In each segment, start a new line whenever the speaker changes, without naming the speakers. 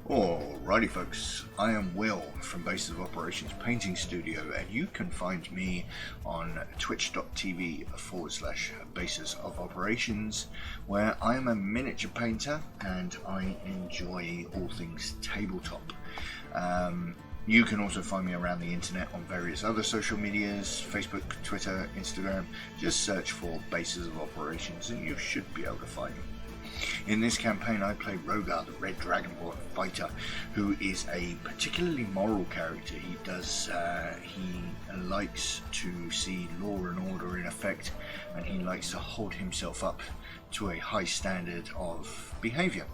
Alrighty folks, I am Will from Bases of Operations Painting Studio, and you can find me on twitch.tv/Bases of Operations, where I am a miniature painter and I enjoy all things tabletop. You can also find me around the internet on various other social medias, Facebook, Twitter, Instagram. Just search for Bases of Operations and you should be able to find me. In this campaign I play Rogar, the Red Dragonborn fighter, who is a particularly moral character. He likes to see law and order in effect, and he likes to hold himself up to a high standard of behaviour.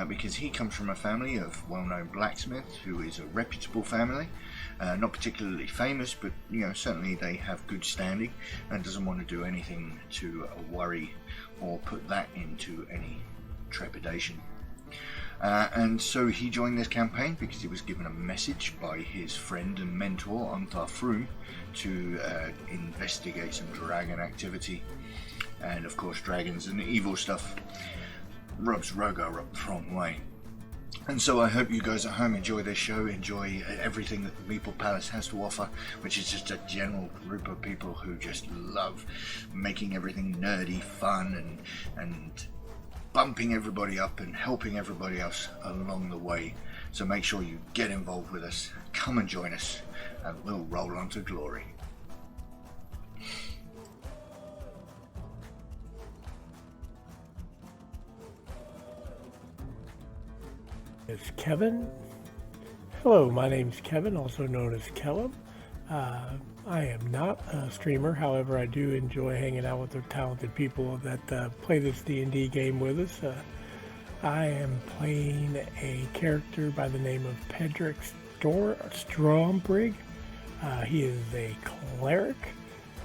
Because he comes from a family of well-known blacksmiths, who is a reputable family, not particularly famous, but certainly they have good standing, and doesn't want to do anything to worry or put that into any trepidation. And so he joined this campaign because he was given a message by his friend and mentor Antar Froom to investigate some dragon activity, and of course dragons and evil stuff rubs Rogar up the wrong way. And so I hope you guys at home enjoy this show, enjoy everything that the Meeple Palace has to offer, which is just a general group of people who just love making everything nerdy, fun, and bumping everybody up and helping everybody else along the way. So make sure you get involved with us, come and join us, and we'll roll on to glory.
It's Kevin. Hello, my name's Kevin, also known as Kellum. I am not a streamer, however I do enjoy hanging out with the talented people that play this D&D game with us. I am playing a character by the name of Pedrick Strombrig. He is a cleric.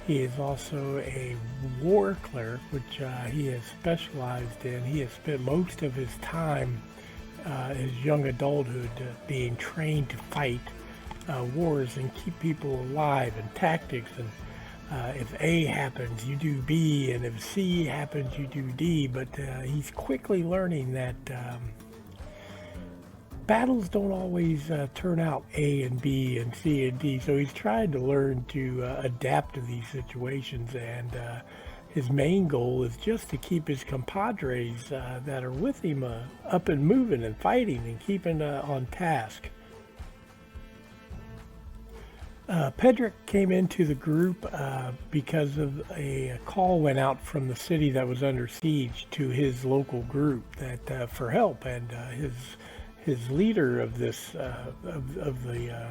He is also a war cleric, which he has specialized in. He has spent most of his time his young adulthood being trained to fight wars and keep people alive, and tactics, and if A happens you do B, and if C happens you do D, but he's quickly learning that battles don't always turn out A and B and C and D, so he's trying to learn to adapt to these situations, and his main goal is just to keep his compadres that are with him up and moving and fighting and keeping on task. Pedrick came into the group because of a call went out from the city that was under siege to his local group that for help, and his leader of this of the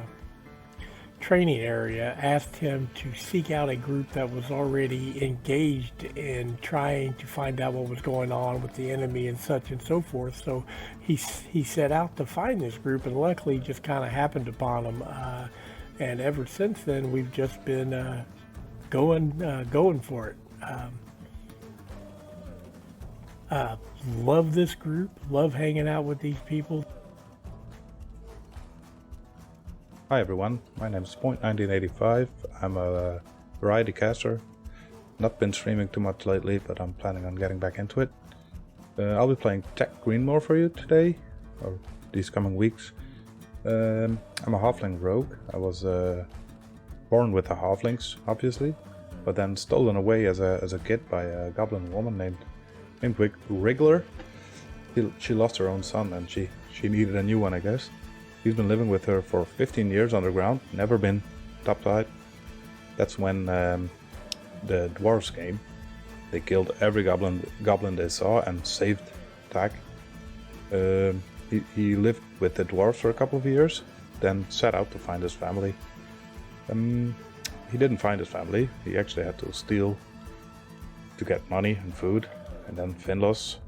training area asked him to seek out a group that was already engaged in trying to find out what was going on with the enemy and such and so forth. So he set out to find this group, and luckily just kind of happened upon them. And ever since then, we've just been going for it. Love this group. Love hanging out with these people.
Hi everyone, my name is Point1985. I'm a variety caster. Not been streaming too much lately, but I'm planning on getting back into it. I'll be playing Tech Greenmore for you today, or these coming weeks. I'm a halfling rogue. I was born with the halflings, obviously, but then stolen away as a kid by a goblin woman named Wriggler. She lost her own son, and she needed a new one, I guess. He's been living with her for 15 years underground, never been topside. That's when the dwarves came. They killed every goblin they saw and saved Tag. He lived with the dwarves for a couple of years, then set out to find his family. He didn't find his family. He actually had to steal to get money and food. And then Finlos,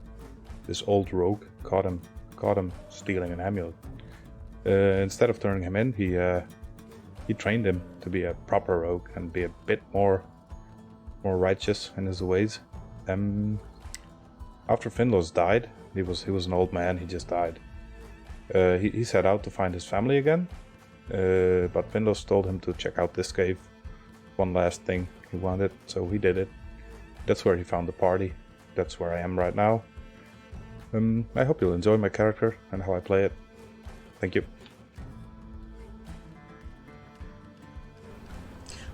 this old rogue, caught him stealing an amulet. Instead of turning him in, he trained him to be a proper rogue and be a bit more righteous in his ways. After Finlos died, he was an old man. He just died. He set out to find his family again, but Finlos told him to check out this cave. One last thing he wanted, so he did it. That's where he found the party. That's where I am right now. I hope you'll enjoy my character and how I play it. Thank you.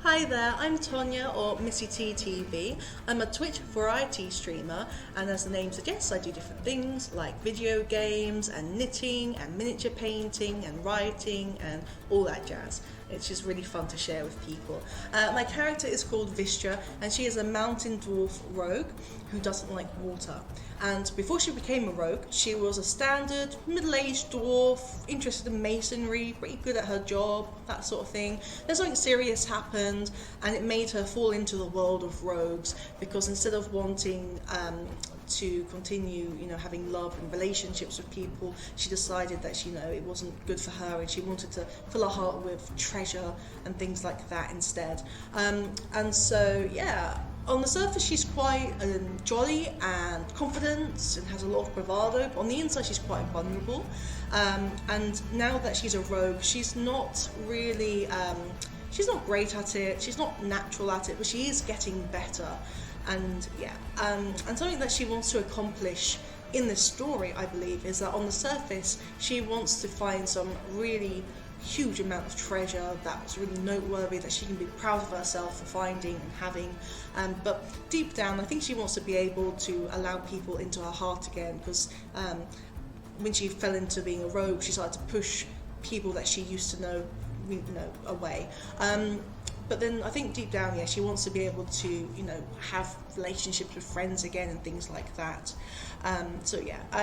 Hi there, I'm Tonya, or Missy T TV. I'm a Twitch variety streamer, and as the name suggests, I do different things like video games and knitting and miniature painting and writing and all that jazz. It's just really fun to share with people. My character is called Vistra, and she is a mountain dwarf rogue who doesn't like water. And before she became a rogue, she was a standard middle-aged dwarf, interested in masonry, pretty good at her job, that sort of thing. Then something serious happened, and it made her fall into the world of rogues, because instead of wanting to continue, having love and relationships with people, she decided that it wasn't good for her, and she wanted to fill her heart with treasure and things like that instead. And so, yeah. On the surface, she's quite jolly and confident and has a lot of bravado, but on the inside, she's quite vulnerable. And now that she's a rogue, she's not really, she's not great at it, she's not natural at it, but she is getting better. And yeah, and something that she wants to accomplish in this story, I believe, is that on the surface, she wants to find some really huge amount of treasure that's really noteworthy, that she can be proud of herself for finding and having, but deep down I think she wants to be able to allow people into her heart again, because when she fell into being a rogue, she started to push people that she used to know away. But then I think deep down, she wants to be able to, have relationships with friends again and things like that.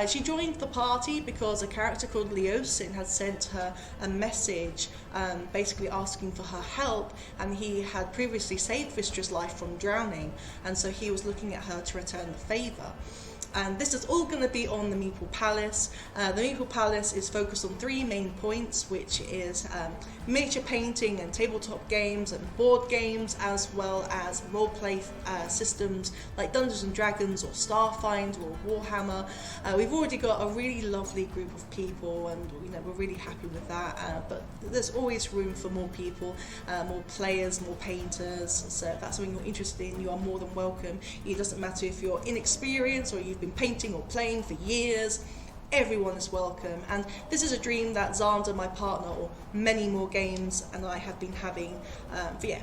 She joined the party because a character called Leosin had sent her a message basically asking for her help, and he had previously saved Vistra's life from drowning, and so he was looking at her to return the favour. And this is all going to be on the Meeple Palace. The Meeple Palace is focused on 3 main points, which is miniature painting and tabletop games and board games, as well as roleplay systems like Dungeons and Dragons or Starfind or Warhammer. We've already got a really lovely group of people, and we're really happy with that. But there's always room for more people, more players, more painters. So if that's something you're interested in, you are more than welcome. It doesn't matter if you're inexperienced or you've been painting or playing for years. Everyone is welcome, and this is a dream that Xander, my partner, or many more games, and I have been having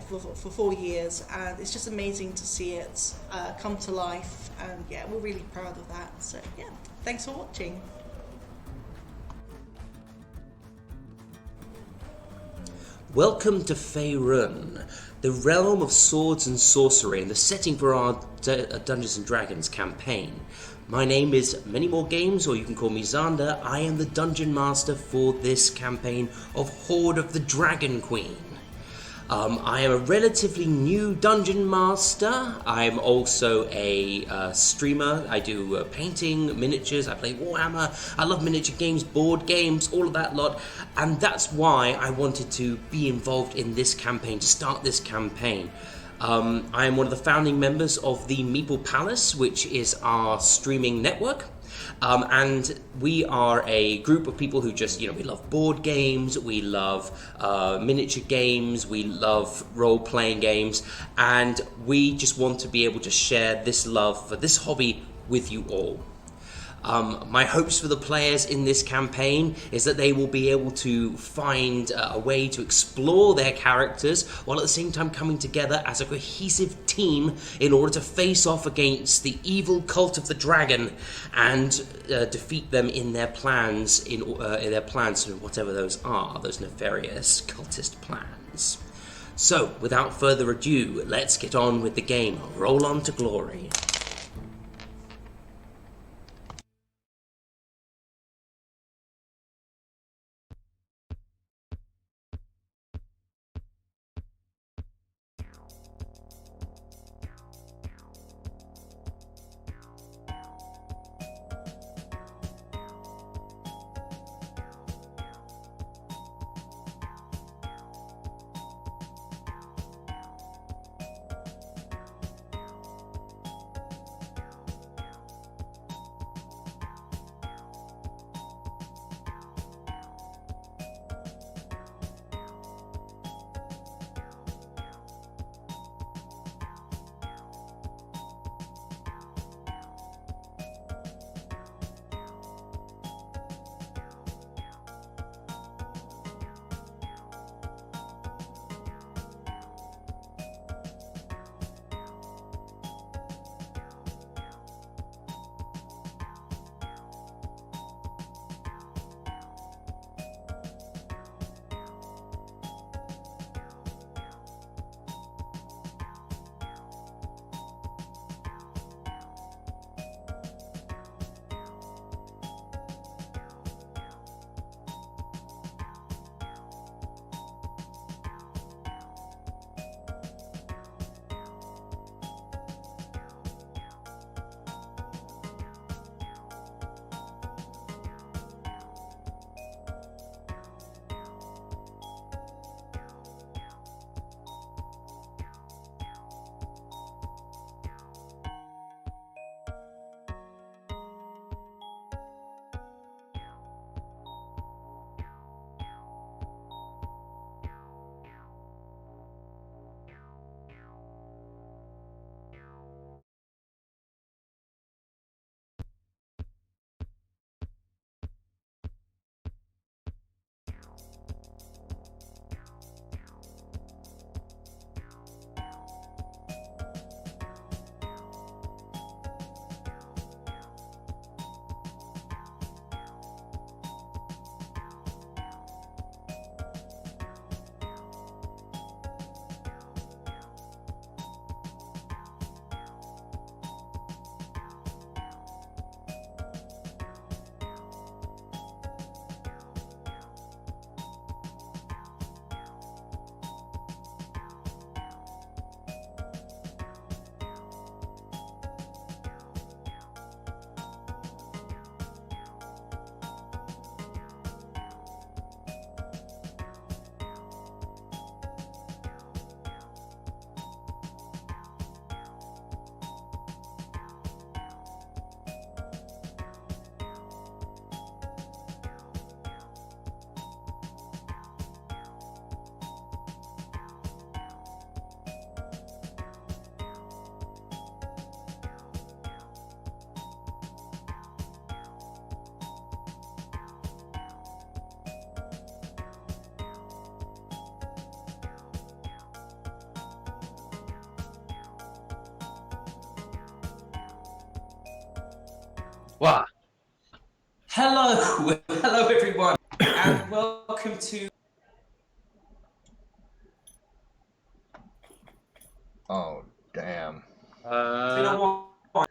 for 4 years, and it's just amazing to see it come to life, and we're really proud of that. So thanks for watching.
Welcome to Faerun, the realm of swords and sorcery, and the setting for our Dungeons and Dragons campaign. My name is Many More Games, or you can call me Xander. I am the Dungeon Master for this campaign of Horde of the Dragon Queen. I am a relatively new Dungeon Master. I'm also a streamer. I do painting, miniatures, I play Warhammer, I love miniature games, board games, all of that lot. And that's why I wanted to be involved in this campaign, to start this campaign. I am one of the founding members of the Meeple Palace, which is our streaming network. And we are a group of people who just, we love board games, we love miniature games, we love role-playing games, and we just want to be able to share this love for this hobby with you all. My hopes for the players in this campaign is that they will be able to find a way to explore their characters while at the same time coming together as a cohesive team in order to face off against the evil cult of the dragon and defeat them in their plans, whatever those are, those nefarious cultist plans. So, without further ado, let's get on with the game. Roll on to glory.
Wow.
Hello, hello everyone, and welcome to.
Oh, damn.
It's been a while.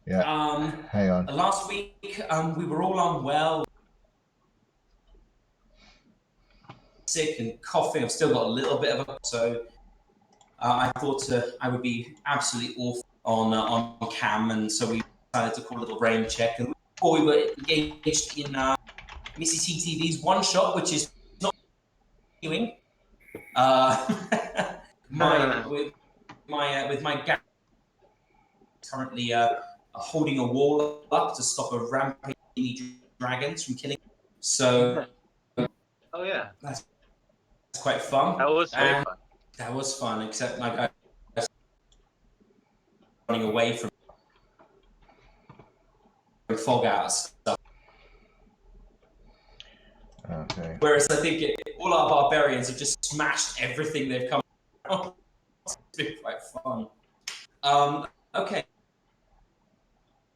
Yeah. Hang on.
Last week, we were all unwell, sick and coughing. I've still got a little bit of a so. I thought I would be absolutely awful on cam, and so we decided to call a little brain check. And before we were engaged in Missy TV's one shot, which is not doing. With my gang currently holding a wall up to stop a rampaging dragons from killing. So
Oh yeah,
that's quite fun.
that was very fun.
That was fun, except my guy was running away from fog out stuff.
Okay.
Whereas I think all our barbarians have just smashed everything they've come across. It's been quite fun. Okay.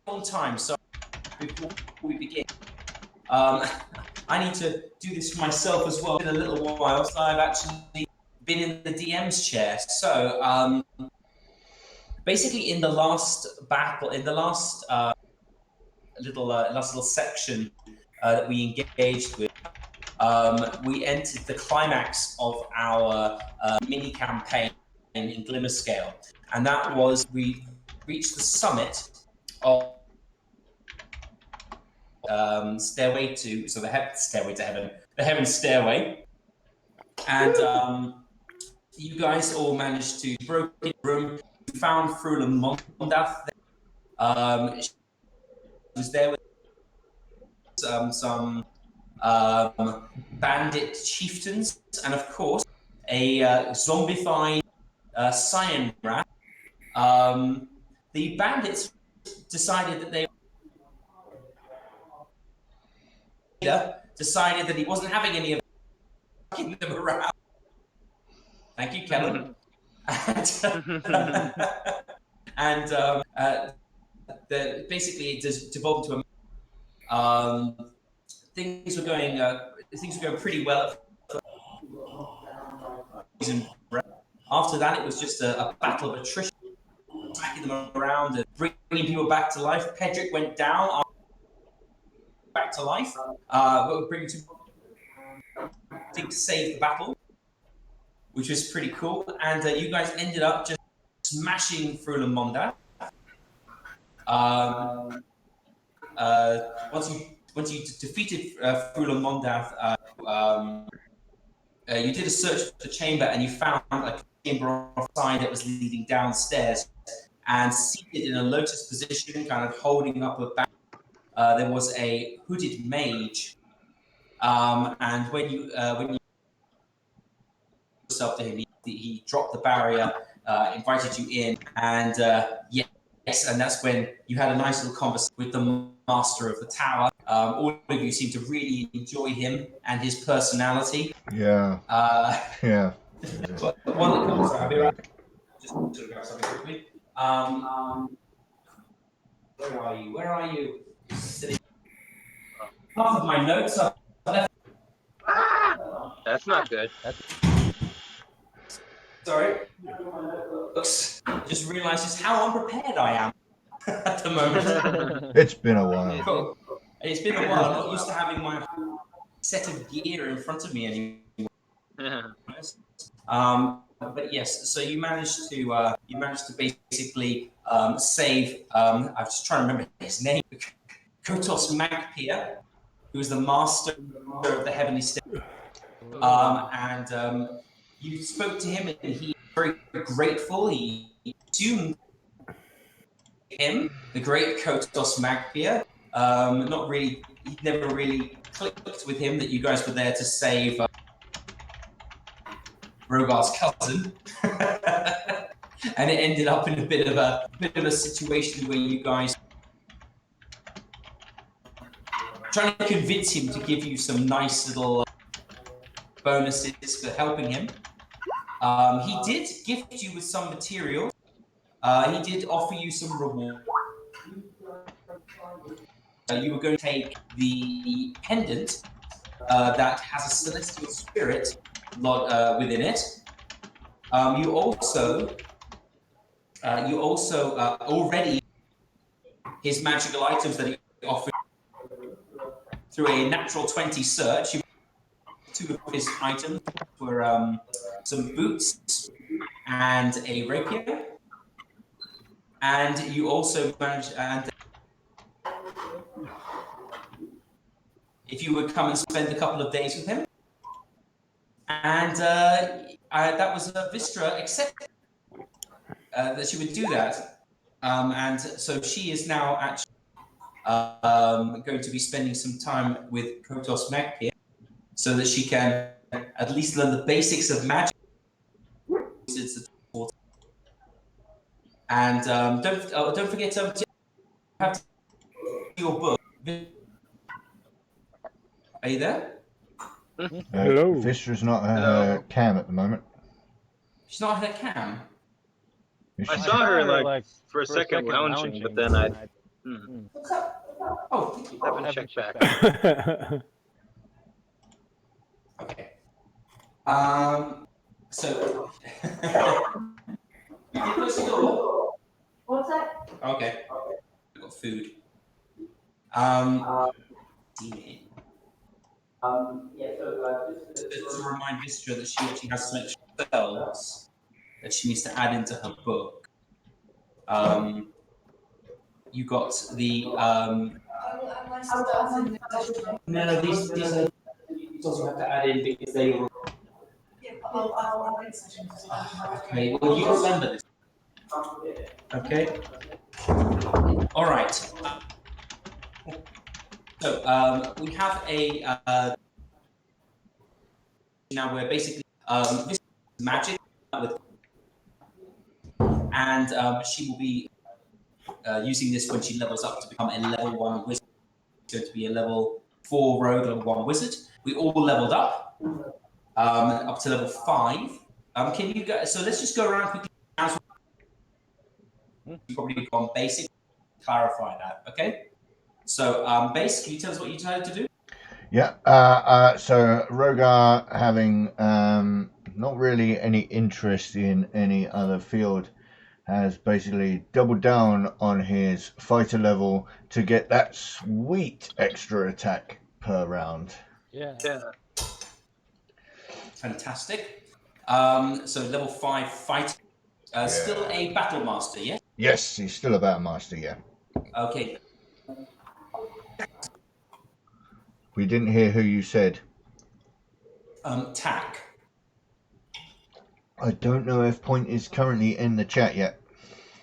Long time, so before we begin, I need to do this for myself as well. It's been a little while, so I've actually been in the DM's chair. So basically, in the last battle, in the last little section that we engaged with, we entered the climax of our mini campaign in Glimmerscale, and that was we reached the summit of stairway to stairway to heaven, the heaven stairway, and you guys all managed to broke in the room. You found Frula Mondath. She was there with some bandit chieftains, and of course a zombified cyan rat. The bandits decided that decided that he wasn't having any of them around. Thank you, Kellen. and basically it just devolved into a things were going pretty well. After that, it was just a battle of attrition, attacking them around and bringing people back to life. Pedrick went down, back to life. Bringing to save the battle, which was pretty cool. And you guys ended up just smashing Frula Monda. Once you defeated Frula Mondath, you did a search for the chamber and you found a chamber offside that was leading downstairs. And seated in a lotus position, kind of holding up a back, there was a hooded mage. And when you yourself to him, he dropped the barrier, invited you in, and yes, and that's when you had a nice little conversation with the master of the tower. All of you seem to really enjoy him and his personality.
Yeah. Yeah.
I'll be right. Just to grab something quickly. Where are you? Where are you? Half of my notes are left.
That's not good.
Sorry. Oops. Just realised just how unprepared I am at the moment.
It's been a while.
Cool. It's been a while. I'm not used to having my set of gear in front of me anymore. But yes, so you managed to basically save. I'm just trying to remember his name. Kotos Magpia, who was the master of the Heavenly State. And you spoke to him, and he was very grateful. He assumed him, the great Kotos Magpia. Not really. He never really clicked with him that you guys were there to save Rogar's cousin, and it ended up in a bit of a situation where you guys trying to convince him to give you some nice little bonuses for helping him. He did gift you with some material. He did offer you some reward. you were going to take the pendant that has a celestial spirit within it. You also already his magical items that he offered through a natural 20 search. Two of his items were some boots and a rapier, and you also managed. And if you would come and spend a couple of days with him, and that was Vistra accepted that she would do that, and so she is now actually going to be spending some time with Kotos Magpie, so that she can at least learn the basics of magic. And don't forget to have to your book. Are you there?
Hello.
Vistra's not
Hello.
cam at the moment.
She's not at her cam.
Is
I
she?
saw her like for a second lounging, but then I
Oh,
haven't checked back.
okay. So you close the door.
What's that?
Okay. I've got food. Demon. Just to remind Vistra that she actually has some extra spells that she needs to add into her book. You got the no, these are spells you have to add in because they were okay. Well, you remember this. Okay. All right. So we have a now we're basically this is magic with, and she will be using this when she levels up to become a level 1 wizard. It's going to be a level 4 rogue, level 1 wizard. We all leveled up to level 5. Can you go? So let's just go around quickly. You've probably gone basic. Clarify that, okay? So, Base, can you tell us what you decided to do?
Yeah. So Rogar, having not really any interest in any other field, has basically doubled down on his fighter level to get that sweet extra attack per round.
Yeah.
Fantastic. So level 5 fighter. Still a battle master, yeah?
Yes, he's still a battle master, yeah.
Okay.
We didn't hear who you said.
Tack.
I don't know if Point is currently in the chat yet.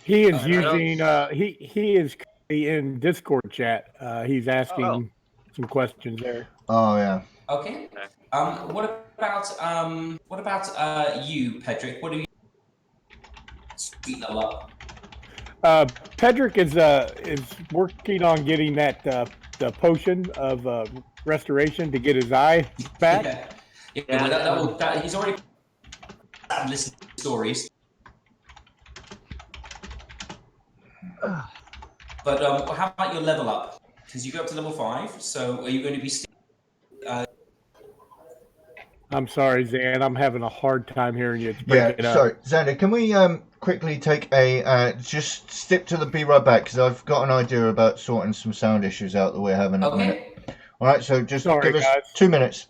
He is using he is currently in Discord chat. He's asking some questions there.
Oh yeah.
Okay. What about you, Pedrick? What do you speed level up?
Pedrick is working on getting that the potion of restoration to get his eye back.
Yeah, he's already listened to stories. But how about your level up? Because you go up to level 5, so are you going to be?
I'm sorry, Zan. I'm having a hard time hearing you. It's breaking up.
Sorry, Xander. Can we quickly take a just step to the be right back because I've got an idea about sorting some sound issues out that we're having at the minute. All right, so just give us 2 minutes.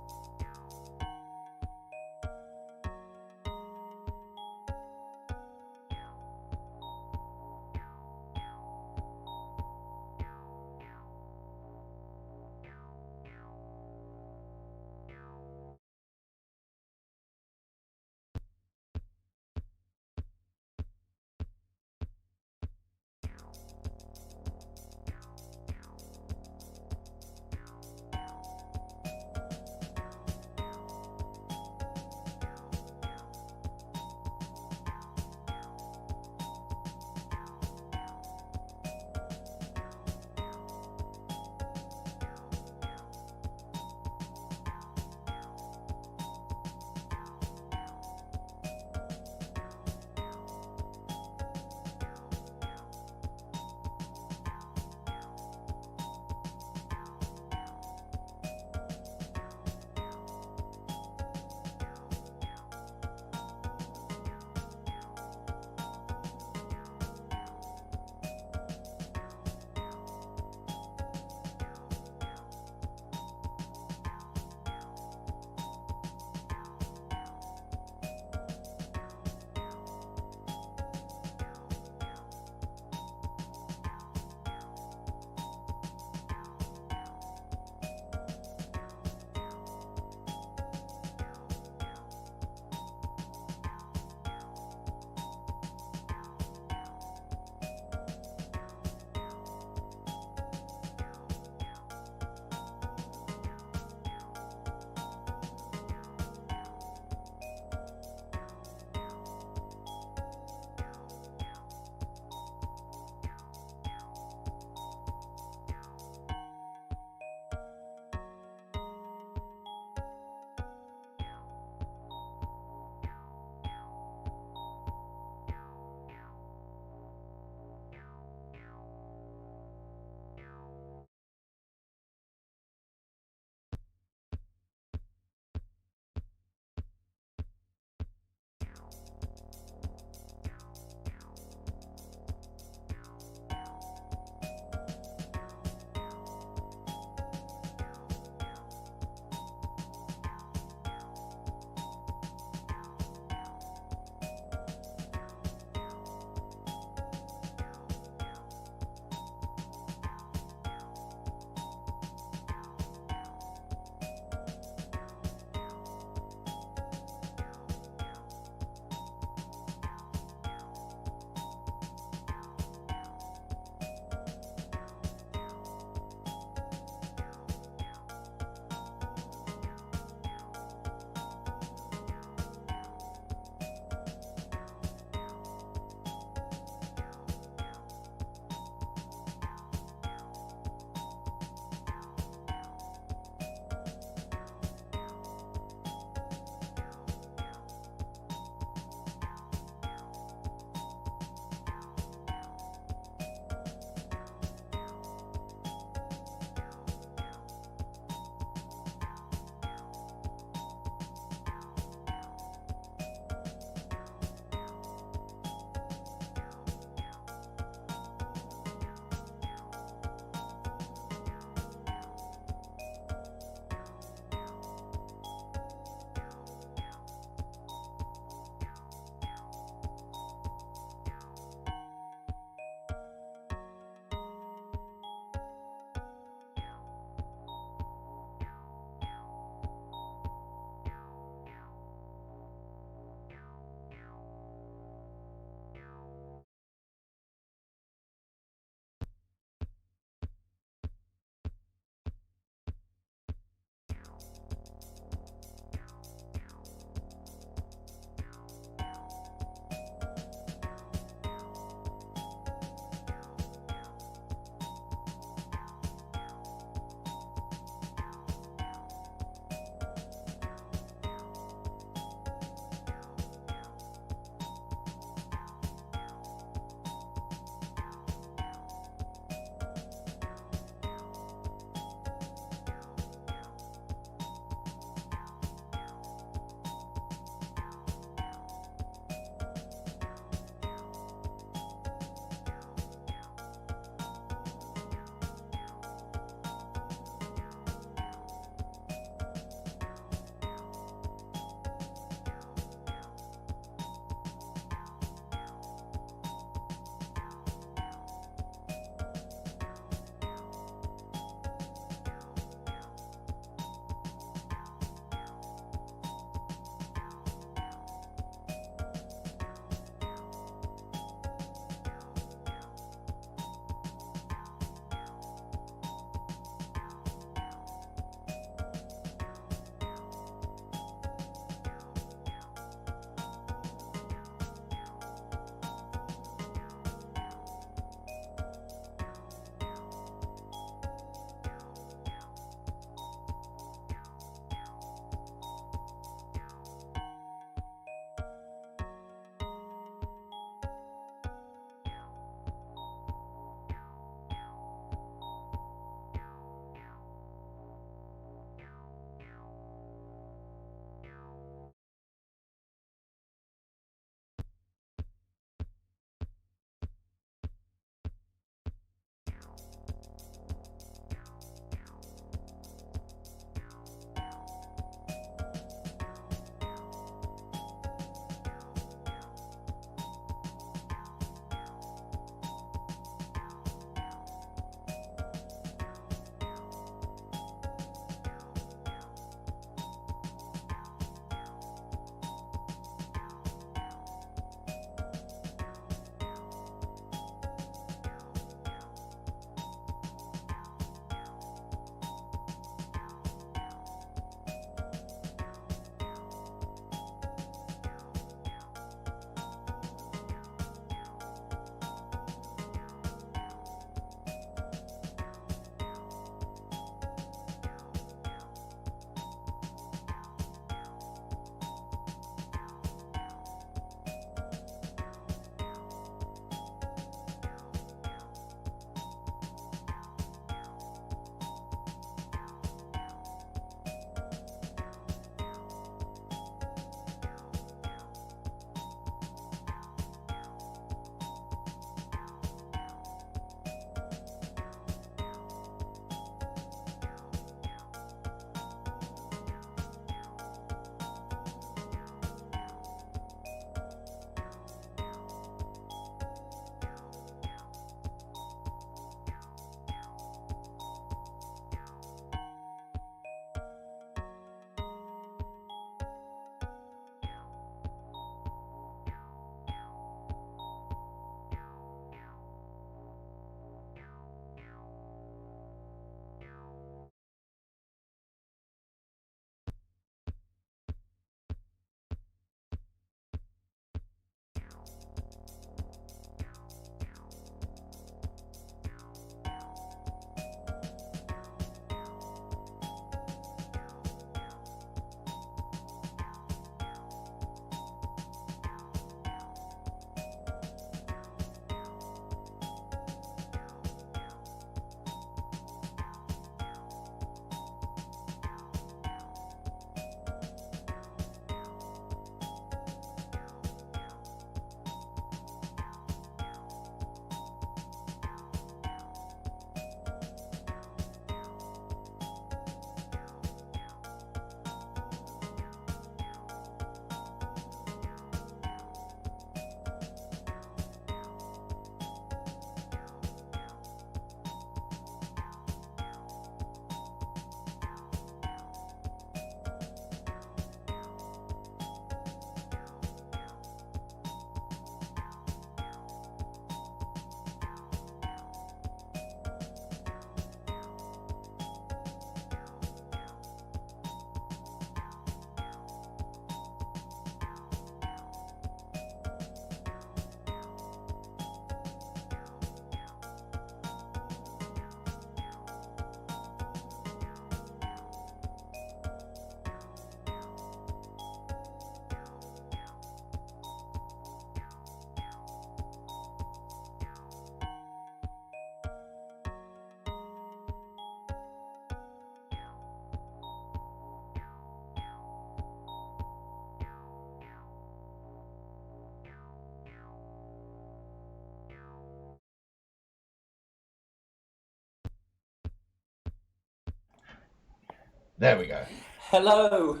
There we go.
Hello,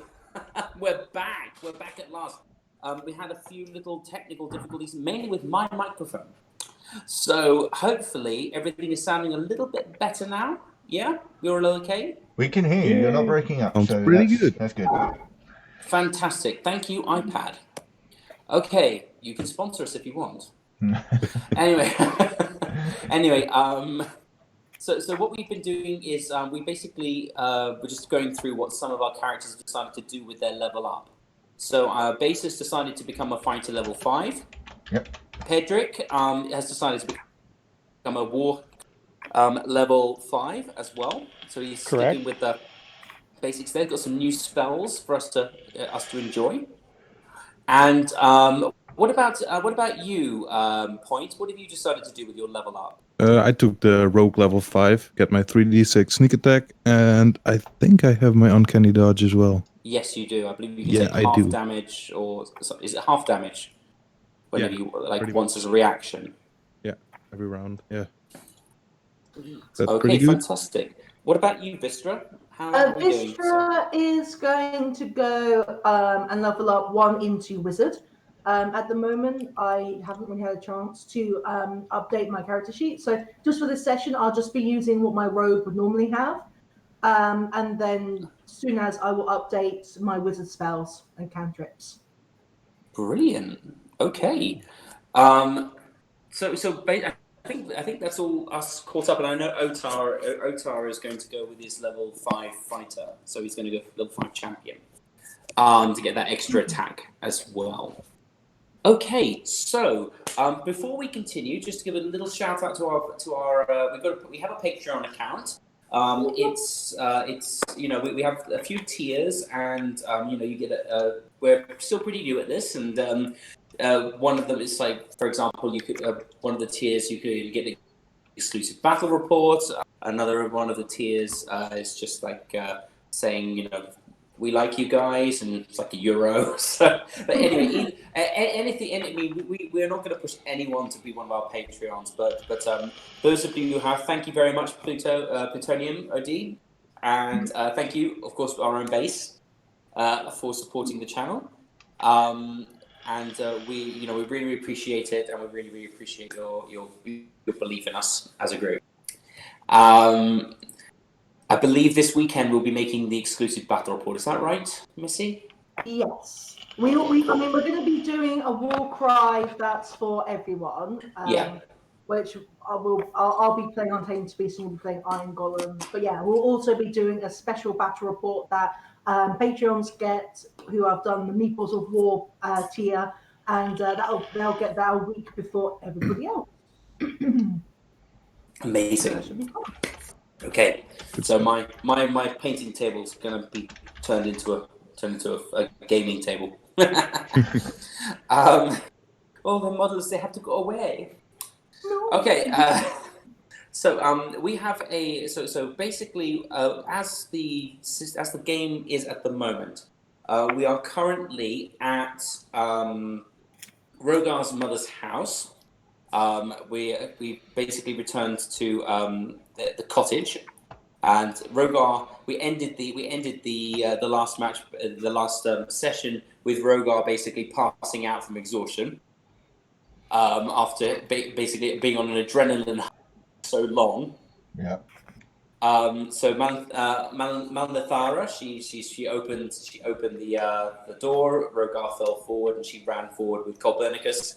we're back. We're back at last. We had a few little technical difficulties, mainly with my microphone. So hopefully everything is sounding a little bit better now. Yeah, we're all okay.
We can hear you. You're not breaking up,
Sounds
so
pretty
that's
good.
That's good.
Fantastic. Thank you, iPad. Okay, you can sponsor us if you want. Anyway, So what we've been doing is we basically we're just going through what some of our characters have decided to do with their level up. So Basis decided to become a fighter level 5.
Yep.
Pedrick has decided to become a war level 5 as well. So he's
Correct.
sticking with the basics there. Got some new spells for us to enjoy. And what about you, Point? What have you decided to do with your level up?
I took the rogue level 5, get my 3d6 sneak attack, and I think I have my uncanny dodge as well.
Yes, you do. I believe you can
Yeah,
take
I
half
do.
damage, or is it half damage? Whenever
Yeah,
you
pretty
once as a reaction.
Yeah, every round. Yeah. That's
Okay,
pretty good.
fantastic. What about you, Vistra? How are we doing?
Vistra is going to go and level up 1 into Wizard. At the moment, I haven't really had a chance to update my character sheet. So just for this session, I'll just be using what my rogue would normally have. And then soon as I will update my Wizard spells and cantrips.
Brilliant. Okay. I think that's all us caught up, and I know Otar is going to go with his level 5 fighter, so he's going to go for level 5 champion, to get that extra attack as well. Okay, so before we continue, just to give a little shout out to our we have a Patreon account. It's we have a few tiers, and you get we're still pretty new at this, and one of them is like, for example, you could one of the tiers you could get exclusive battle reports. Another one of the tiers is just like saying we like you guys, and it's like €1. So, but anyway, we're not going to push anyone to be one of our Patreons, but those of you who have, thank you very much, Plutonium OD, and thank you, of course, our own base for supporting the channel. And we really appreciate it, and we really appreciate your belief in us as a group. I believe this weekend we'll be making the exclusive battle report. Is that right, Missy?
Yes. We're going to be doing a war cry that's for everyone.
Yeah.
Which I'll be playing on Tainted Beast, and we'll be playing Iron Golem. But yeah, we'll also be doing a special battle report that Patreons get, who have done the Meeples of War tier, and they'll get that a week before everybody else.
Amazing.
That should be fun.
Okay, so my painting table is going to be turned into a gaming table. All the models, they have to go away.
No.
Okay, so we have so basically as the game is at the moment, we are currently at Rogar's mother's house. We basically returned to the cottage, and Rogar. We ended the last match, the last session with Rogar basically passing out from exhaustion after basically being on an adrenaline so long.
Yeah.
So Malnathara, she opened the door. Rogar fell forward, and she ran forward with Copernicus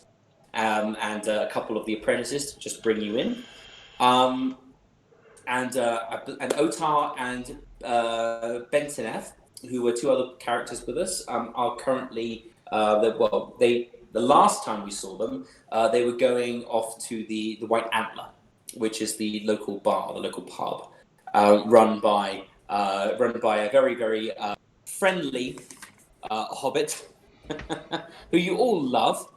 and a couple of the apprentices to just bring you in. And Otar and Bentineth, who were 2 other characters with us, are currently the last time we saw them, they were going off to the White Antler, which is the local bar, the local pub, run by a very, very friendly hobbit who you all love.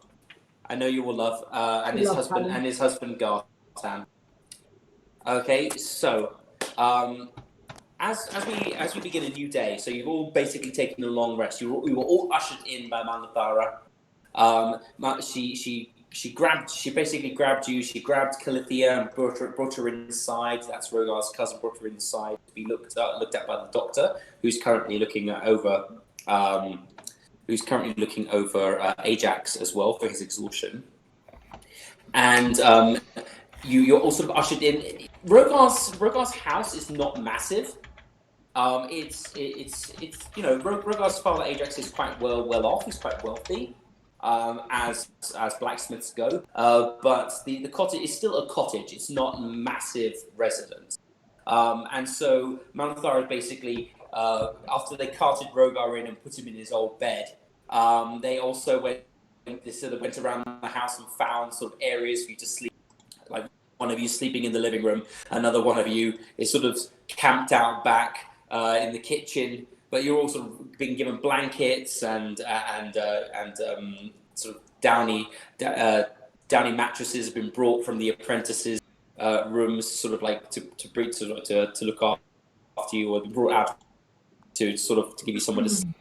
I know you will love, and his husband Gartan. Okay, so as we begin a new day, so you've all basically taken a long rest. We were all ushered in by Malnathara. She She basically grabbed you. She grabbed Calithia and brought her inside. That's Rogar's cousin. Brought her inside to be looked at by the doctor, who's currently looking over Ajax as well for his exhaustion. And you're also ushered in. Rogar's house is not massive. It's Rogar's father Ajax is quite well off. He's quite wealthy. As blacksmiths go, but the cottage is still a cottage. It's not a massive residence, and so Malnathar basically, after they carted Rogar in and put him in his old bed, they also went around the house and found sort of areas for you to sleep. Like one of you sleeping in the living room, another one of you is sort of camped out back in the kitchen. But you're also being given blankets and sort of downy mattresses have been brought from the apprentices' rooms, sort of like to look after you, or brought out to give you somewhere to sleep.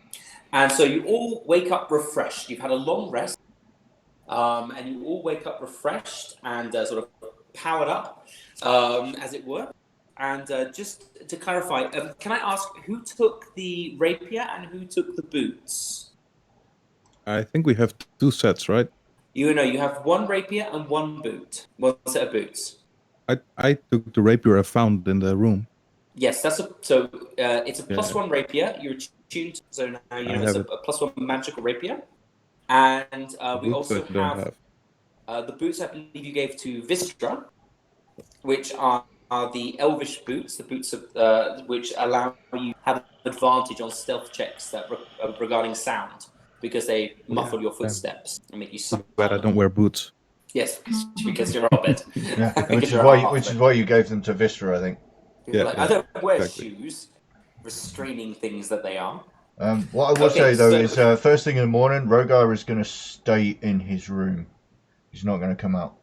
And so you all wake up refreshed. You've had a long rest, and you all wake up refreshed and sort of powered up, as it were. And just to clarify, can I ask who took the rapier and who took the boots?
I think we have 2 sets, right?
You have one rapier and one boot. One set of boots.
I took the rapier I found in the room.
Yes, it's a +1 rapier. You're attuned, so now it's a +1 magical rapier. And we also have the boots I believe you gave to Vistra, which are the elvish boots, the boots of which allow you to have an advantage on stealth checks that regarding sound, because they muffle your footsteps and make you silent.
But I don't wear boots.
Yes, because you're a hobbit.
Yeah, which is why you gave them to Vistra, I think.
I don't wear shoes, restraining things that they are.
What I will say though is first thing in the morning, Rogar is going to stay in his room. He's not going to come out.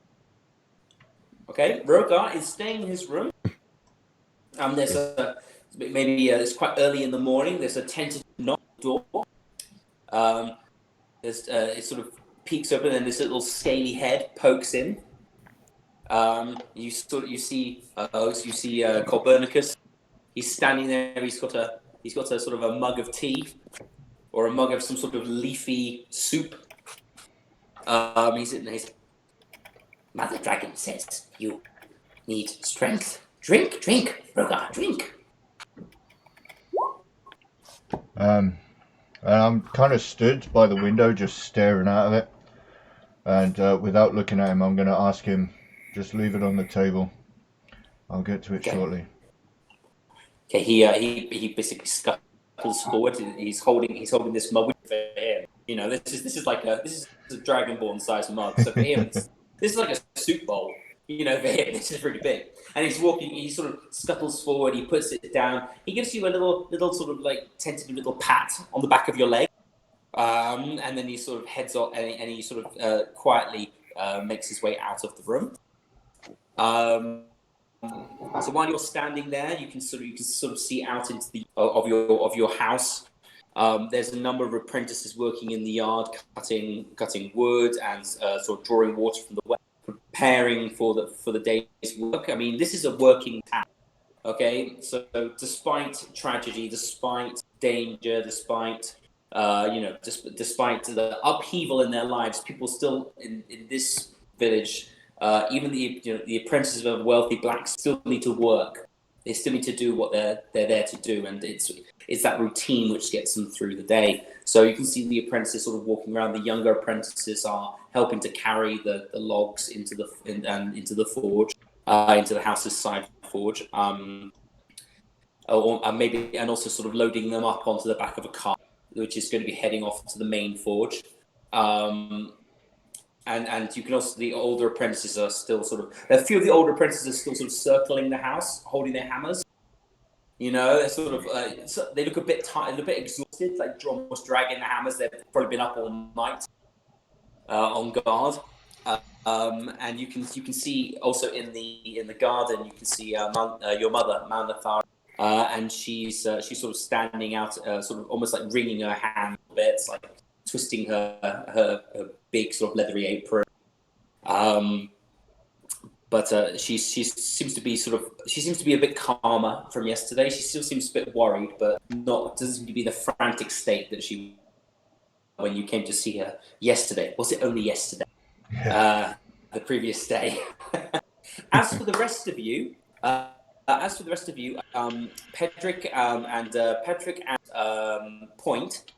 Okay, Rogar is staying in his room. There's it's quite early in the morning. There's a tentative knock at the door. It sort of peeks open, and this little scaly head pokes in. You see Copernicus. He's standing there. He's got a sort of a mug of tea, or a mug of some sort of leafy soup. He's sitting there. Mother Dragon says you need strength. Drink, Rogar, drink.
I'm kind of stood by the window, just staring out of it, and without looking at him, I'm going to ask him, just leave it on the table. I'll get to it shortly.
Okay, he basically scuttles forward. He's holding this mug for him. This is a dragonborn sized mug. So for him, this is like a soup bowl. For him, this is pretty big. And he's walking. He sort of scuttles forward. He puts it down. He gives you a little sort of like tentative little pat on the back of your leg. And then he sort of heads off, and he sort of quietly makes his way out of the room. So while you're standing there, you can sort of see out into the of your house. There's a number of apprentices working in the yard, cutting wood and sort of drawing water from the well, preparing for the day's work. I mean, this is a working town. Okay, so despite tragedy, despite danger, despite despite the upheaval in their lives, people still in this village, even the apprentices of wealthy blacks still need to work. They still need to do what they're there to do, and it's that routine which gets them through the day. So you can see the apprentices sort of walking around. The younger apprentices are helping to carry the logs into the forge, into the house's side forge, and also sort of loading them up onto the back of a cart, which is going to be heading off to the main forge. And you can also, the older apprentices are still a few of the older apprentices are still sort of circling the house, holding their hammers. They're sort of, they look a bit tired, a bit exhausted, like almost dragging the hammers. They've probably been up all night on guard. And you can see also in the garden, you can see your mother, Malnathar, and she's sort of standing out, sort of almost like wringing her hand a bit, like twisting her big sort of leathery apron. But she seems to be a bit calmer from yesterday. She still seems a bit worried, but doesn't seem to be the frantic state that she when you came to see her yesterday. Was it only yesterday? The previous day. As for the rest of you, Pedrick and Point,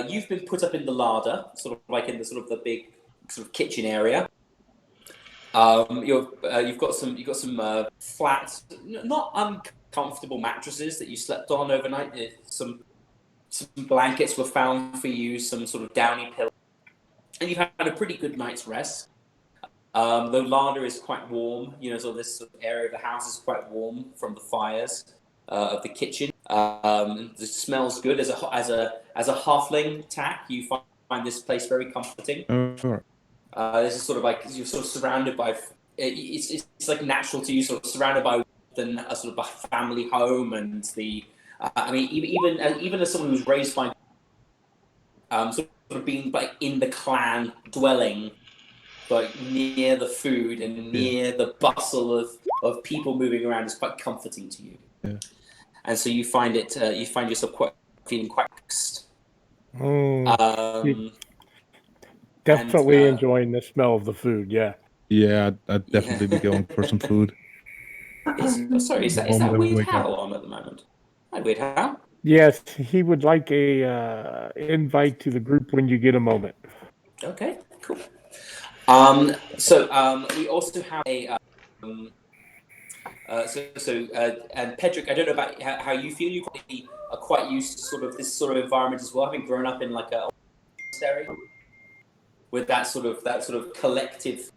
you've been put up in the larder, sort of like in the big sort of kitchen area. You've got some flat, not uncomfortable mattresses that you slept on overnight. Some blankets were found for you, some sort of downy pillow, and you've had a pretty good night's rest. The larder is quite warm, so this sort of area of the house is quite warm from the fires of the kitchen. It smells good. As a halfling tack, you find this place very comforting. This is sort of like you're sort of surrounded by. It's like natural to you, sort of surrounded by a sort of a family home, and the. Even as someone who's raised by. Sort of being like in the clan dwelling, like near the food and near the bustle of people moving around is quite comforting to you.
Yeah.
And so you find yourself feeling quite relaxed.
Definitely enjoying the smell of the food. Yeah.
Yeah, I'd definitely be going for some food.
Is that Weird Hal on at the moment? Hi, Weird Hal.
Yes, he would like a invite to the group when you get a moment.
Okay, cool. We also have a. And Pedrick, I don't know about how you feel. You probably are quite used to sort of this sort of environment as well, having grown up in like a area with that sort of collective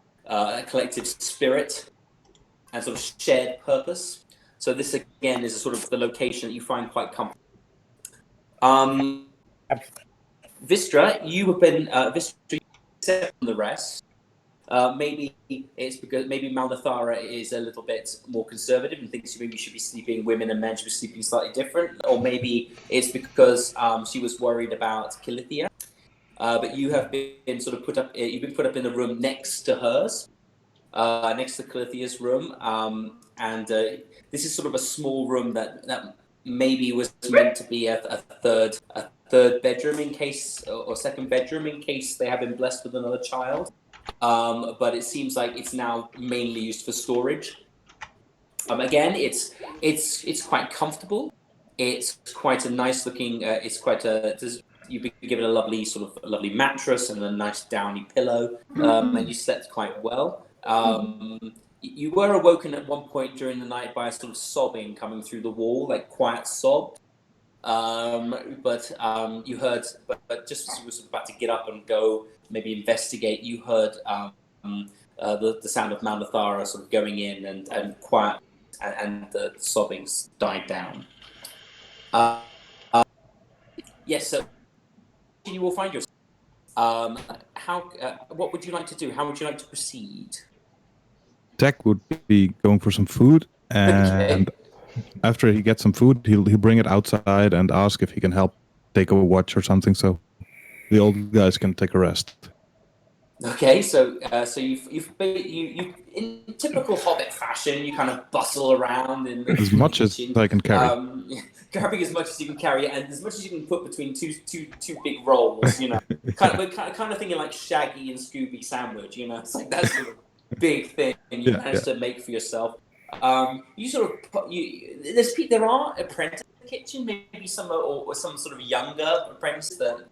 spirit and sort of shared purpose. So this again is a sort of the location that you find quite comfortable. Vistra, you have been except from the rest. Maybe it's because Malnathara is a little bit more conservative and thinks maybe should be sleeping, women and men should be sleeping slightly different, or maybe it's because she was worried about Calithia. But you have been sort of put up in the room next to hers, next to Calithia's room, and this is sort of a small room that maybe was meant to be a third bedroom in case, or second bedroom in case they have been blessed with another child. But it seems like it's now mainly used for storage. Again, it's quite comfortable. It's quite a nice looking. You've been given a lovely mattress and a nice downy pillow, and you slept quite well. You were awoken at one point during the night by a sort of sobbing coming through the wall, like quiet sob. But you heard, but just as you were sort of about to get up and go, maybe investigate, you heard the sound of Malnathara sort of going in and quiet, and the sobbings died down. Yes, so you will find yourself. What would you like to do? How would you like to proceed?
Jack would be going for some food, and after he gets some food, he'll bring it outside and ask if he can help take a watch or something, so the old guys can take a rest.
Okay, so you in typical Hobbit fashion, you kind of bustle around in
as much as I can carry.
Grabbing as much as you can carry, and as much as you can put between two big rolls, kind of thinking like Shaggy and Scooby sandwich, it's like that sort of big thing you managed to make for yourself. You sort of there are apprentices in the kitchen, maybe some sort of younger apprentices that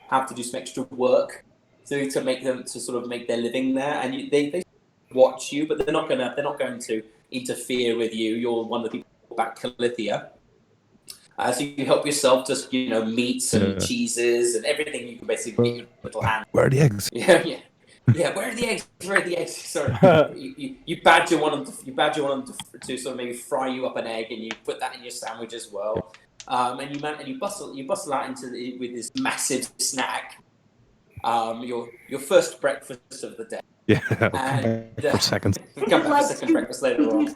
have to do some extra work to sort of make their living there, and they watch you, but they're not going to interfere with you. You're one of the people back Calithia. So you help yourself, just meats and cheeses and everything you can basically get your little hand.
Where are the eggs?
Yeah. Where are the eggs? Sorry, you badger one of them to sort of maybe fry you up an egg, and you put that in your sandwich as well. And you bustle out with this massive snack. Your first breakfast of the day.
Yeah. For seconds.
Come back for second breakfast later on.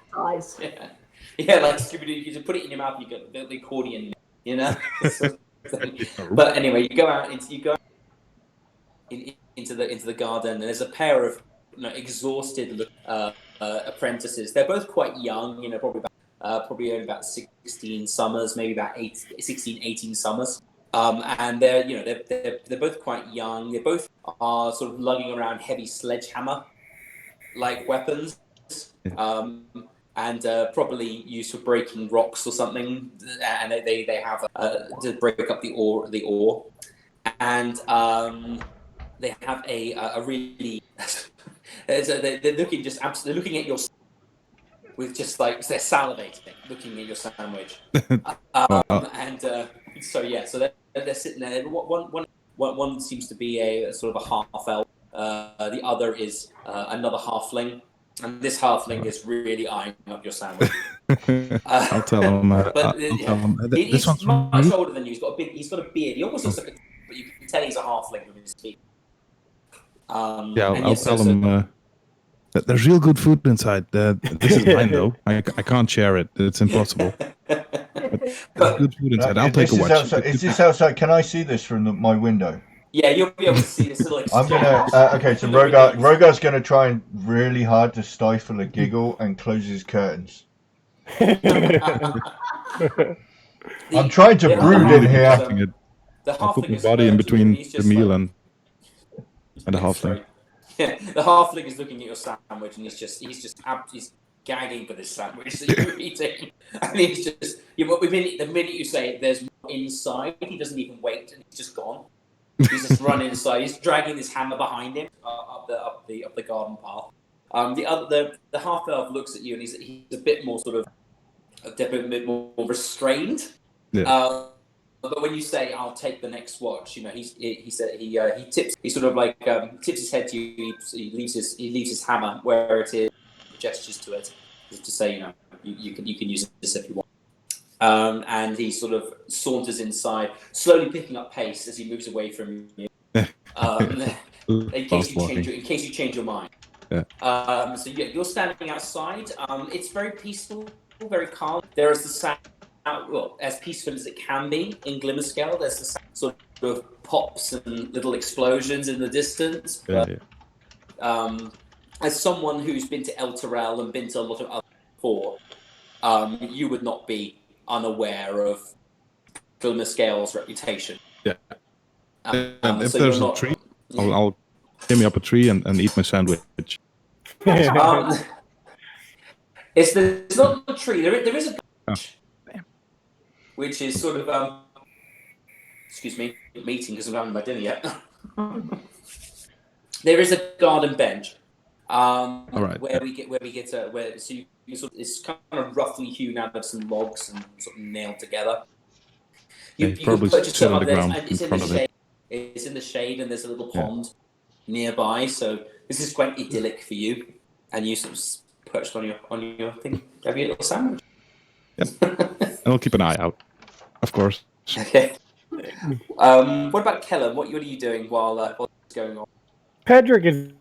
Yeah, like Scooby-Doo, you just put it in your mouth, you get the accordion, But anyway, you go out into the garden, and there's a pair of exhausted apprentices. They're both quite young, probably only about 16 summers, maybe about 16, 18 summers. And they're both quite young. They both are sort of lugging around heavy sledgehammer-like weapons, and probably used for breaking rocks or something. And they have to break up the ore, and they have a really they're looking at your with just like they're salivating, looking at your sandwich. So they're sitting there. One seems to be a sort of a half elf. The other is another halfling, and this halfling is really eyeing up your sandwich.
I'll tell him.
He's
one's from
much
you?
older than you. He's got a beard. He almost looks like but you can tell he's a halfling from his feet.
I'll tell him. There's real good food inside. This is mine, though. I can't share it. It's impossible. There's good food inside. I'll take a watch.
Is this outside? Can I see this from my window?
Yeah, you'll be able to see this little.
I'm gonna. Okay, so Rogar's gonna try and really hard to stifle a giggle and close his curtains. I'm trying to brood in here.
I put my body in between the meal and the halfling.
Yeah, the halfling is looking at your sandwich, and he's gagging for this sandwich that you're eating, and he's just the minute you say there's more inside, he doesn't even wait, and he's just gone. He's just run inside. He's dragging his hammer behind him up the garden path. The half elf looks at you, and he's a bit more a bit more restrained.
Yeah.
But when you say I'll take the next watch, he tips. He sort of like tips his head to you. He leaves his hammer where it is. Gestures to it just to say, you can use this if you want. And he sort of saunters inside, slowly picking up pace as he moves away from you. In case you change your mind.
Yeah.
So you're standing outside. It's very peaceful, very calm. There is the sound. As peaceful as it can be in Glimmerscale, there's the sort of pops and little explosions in the distance. But, as someone who's been to El Terrell and been to a lot of other before, you would not be unaware of Glimmerscale's reputation.
Yeah. And if there's a tree, I'll climb up a tree and eat my sandwich.
It's not a tree. There is a which is sort of excuse me, meeting because I'm not having my dinner yet. There is a garden bench. Where we get it's kind of roughly hewn out of some logs and sort of nailed together. You
probably
purchase
sit
some
on the
of this,
ground
and it's
in
in
front
the
of it.
shade. It's in the shade, and there's a little pond nearby. So this is quite idyllic for you, and you sort of perched on your thing, have your little sandwich.
Yep. And I'll keep an eye out, of course.
Okay. What about Kellum? What are you doing while it's going on?
Pedrick is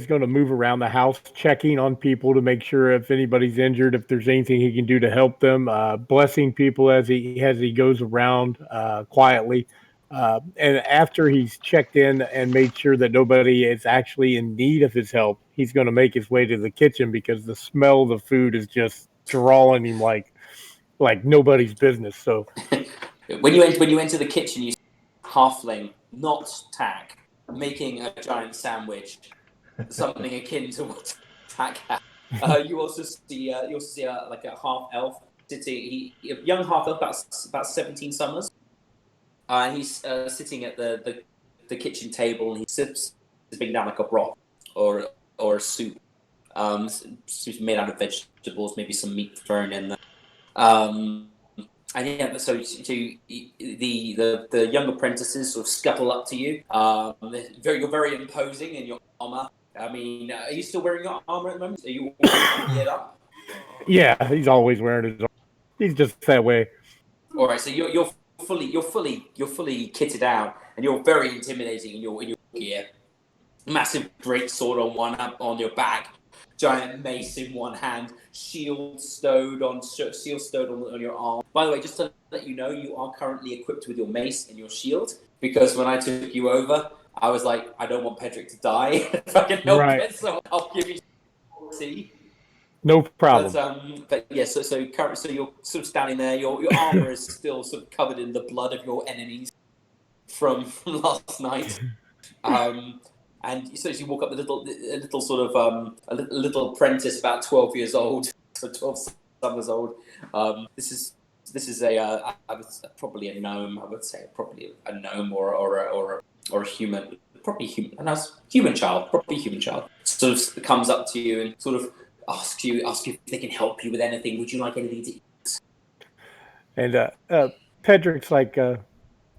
going to move around the house, checking on people to make sure if anybody's injured, if there's anything he can do to help them, blessing people as he goes around quietly. And after he's checked in and made sure that nobody is actually in need of his help, he's going to make his way to the kitchen because the smell of the food is just drawing him like nobody's business. So
when you enter the kitchen, you see halfling, not Tack, making a giant sandwich, something akin to what Tack had. You also see like a half elf sitting, a young half elf, about 17 summers. He's sitting at the kitchen table, and he sipping down like a broth or a soup, made out of vegetables, maybe some meat thrown in there. And yeah, so the young apprentices sort of scuttle up to you. You're very imposing in your armor. I mean, are you still wearing your armor at the moment? Are you all geared up?
Yeah, he's always wearing his armor. He's just that way.
All right, so you're fully kitted out, and you're very intimidating in your gear. Massive great sword on your back, giant mace in one hand, shield stowed on your arm. By the way, just to let you know, you are currently equipped with your mace and your shield, because when I took you over, I was like, I don't want Pedrick to die if I can help it, so I'll give you tea.
No problem.
But yeah, so you're sort of standing there. Your armor is still sort of covered in the blood of your enemies from last night. And so as you walk up, a little sort of a little apprentice, about 12 years old, so 12 summers old. This is I would probably a gnome. I would say probably a gnome or a human, probably human, and human child, probably human child. Sort of comes up to you and sort of asks you if they can help you with anything. Would you like anything to eat?
And Pedrick's like,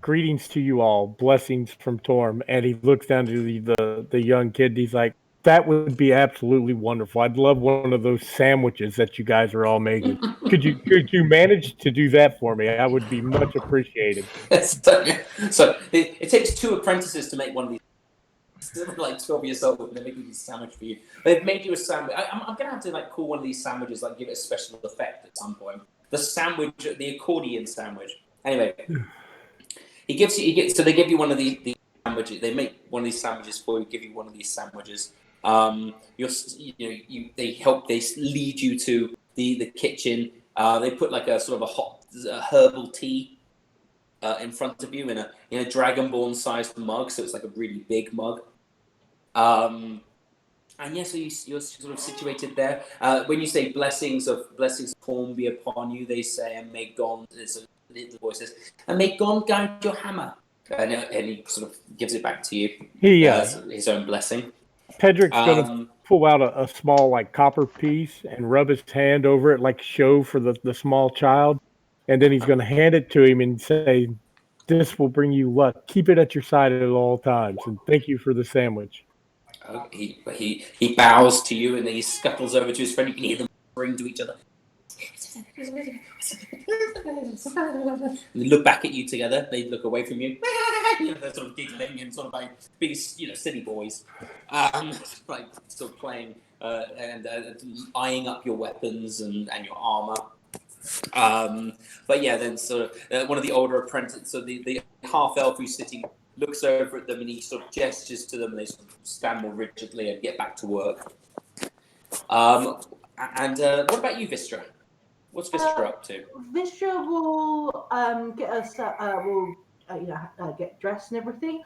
greetings to you all, blessings from Torm. And he looks down to the young kid. And he's like, that would be absolutely wonderful. I'd love one of those sandwiches that you guys are all making. Could you manage to do that for me? I would be much appreciated.
So it takes 2 apprentices to make one of these. They're like 12 years old, and they're making this sandwich for you. They've made you a sandwich. I'm gonna have to like call one of these sandwiches, like give it a special effect at some point. The sandwich, the accordion sandwich. Anyway, they give you one of the sandwiches. They make one of these sandwiches for you. Give you one of these sandwiches. They lead you to the kitchen. They put like a sort of a hot herbal tea in front of you in a dragonborn sized mug, so it's like a really big mug. And yeah, so you're sort of situated there. When you say blessings of Torm be upon you, they say, and may God, the voice says, and may God guide your hammer. And he sort of gives it back to you. His own blessing.
Pedrick's gonna pull out a small like copper piece and rub his hand over it like show for the small child, and then he's gonna hand it to him and say, "This will bring you luck. Keep it at your side at all times, and thank you for the sandwich."
He bows to you and then he scuttles over to his friend. You can hear them whispering to each other. And they look back at you together. They look away from you. They're sort of giggling and sort of like being, silly boys, like sort of playing and eyeing up your weapons and your armor. But yeah, then sort of one of the older apprentices, so the half elf who's sitting, looks over at them and he sort of gestures to them and they sort of stand more rigidly and get back to work. And what about you, Vistra? What's Vistra up to?
Vistra will get us get dressed and everything.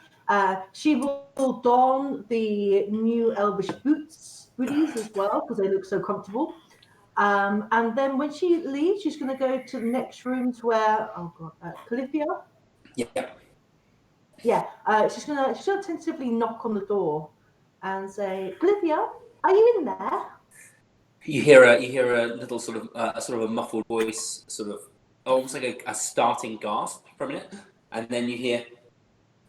She will don the new elvish booties as well because they look so comfortable. And then when she leaves, she's going to go to the next room to where Calithia. She's gonna tentatively knock on the door and say, "Calithia, are you in there?"
You hear a little sort of a muffled voice, sort of almost like a starting gasp from it, and then you hear,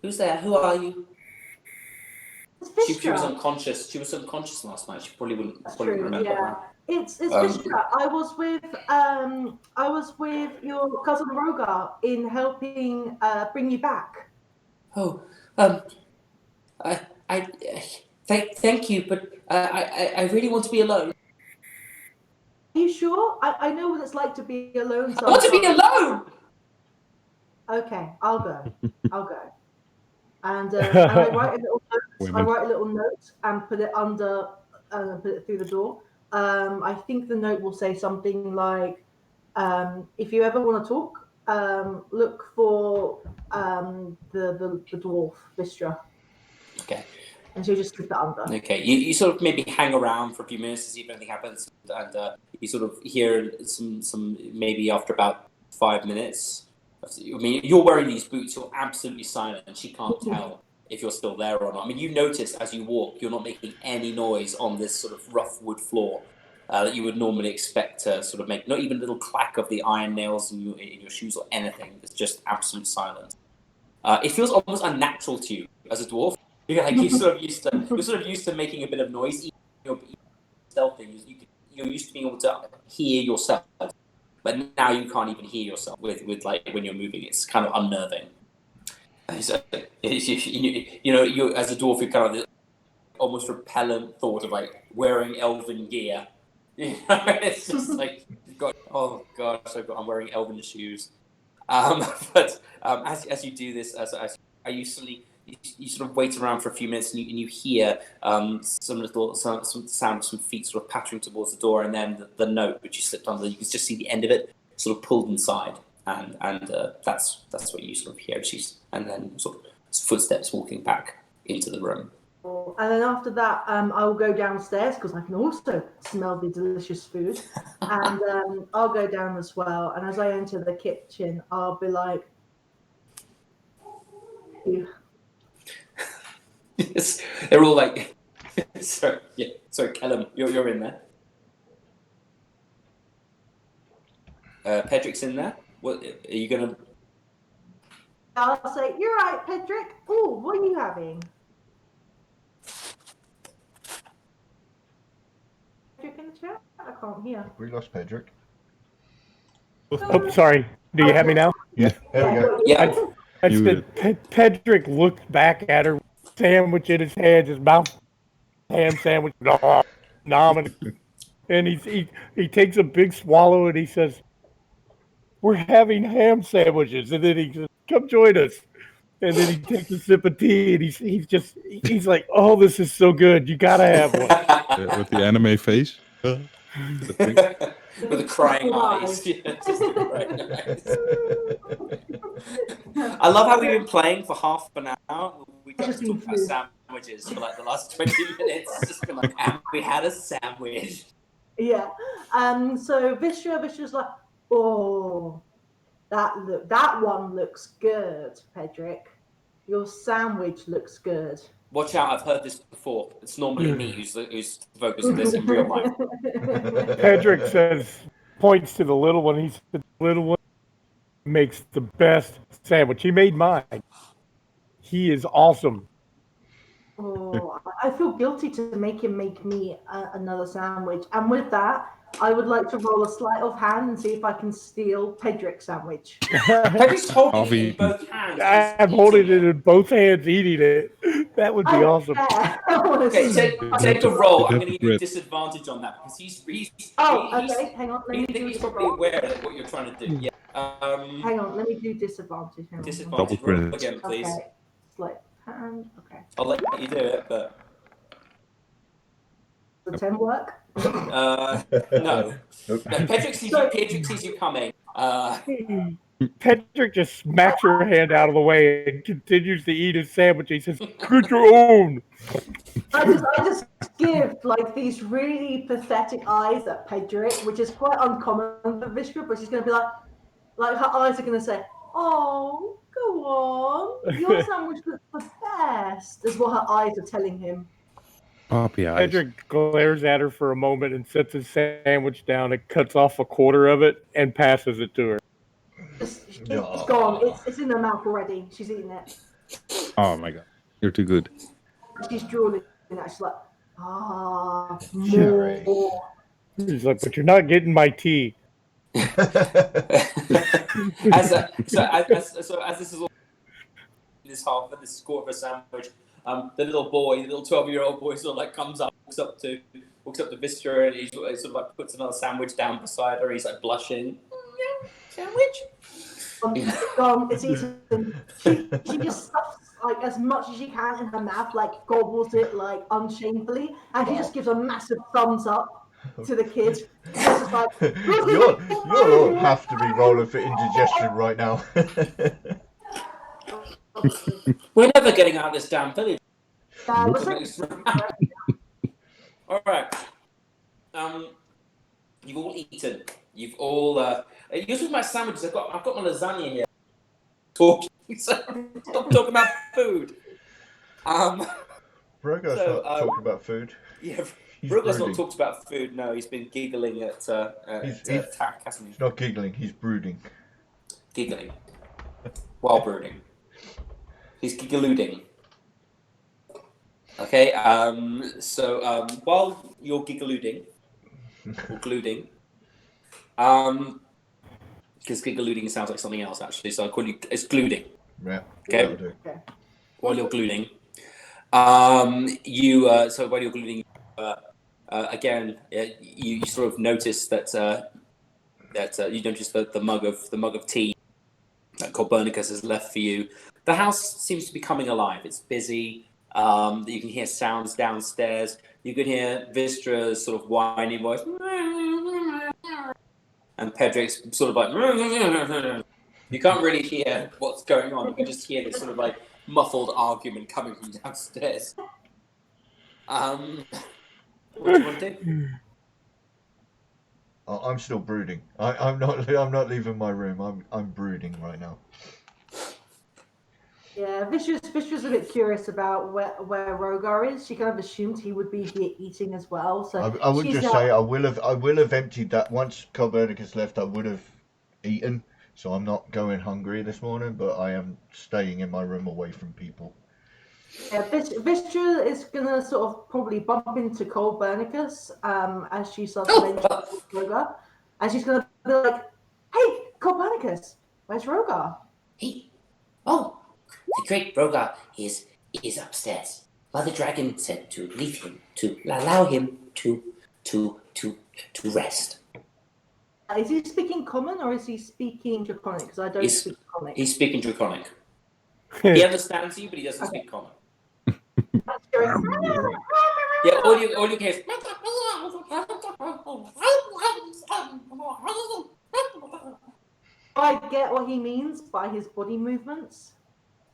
"Who's there? Who are you?" She was unconscious. She was unconscious last night. She probably wouldn't remember.
Yeah, it's Vistra. I was with your cousin Rogar in helping bring you back.
Oh, thank you, but I really want to be alone.
Are you sure? I know what it's like to be alone.
I want to be alone.
Okay, I'll go. And I write a little note and put it under, put it through the door. I think the note will say something like, "If you ever want to talk, look for the dwarf Vistra."
Okay.
And she'll just slip it under.
Okay. You sort of maybe hang around for a few minutes to see if anything happens, and you sort of hear some maybe after about 5 minutes. I mean, you're wearing these boots. You're absolutely silent, and she can't tell if you're still there or not. I mean, you notice as you walk, you're not making any noise on this sort of rough wood floor that you would normally expect to sort of make. Not even a little clack of the iron nails in your shoes or anything. It's just absolute silence. It feels almost unnatural to you as a dwarf. You're sort of used to making a bit of noise. Even you're stealthy. You're used to being able to hear yourself. But now you can't even hear yourself with like when you're moving. It's kind of unnerving. So, you as a dwarf, you're kind of this almost repellent thought of like wearing elven gear. It's just like oh gosh, I'm wearing elven shoes. But as you do this, as you suddenly you sort of wait around for a few minutes, and you hear some sound of some feet sort of pattering towards the door, and then the note which you slipped under. You can just see the end of it sort of pulled inside, and that's what you sort of hear. And then sort of footsteps walking back into the room.
And then after that, I will go downstairs because I can also smell the delicious food. And I'll go down as well. And as I enter the kitchen, I'll be like, "You."
Yes, they're all like, sorry, Callum, you're in there. Pedrick's in there. What are you gonna?
I'll say, "You're right, Pedrick. Oh, what are you having?" Pedrick in the chat? I can't hear.
We lost Pedrick.
Oh, sorry. Do you have me now?
Yeah, there we go.
Yeah.
I said Pedrick looked back at her, sandwich in his hands, his mouth, ham sandwich, and he takes a big swallow and he says, "We're having ham sandwiches," and then he says, "Come join us." And then he takes a sip of tea and he's like, "Oh, this is so good. You gotta have one."
With the anime face.
With the crying eyes. Yeah, just the crying eyes. I love how we've been playing for half an hour. We just talked about sandwiches for like the last 20 minutes. It's just been like, and we had a sandwich.
Yeah. So Vistra's like, "Oh, that one looks good, Pedrick. Your sandwich looks good."
Watch out, I've heard this before. It's normally me who's focused on this in real life.
Pedrick points to the little one. He said, "The little one makes the best sandwich. He made mine. He is awesome."
Oh, I feel guilty to make him make me another sandwich. And with that, I would like to roll a sleight of hand and see if I can steal Pedrick's sandwich.
Pedrick's holding it in both hands.
I'm holding it in both hands, eating it. That would be awesome.
Okay, take a roll. I'm going to give you disadvantage on that because he's
okay. Hang on. Let me do
he's probably aware of what you're trying to do. Yeah.
Hang on. Let me do disadvantage.
Disadvantage roll again, please.
Okay. Sleight of hand. Okay.
I'll let you do it, but.
Does 10 work?
No. Pedrick sees you coming.
Pedrick just smacks her hand out of the way and continues to eat his sandwich. He says, "Get your own."
I just give like these really pathetic eyes at Pedrick, which is quite uncommon for Vishka, but she's going to be like her eyes are going to say, "Oh, go on. Your sandwich looks the best," is what her eyes are telling him.
Poppy eyes.
Pedrick glares at her for a moment and sets his sandwich down and cuts off a quarter of it and passes it to her.
It's gone. It's in her mouth already. She's eating it.
Oh my god. You're too good.
She's drooling and she's like, more.
He's like, "But you're not getting my tea."
As this is all this half of this quarter of a sandwich, the little 12-year-old boy sort of like comes up, walks up to Vistra, and he sort of like puts another sandwich down beside her. He's like blushing. Yeah, sandwich.
It's eaten. She just stuffs like as much as she can in her mouth, like gobbles it like unshamefully, and she just gives a massive thumbs up to the kid. Just like,
You'll all have to be rolling for indigestion right now.
We're never getting out of this damn village. All right. You've all eaten. You've all. You're talking about sandwiches. I've got my lasagna here. Stop talking about food.
Brogo's not talking about food.
Yeah, Brogo's not talked about food. No, he's been giggling at Tack, hasn't he?
He's not giggling. He's brooding.
Giggling while brooding. He's giggluding. Okay. So while you're giggluding or gluding, because giggluding sounds like something else actually, so I call you it's gluding.
Yeah.
Okay. While you're gluding, so while you're gluding, again, you sort of notice that you notice that the mug of tea that Copernicus has left for you
The house seems to be coming alive. It's busy. You can hear sounds downstairs. You can hear Vistra's sort of whiny voice. And Pedric's sort of like... You can't really hear what's going on. You can just hear this sort of like muffled argument coming from downstairs. What do you want to do?
I'm still brooding. I'm not leaving my room. I'm brooding right now.
Yeah, Vistra's a bit curious about where Rogar is. She kind of assumed he would be here eating as well. So
I would just say I will have emptied that once Copernicus left. I would have eaten, so I'm not going hungry this morning. But I am staying in my room away from people.
Yeah, Vistra is gonna sort of probably bump into Copernicus as she starts to mention Rogar, and she's gonna be like, "Hey, Copernicus, where's Rogar?"
Oh, the great Rogar is upstairs. Mother Dragon said to leave him, to allow him to rest.
Is he speaking Common or is he speaking Draconic? Because I don't speak Draconic.
He's speaking Draconic. He understands you, but he doesn't speak Common. Yeah, all you can hear is...
I get what he means by his body movements.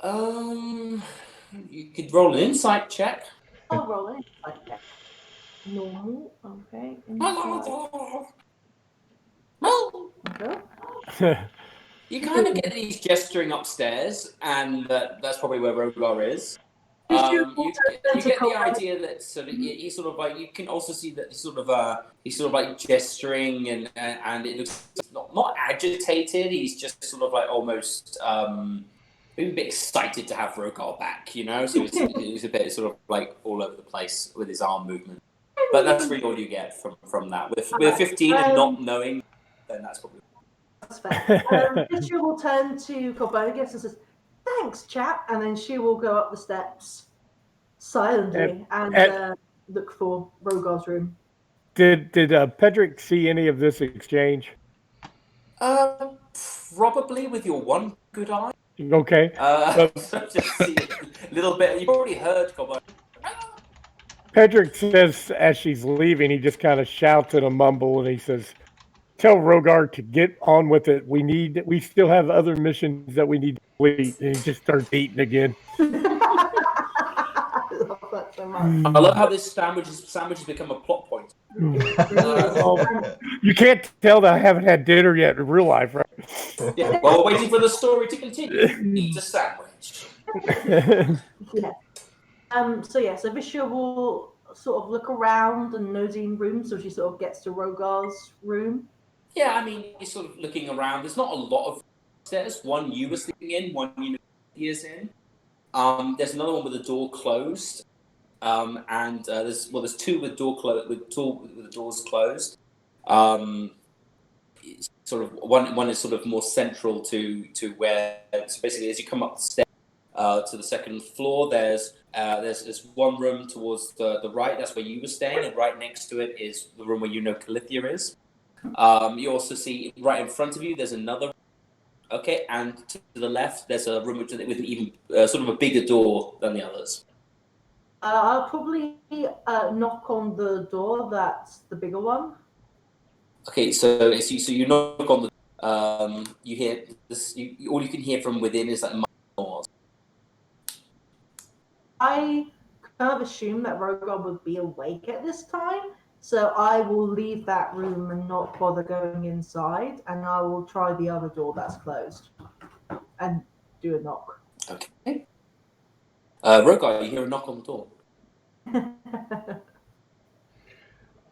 You could roll an insight check.
I'll roll an insight check. Normal, okay. Okay.
You kind of get that he's gesturing upstairs, and that's probably where Rogar is. You get the idea that he's sort of like, you can also see that he's sort of like gesturing and it looks not agitated. He's just sort of like almost maybe a bit excited to have Rogar back, you know. So he's a bit sort of like all over the place with his arm movement. But that's really all you get from that. With 15 and not knowing, then that's probably.
That's fair. She will turn to Copernicus and says, "Thanks, chap," and then she will go up the steps silently and look for Rogar's room.
Did Pedric see any of this exchange?
Probably with your one good eye.
Okay.
Just see a little bit. You probably heard Copernicus.
Pedric says as she's leaving, he just kind of shouts in a mumble and he says, "Tell Rogar to get on with it. We still have other missions that we need to complete." And he just starts eating again.
I love that so much.
I love how this sandwich has become a plot point.
You can't tell that I haven't had dinner yet in real life, right?
Yeah, well, waiting for the story to continue. Eat a sandwich.
Yeah. So Visha will sort of look around and nosy in rooms, so she sort of gets to Rogar's room.
Yeah, I mean, you're sort of looking around. There's not a lot of stairs. One you were sleeping in, one he is in. There's another one with the door closed, and there's two with the doors closed. Sort of one is sort of more central to where. So basically, as you come up the stairs to the second floor, there's one room towards the right. That's where you were staying, and right next to it is the room where you know Calithia is. You also see right in front of you, there's another. Okay, and to the left, there's a room with an even sort of a bigger door than the others.
I'll probably knock on the door. That's the bigger one.
Okay, so you knock on the. You hear this. All you can hear from within is like noise.
I kind of assume that Rogar would be awake at this time. So I will leave that room and not bother going inside, and I will try the other door that's closed and do a knock.
Okay. Rogar, you hear a knock on the door.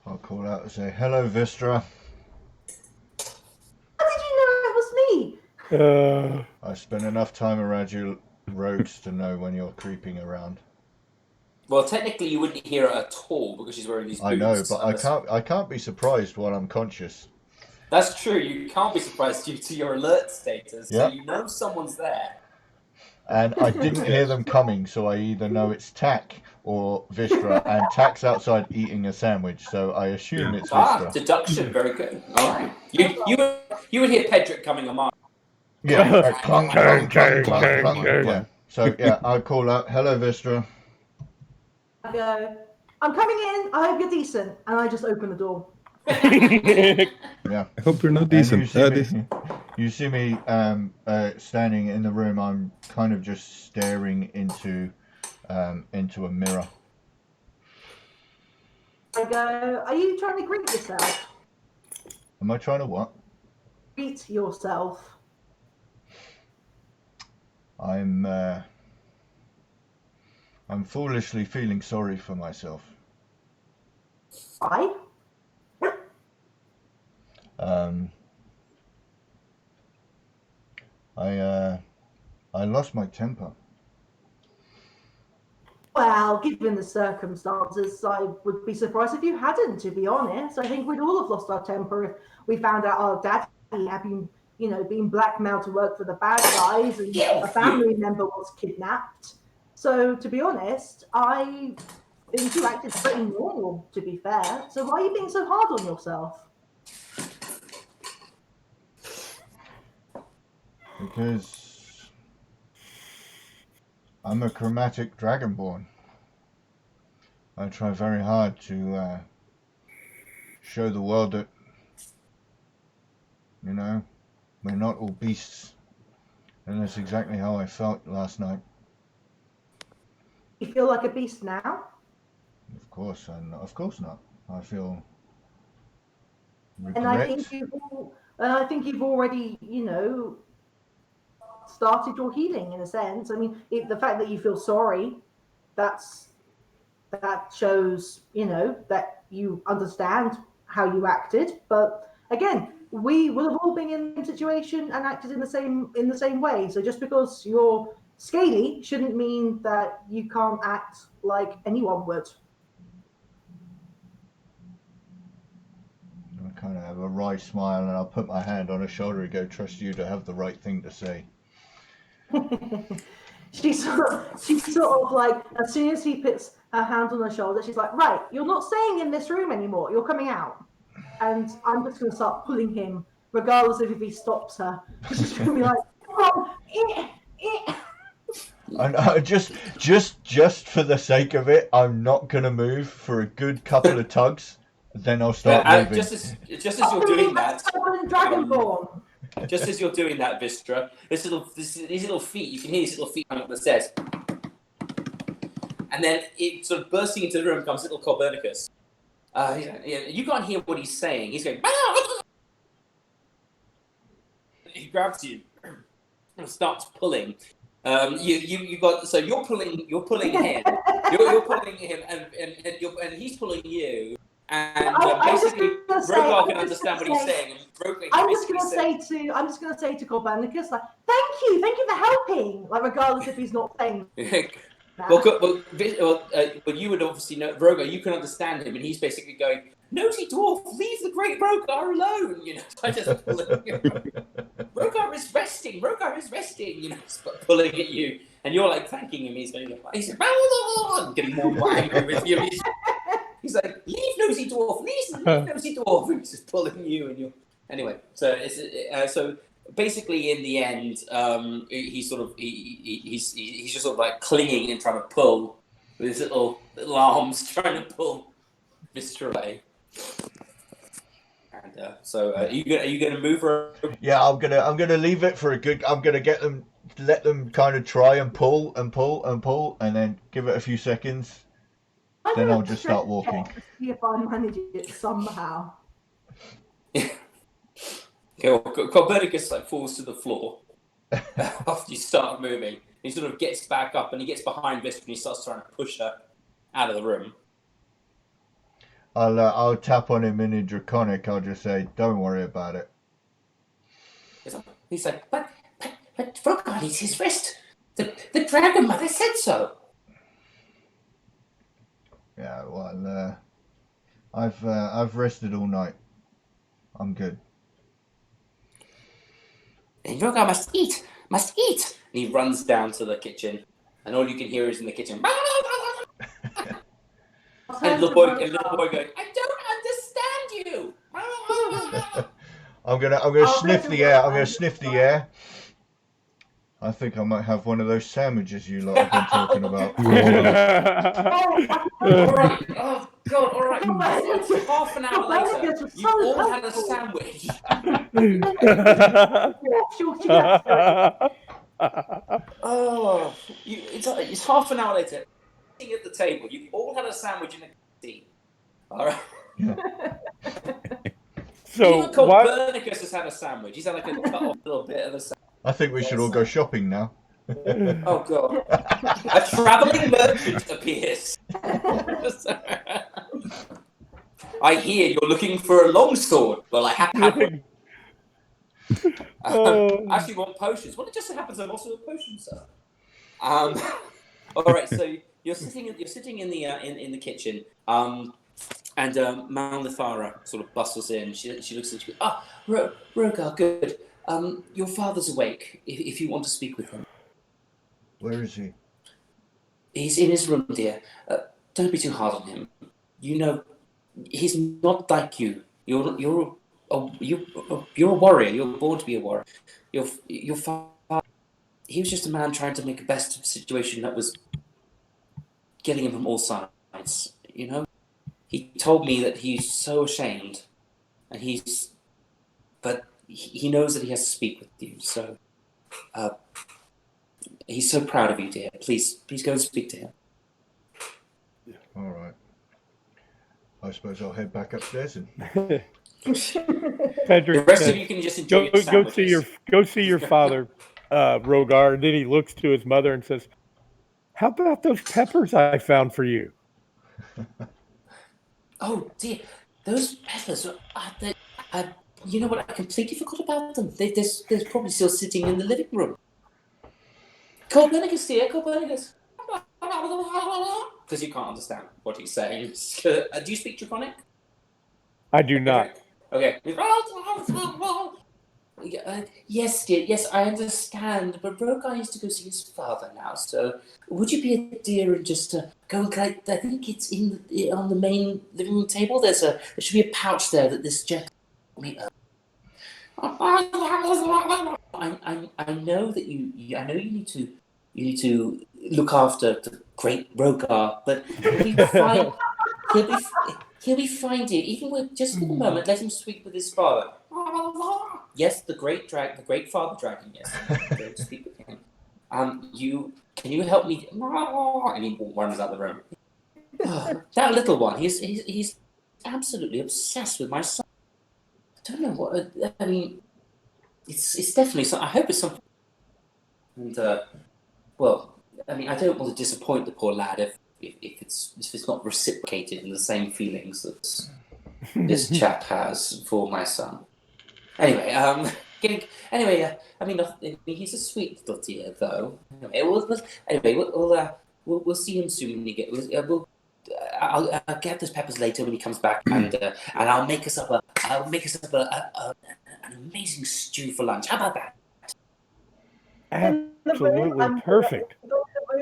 I'll call out and say, "Hello, Vistra."
How did you know it was me?
I spend enough time around you rogues to know when you're creeping around.
Well, technically, you wouldn't hear it at all because she's wearing these boots.
I know, but I can't be surprised while I'm conscious.
That's true. You can't be surprised due to your alert status.
Yep.
So you know someone's there.
And I didn't hear them coming, so I either know it's Tack or Vistra, and Tack's outside eating a sandwich, so I assume it's Vistra.
Deduction, very good. All right. You would hear Pedric coming a mile.
Yeah, clunk, clunk, clunk, clunk, clunk.
Clang.
Yeah. So yeah, I call out, "Hello, Vistra."
I go, I'm coming in. I hope you're decent, and I just open the door.
Yeah.
I hope you're not
And
decent.
you see me standing in the room. I'm kind of just staring into a mirror.
I go, are you trying to greet yourself?
Am I trying to what?
Greet yourself.
I'm foolishly feeling sorry for myself.
Why?
I lost my temper.
Well, given the circumstances, I would be surprised if you hadn't, to be honest. I think we'd all have lost our temper if we found out our daddy had been, being blackmailed to work for the bad guys and a family member was kidnapped. So, to be honest, I think you acted pretty normal, to be fair. So why are you being so hard on yourself?
Because I'm a chromatic dragonborn. I try very hard to show the world that, we're not all beasts. And that's exactly how I felt last night.
You feel like a beast now?
Of course, and of course not. I feel regret.
And I think you've already, started your healing in a sense. I mean, the fact that you feel sorry, that shows, that you understand how you acted. But again, we will have all been in the situation and acted in the same way. So just because you're scaly shouldn't mean that you can't act like anyone would.
I kind of have a wry smile, and I'll put my hand on her shoulder and go, "Trust you to have the right thing to say."
She's sort of like, as soon as he puts her hand on her shoulder, she's like, right, you're not staying in this room anymore. You're coming out. And I'm just going to start pulling him, regardless of if he stops her. She's going to be like, oh,
And just for the sake of it, I'm not going to move for a good couple of tugs. Then I'll start moving.
Just as you're doing that,
Dragonborn.
just as you're doing that, Vistra, these little feet, you can hear these little feet coming up the stairs. And then it sort of bursting into the room comes little Copernicus. You can't hear what he's saying. He's going, he grabs you and starts pulling. You're pulling him. You're pulling him, and he's pulling you. And basically, Rogar can understand what he's saying.
I'm just going to say to Copernicus, like, thank you for helping, like, regardless if he's not saying.
Well, you would obviously know, Rogar, you can understand him, and he's basically going, "Nosy dwarf, leave the great Rogar alone." I just Rogar is resting. Pulling at you, and you're like thanking him. He's getting more angry with you. He's like, "Leave Nosy dwarf, leave Nosy dwarf." And he's just pulling you, and you're anyway. So so. Basically, in the end, he's just sort of like clinging and trying to pull with his little arms, trying to pull Vistra away. And are you gonna move her?
Yeah, I'm gonna leave it for a good. I'm gonna let them kind of try and pull, and then give it a few seconds. Then I'll just start walking.
See if I manage it somehow.
Okay, well, Copernicus falls to the floor after you start moving. He sort of gets back up and he gets behind Vistra and he starts trying to push her out of the room.
I'll tap on him in Draconic. I'll just say, "Don't worry about it."
He's like, but Rogar needs his rest. The Dragon Mother said so.
Yeah, well, I've rested all night. I'm good.
And Rogar must eat. And he runs down to the kitchen, and all you can hear is in the kitchen. and little boy going, "I don't understand you."
I'm gonna sniff the air. I'm gonna sniff the air, I think I might have one of those sandwiches you lot have been talking about.
All right. Oh God! All right. It's half an hour later. You all had a sandwich. Oh, it's half an hour later. Sitting at the table, you all had a sandwich and a tea. All right.
So
even Copernicus has had a sandwich. He's had like a cut off little bit of a sandwich.
I think we should all go shopping now.
Oh God! A travelling merchant appears. I hear you're looking for a longsword. Well, I have one. I actually want potions. Well, it just so happens I'm also a potion seller. All right, so you're sitting in the kitchen, and Malnithara sort of bustles in. She looks at you. Rogar, good. Your father's awake. If you want to speak with him.
Where is he?
He's in his room, dear. Don't be too hard on him. You know, he's not like you. You're a warrior. You're born to be a warrior. Your father, he was just a man trying to make the best of a situation that was getting him from all sides. You know, he told me that he's so ashamed, and but he knows that he has to speak with you. So, he's so proud of you, dear. Please go and speak to him.
All right. I suppose I'll head back upstairs and.
Pedrick,
the rest of you can just enjoy your sandwiches.
Go see your father, Rogar. And then he looks to his mother and says, "How about those peppers I found for you?"
Oh dear, those peppers. You know what? I completely forgot about them. They're probably still sitting in the living room. Copernicus, dear, Copernicus. Because you can't understand what he's saying. Do you speak Draconic?
I do not.
Okay. Yes, dear. Yes, I understand. But Rogar needs to go see his father now. So, would you be a dear and just go and collect? I think it's on the main living room table. There should be a pouch there that this gentleman. I know that you. I know you need to look after the great Rogar, but he'll be fine, dear. Even with just for the moment, let him speak with his father. Yes, the great father dragon. Yes, go to speak with him. Can you help me? And he runs out the room. That little one, he's absolutely obsessed with my son. I don't know what. I mean, it's definitely something. I hope it's something. And well, I mean, I don't want to disappoint the poor lad if it's not reciprocated in the same feelings that this chap has for my son. Anyway, I mean, he's a sweet little dear, though. Anyway, we'll see him soon when he gets. I'll get those peppers later when he comes back, and I'll make us up an amazing stew for lunch. How about that?
Absolutely perfect.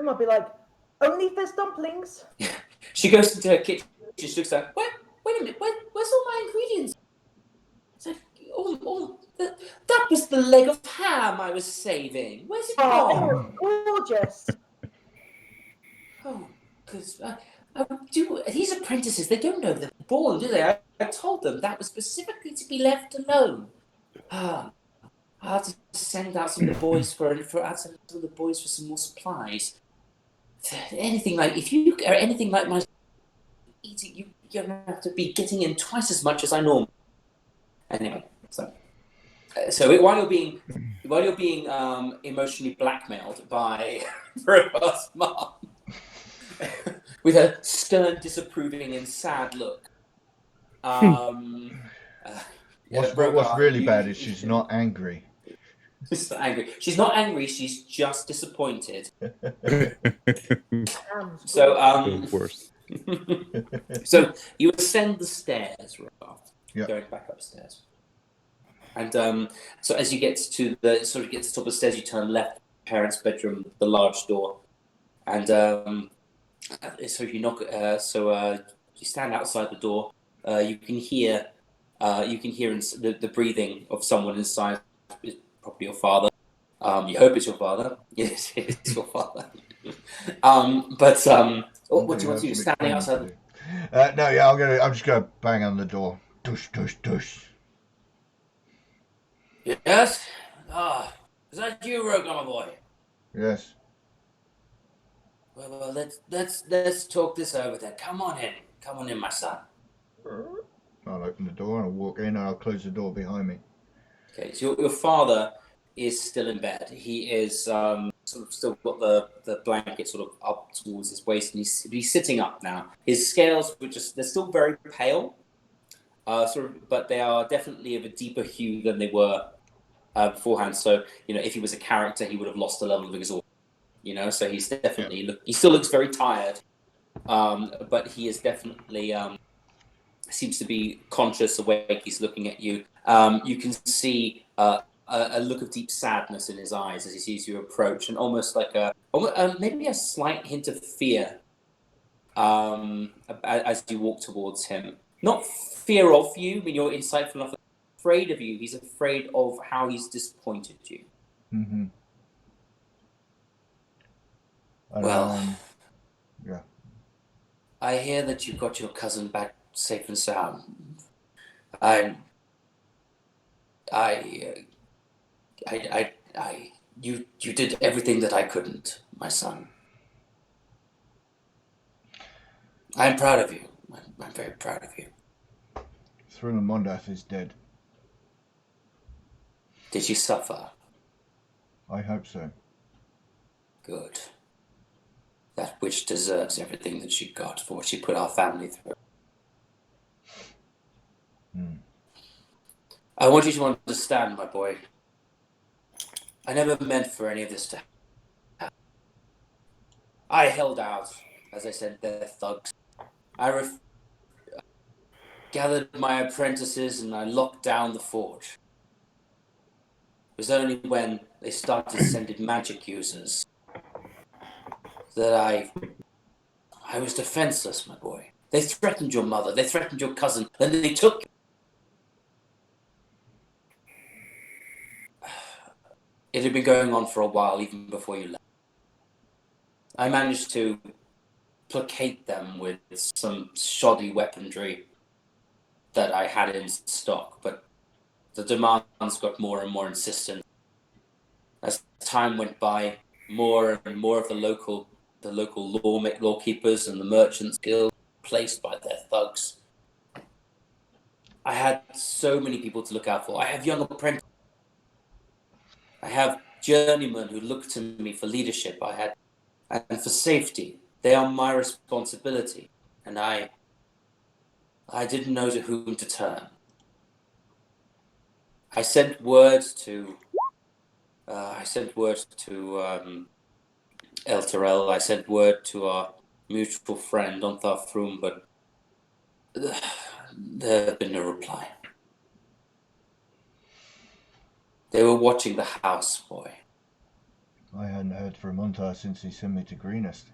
I'll be like, only if there's dumplings.
She goes into her kitchen. She looks like, wait a minute, where's all my ingredients? It's like, that was the leg of ham I was saving. Where's it gone?
Gorgeous.
Oh, because these apprentices, they don't know they're born, do they? I told them that was specifically to be left alone. I had to send out some of the boys for some more supplies. Anything like if you are anything like my eating, you're gonna have to be getting in twice as much as I normally. Anyway, so while you're being emotionally blackmailed by Rogar's mom with a stern, disapproving, and sad look.
What's really bad is she's not angry.
She's not angry. She's not angry. She's just disappointed. So
worse.
So you ascend the stairs, Rogar, going back upstairs, and so as you get to the top of the stairs, you turn left. Parents' bedroom, the large door, and so you knock. You stand outside the door. You can hear the breathing of someone inside. Probably your father, You hope it's your father. Yes, it's your father. What do you want to do? Standing outside?
No, yeah, I'm just gonna bang on the door. Dush, dush, dush.
Yes. Is that you, Rogan, my boy?
Yes.
Well, let's talk this over then. Come on in, my son.
I'll open the door and I'll walk in and I'll close the door behind me.
Okay, so your father is still in bed. He is sort of still got the blanket sort of up towards his waist, and he's sitting up now. His scales they're still very pale, but they are definitely of a deeper hue than they were beforehand. So if he was a character, he would have lost a level of exhaustion. So he's definitely he still looks very tired, but he is definitely seems to be conscious, awake. He's looking at you. You can see a look of deep sadness in his eyes as he sees you approach, and almost like maybe a slight hint of fear as you walk towards him. Not fear of you, I mean, you're insightful enough. Afraid of you. He's afraid of how he's disappointed you.
Mm-hmm. Yeah.
I hear that you got your cousin back safe and sound. You did everything that I couldn't, my son. I'm proud of you. I'm very proud of you.
Thriller Mondath is dead.
Did she suffer?
I hope so.
Good. That witch deserves everything that she got for what she put our family through. I want you to understand, my boy. I never meant for any of this to happen. I held out, as I said, they're thugs. I gathered my apprentices and I locked down the forge. It was only when they started sending magic users that I was defenseless, my boy. They threatened your mother, they threatened your cousin, and they took... It had been going on for a while, even before you left. I managed to placate them with some shoddy weaponry that I had in stock, but the demands got more and more insistent. As time went by, more and more of the local lawkeepers and the merchants guild placed by their thugs. I had so many people to look out for. I have young apprentices. I have journeymen who look to me for leadership. And for safety. They are my responsibility, and I didn't know to whom to turn. I sent word to El Terrell. I sent word to our mutual friend Ontharr Froom, but there have been no reply. They were watching the house, boy.
I hadn't heard from Ontharr since he sent me to Greenest.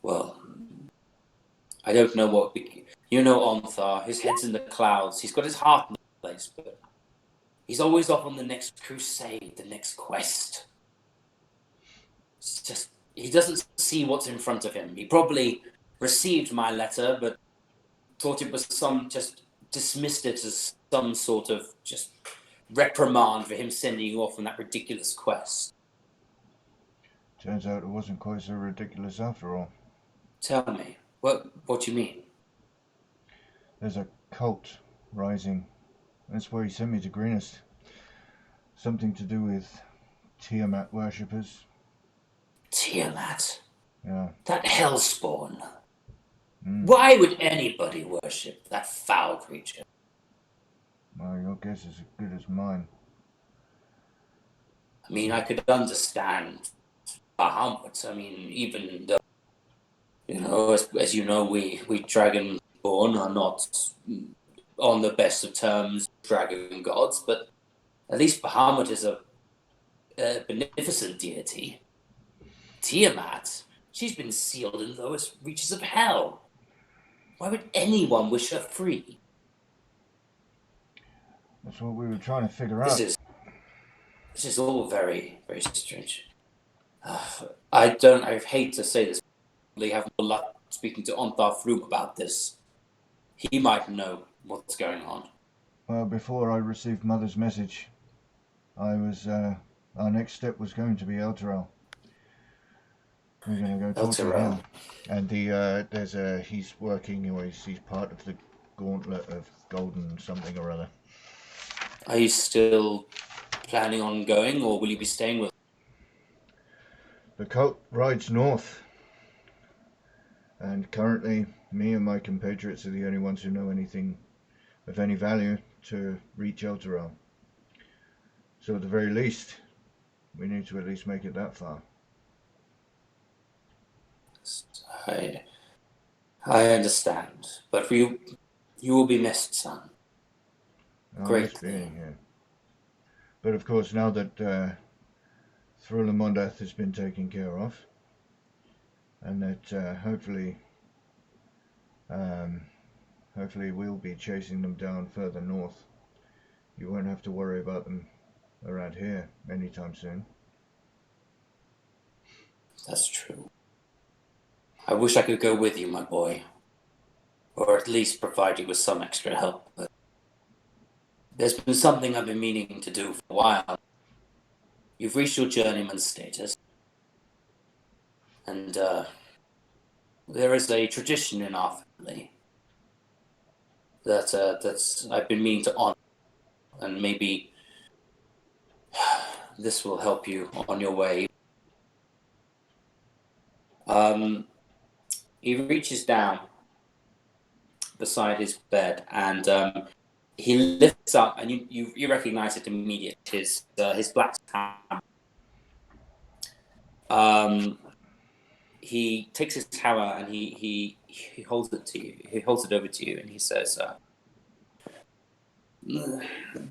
Well, I don't know what... Ontharr, his head's in the clouds. He's got his heart in the place, but he's always off on the next crusade, the next quest. It's just... He doesn't see what's in front of him. He probably received my letter, but thought it was just dismissed it as some sort of just reprimand for him sending you off on that ridiculous quest.
Turns out it wasn't quite so ridiculous after all.
Tell me, what do you mean?
There's a cult rising. That's where he sent me to Greenest. Something to do with Tiamat worshippers.
Tiamat?
Yeah.
That hellspawn. Why would anybody worship that foul creature?
Well, your guess is as good as mine.
I mean, I could understand Bahamut. I mean, even though, as you know, we Dragonborn are not on the best of terms with dragon gods, but at least Bahamut is a beneficent deity. Tiamat, she's been sealed in the lowest reaches of hell. Why would anyone wish her free?
That's what we were trying to figure
This
out.
is all very, very strange. I hate to say this, they have more luck speaking to Ontharf Room about this. He might know what's going on.
Well, before I received Mother's message, our next step was going to be Elturel. We're going to go talk to him. And he's working, he's part of the gauntlet of golden something or other.
Are you still planning on going, or will you be staying with?
The cult rides north, and currently me and my compatriots are the only ones who know anything of any value to reach Elturel. So at the very least, we need to at least make it that far.
I understand, but you will be missed, son.
Great being here. But of course, now that Thrullamondath has been taken care of, and that hopefully we'll be chasing them down further north, you won't have to worry about them around here anytime soon.
That's true. I wish I could go with you, my boy, or at least provide you with some extra help. But there's been something I've been meaning to do for a while. You've reached your journeyman status, and there is a tradition in our family that I've been meaning to honor, and maybe this will help you on your way. He reaches down beside his bed, and he lifts up, and you recognize it immediately. His black hammer. He takes his hammer and he holds it to you. He holds it over to you, and he says,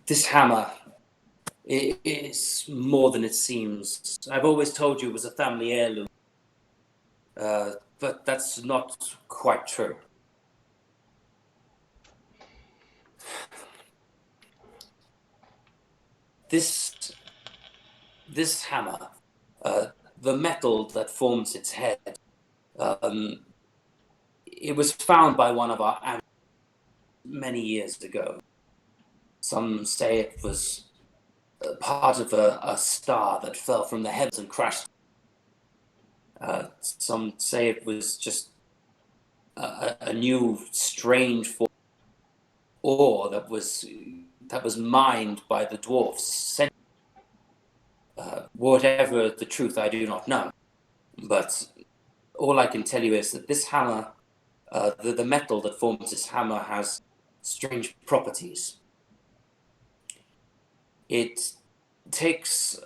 "This hammer is more than it seems. I've always told you it was a family heirloom, but that's not quite true. This hammer, the metal that forms its head, it was found by one of our ancestors many years ago. Some say it was part of a star that fell from the heavens and crashed. Some say it was just a new strange form ore that was mined by the dwarfs. Whatever the truth, I do not know. But all I can tell you is that this hammer, the metal that forms this hammer, has strange properties. It takes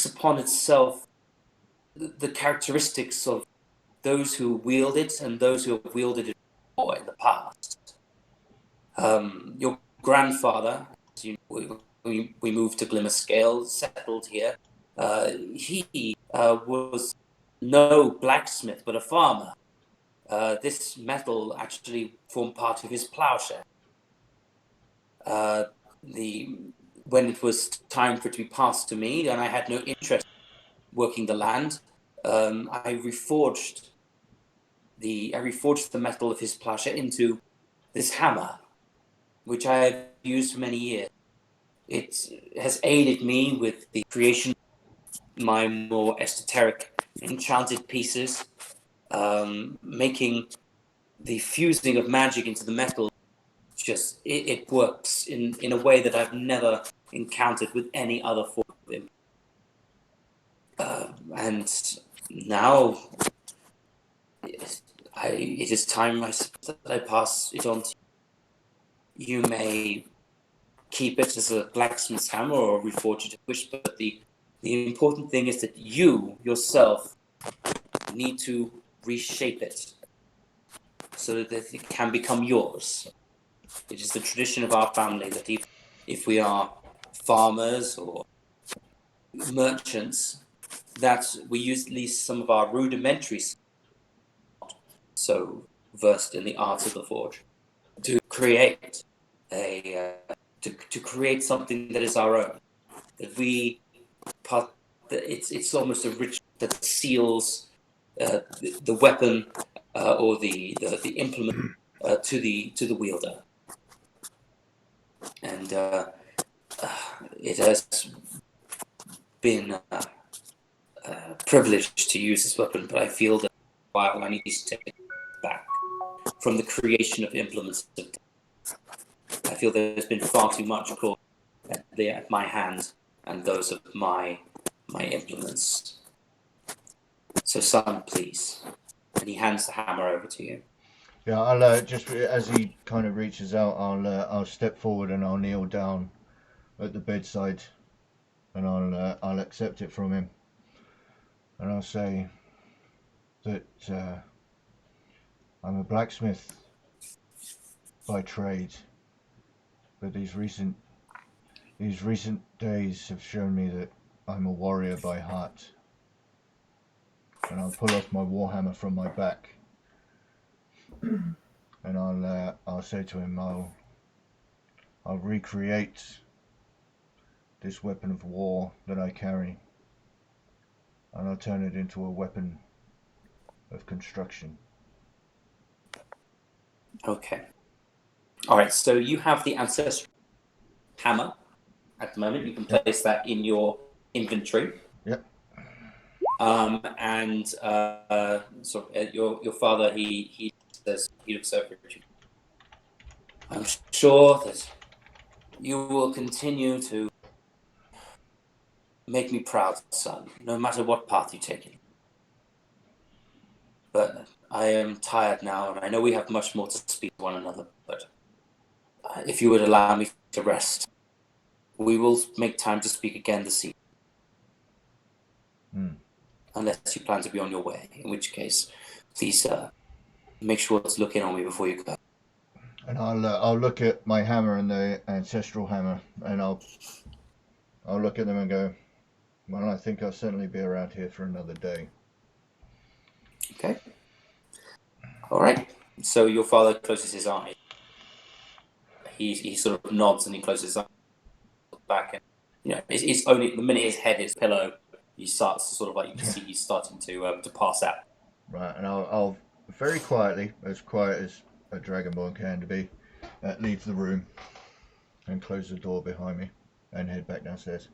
upon itself the characteristics of those who wield it and those who have wielded it before in the past. Your grandfather, we moved to Glimmerscale, settled here. He was no blacksmith, but a farmer. This metal actually formed part of his plowshare. When it was time for it to be passed to me, and I had no interest in working the land, I reforged the metal of his plowshare into this hammer, which I have used for many years. It has aided me with the creation of my more esoteric, enchanted pieces, making the fusing of magic into the metal. Just it works in a way that I've never encountered with any other form of it. And now it is time, I suppose, that I pass it on to you. You may keep it as a blacksmith's hammer or reforge it if you wish, but the important thing is that you yourself need to reshape it so that it can become yours. It is the tradition of our family that if we are farmers or merchants, that we use at least some of our rudimentary skills, so versed in the arts of the forge, to create a to create something that is our own. That it's almost a ritual that seals the weapon or the implement to the wielder, and it has been privileged to use this weapon, but I feel that while I need to take it back from the creation of implements of death. I feel there's been far too much caught at my hand and those of my implements. So, son, please. And he hands the hammer over to you.
Yeah, I'll just as he kind of reaches out, I'll step forward and I'll kneel down at the bedside, and I'll accept it from him, and I'll say that I'm a blacksmith by trade, but these recent days have shown me that I'm a warrior by heart. And I'll pull off my warhammer from my back, and I'll say to him, I'll recreate this weapon of war that I carry, and I'll turn it into a weapon of construction.
Okay. All right. So you have the ancestral hammer at the moment. You can place that in your inventory.
Yep.
And your father, he says, he looks over at you. I'm sure that you will continue to make me proud, son, no matter what path you take. But I am tired now, and I know we have much more to speak to one another, but if you would allow me to rest, we will make time to speak again this evening. Unless you plan to be on your way, in which case, please make sure to look in on me before you go.
And I'll look at my hammer and the ancestral hammer, and I'll look at them and go, well, I think I'll certainly be around here for another day.
Okay. All right. So your father closes his eyes. He sort of nods and he closes his eyes back, and it's only the minute his head hits pillow, he starts to sort of like, you can see he's starting to pass out.
Right, and I'll very quietly, as quiet as a dragonborn can to be, leave the room and close the door behind me and head back downstairs.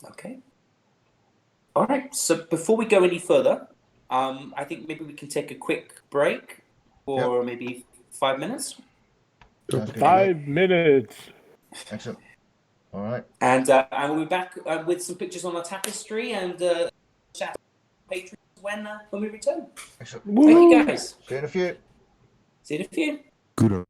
Okay. All right. So before we go any further, I think maybe we can take a quick break for maybe 5 minutes.
5 minutes.
Excellent. All right.
And we'll be back with some pictures on the tapestry and chat patrons when we return.
Excellent.
Thank you, guys.
See you in a few.
See you in a few.
Good.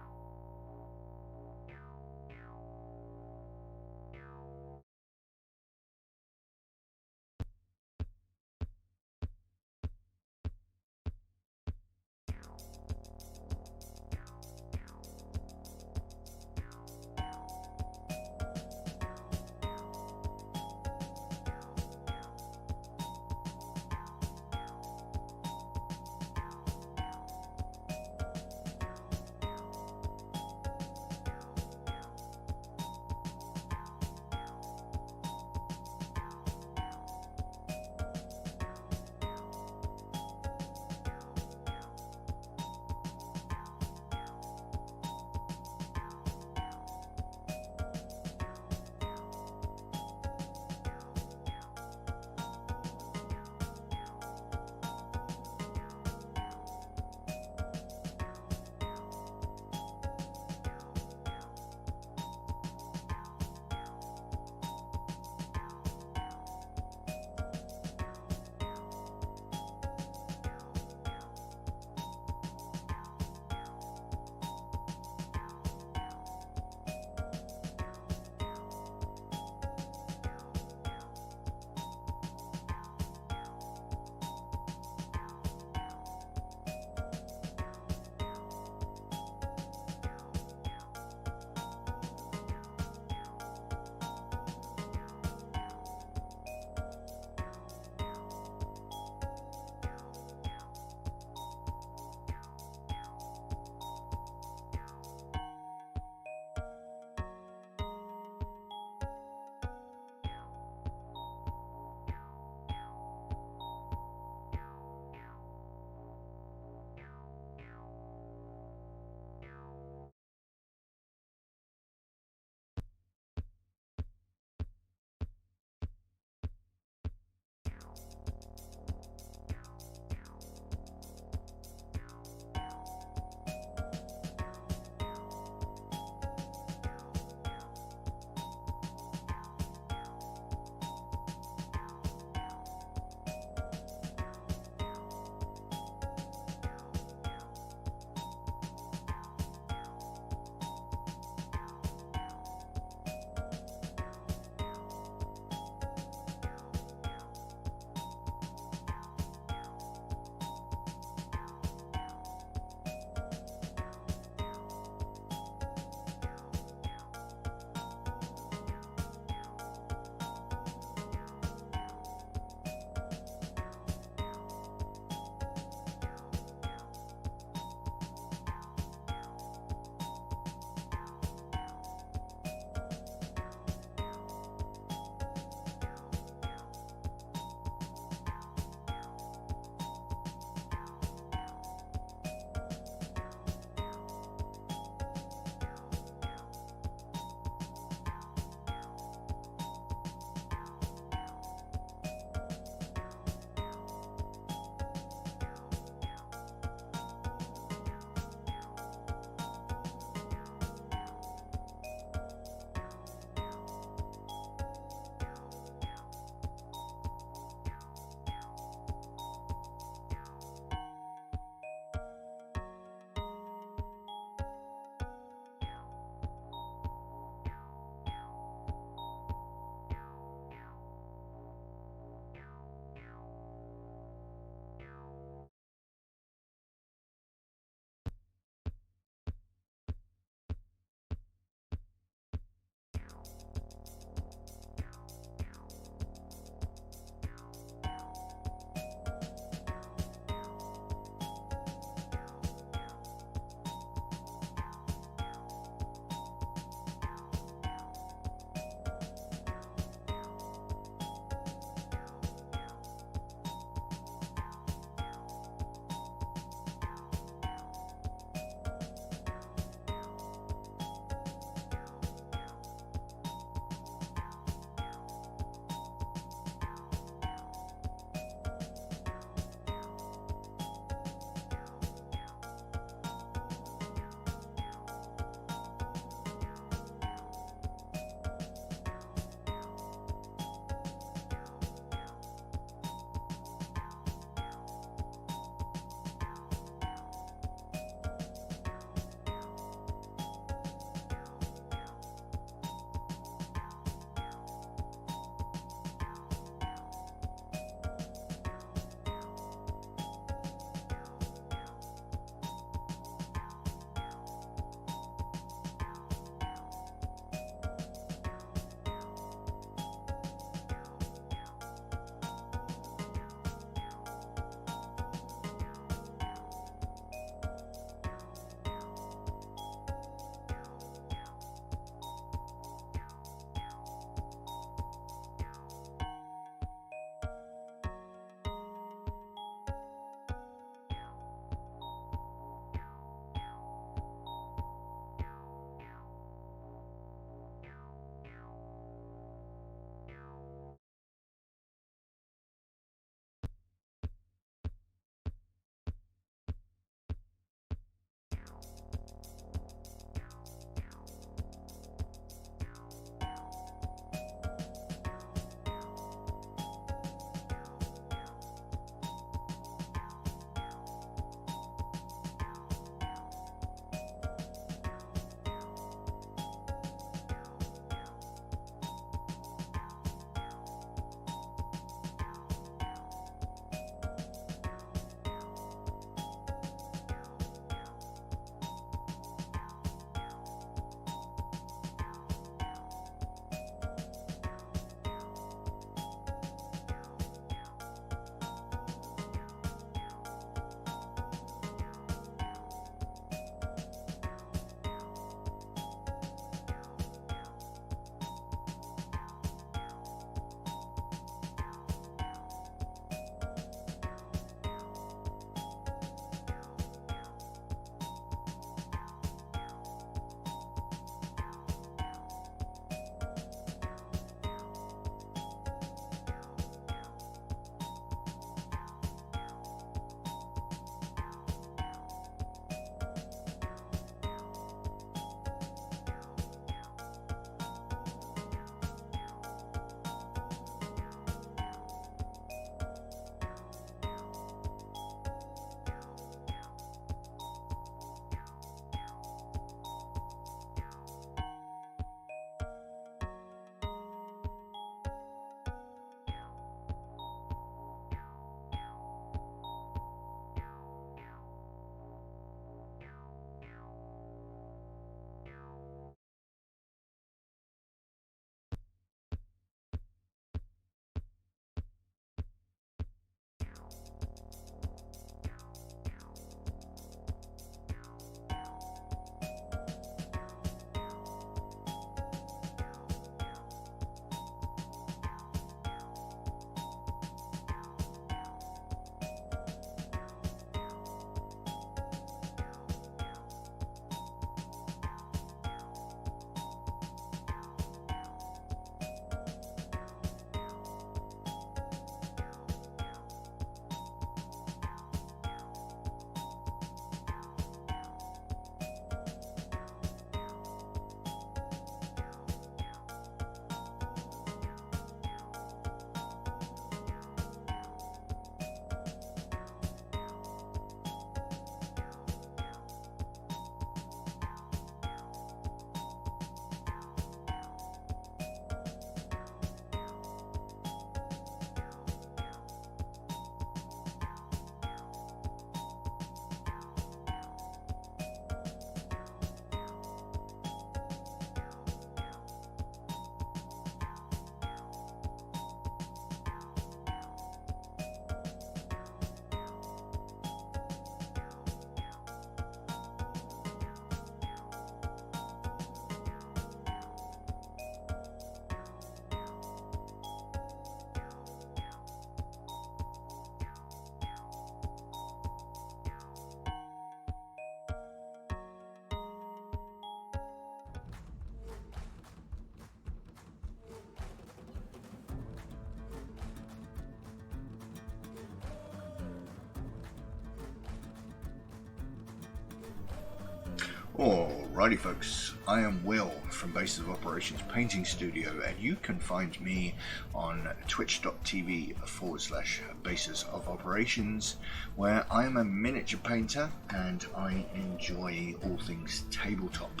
Alrighty folks, I am Will from Bases of Operations Painting Studio, and you can find me on twitch.tv/Bases of Operations, where I am a miniature painter and I enjoy all things tabletop.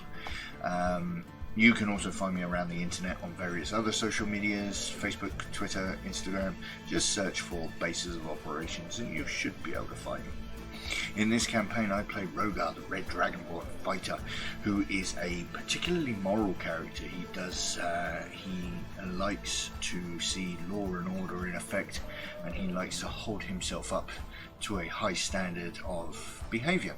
You can also find me around the internet on various other social medias, Facebook, Twitter, Instagram. Just search for Bases of Operations and you should be able to find me. In this campaign I play Rogar, the Red Dragonborn fighter, who is a particularly moral character. He likes to see law and order in effect, and he likes to hold himself up to a high standard of behaviour.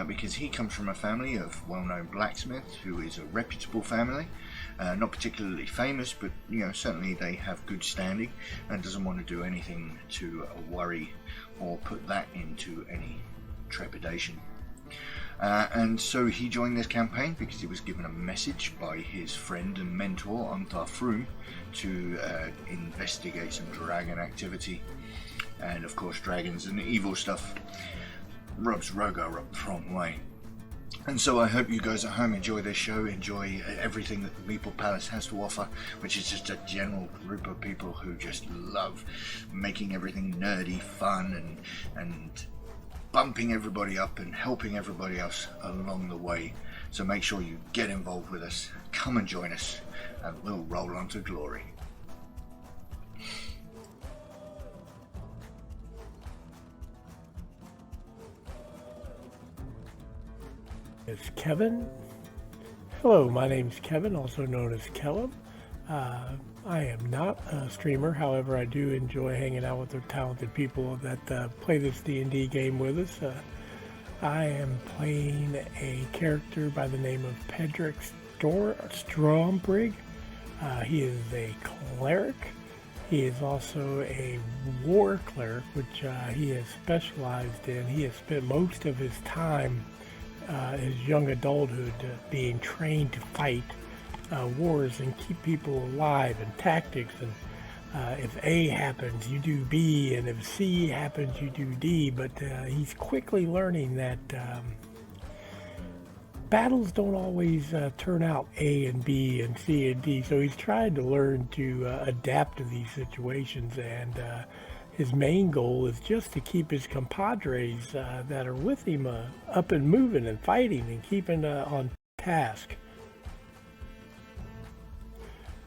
Because he comes from a family of well-known blacksmiths, who is a reputable family, not particularly famous, but certainly they have good standing, and doesn't want to do anything to worry or put that into any trepidation. And so he joined this campaign because he was given a message by his friend and mentor Antar Froom to investigate some dragon activity, and of course dragons and evil stuff rubs Rogar up the wrong way. And so I hope you guys at home enjoy this show, enjoy everything that the Meeple Palace has to offer, which is just a general group of people who just love making everything nerdy, fun, and bumping everybody up and helping everybody else along the way. So make sure you get involved with us, come and join us, and we'll roll on to glory.
Is Kevin. Hello, my name's Kevin, also known as Kellum. I am not a streamer, however I do enjoy hanging out with the talented people that play this D&D game with us. I am playing a character by the name of Pedrick Strombrig. He is a cleric. He is also a war cleric, which he has specialized in. He has spent most of his time his young adulthood being trained to fight wars and keep people alive, and tactics, and if A happens you do B, and if C happens you do D, but he's quickly learning that battles don't always turn out A and B and C and D, so he's trying to learn to adapt to these situations, and his main goal is just to keep his compadres that are with him up and moving and fighting and keeping on task.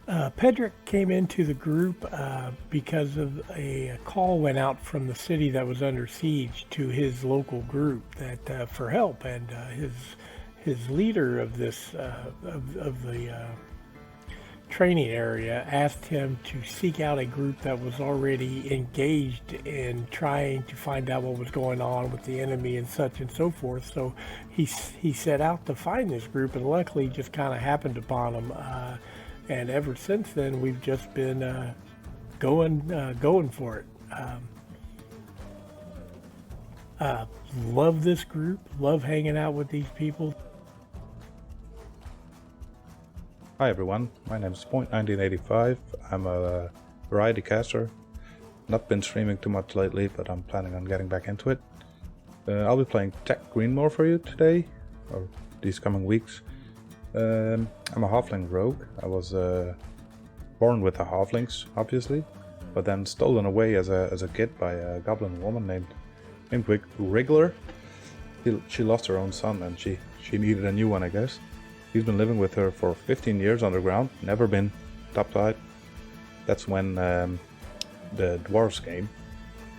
Pedrick came into the group because of a call went out from the city that was under siege to his local group that for help, and his leader of this of the training area asked him to seek out a group that was already engaged in trying to find out what was going on with the enemy and such and so forth. So he set out to find this group, and luckily just kind of happened upon them. And ever since then, we've just been going for it. Love this group. Love hanging out with these people.
Hi everyone, my name is Point1985. I'm a variety caster. Not been streaming too much lately, but I'm planning on getting back into it. I'll be playing Tech Greenmore for you today, or these coming weeks. I'm a halfling rogue. I was born with the halflings, obviously, but then stolen away as a kid by a goblin woman named Wriggler. She lost her own son, and she needed a new one, I guess. He's been living with her for 15 years underground, never been topside. That's when the dwarves came.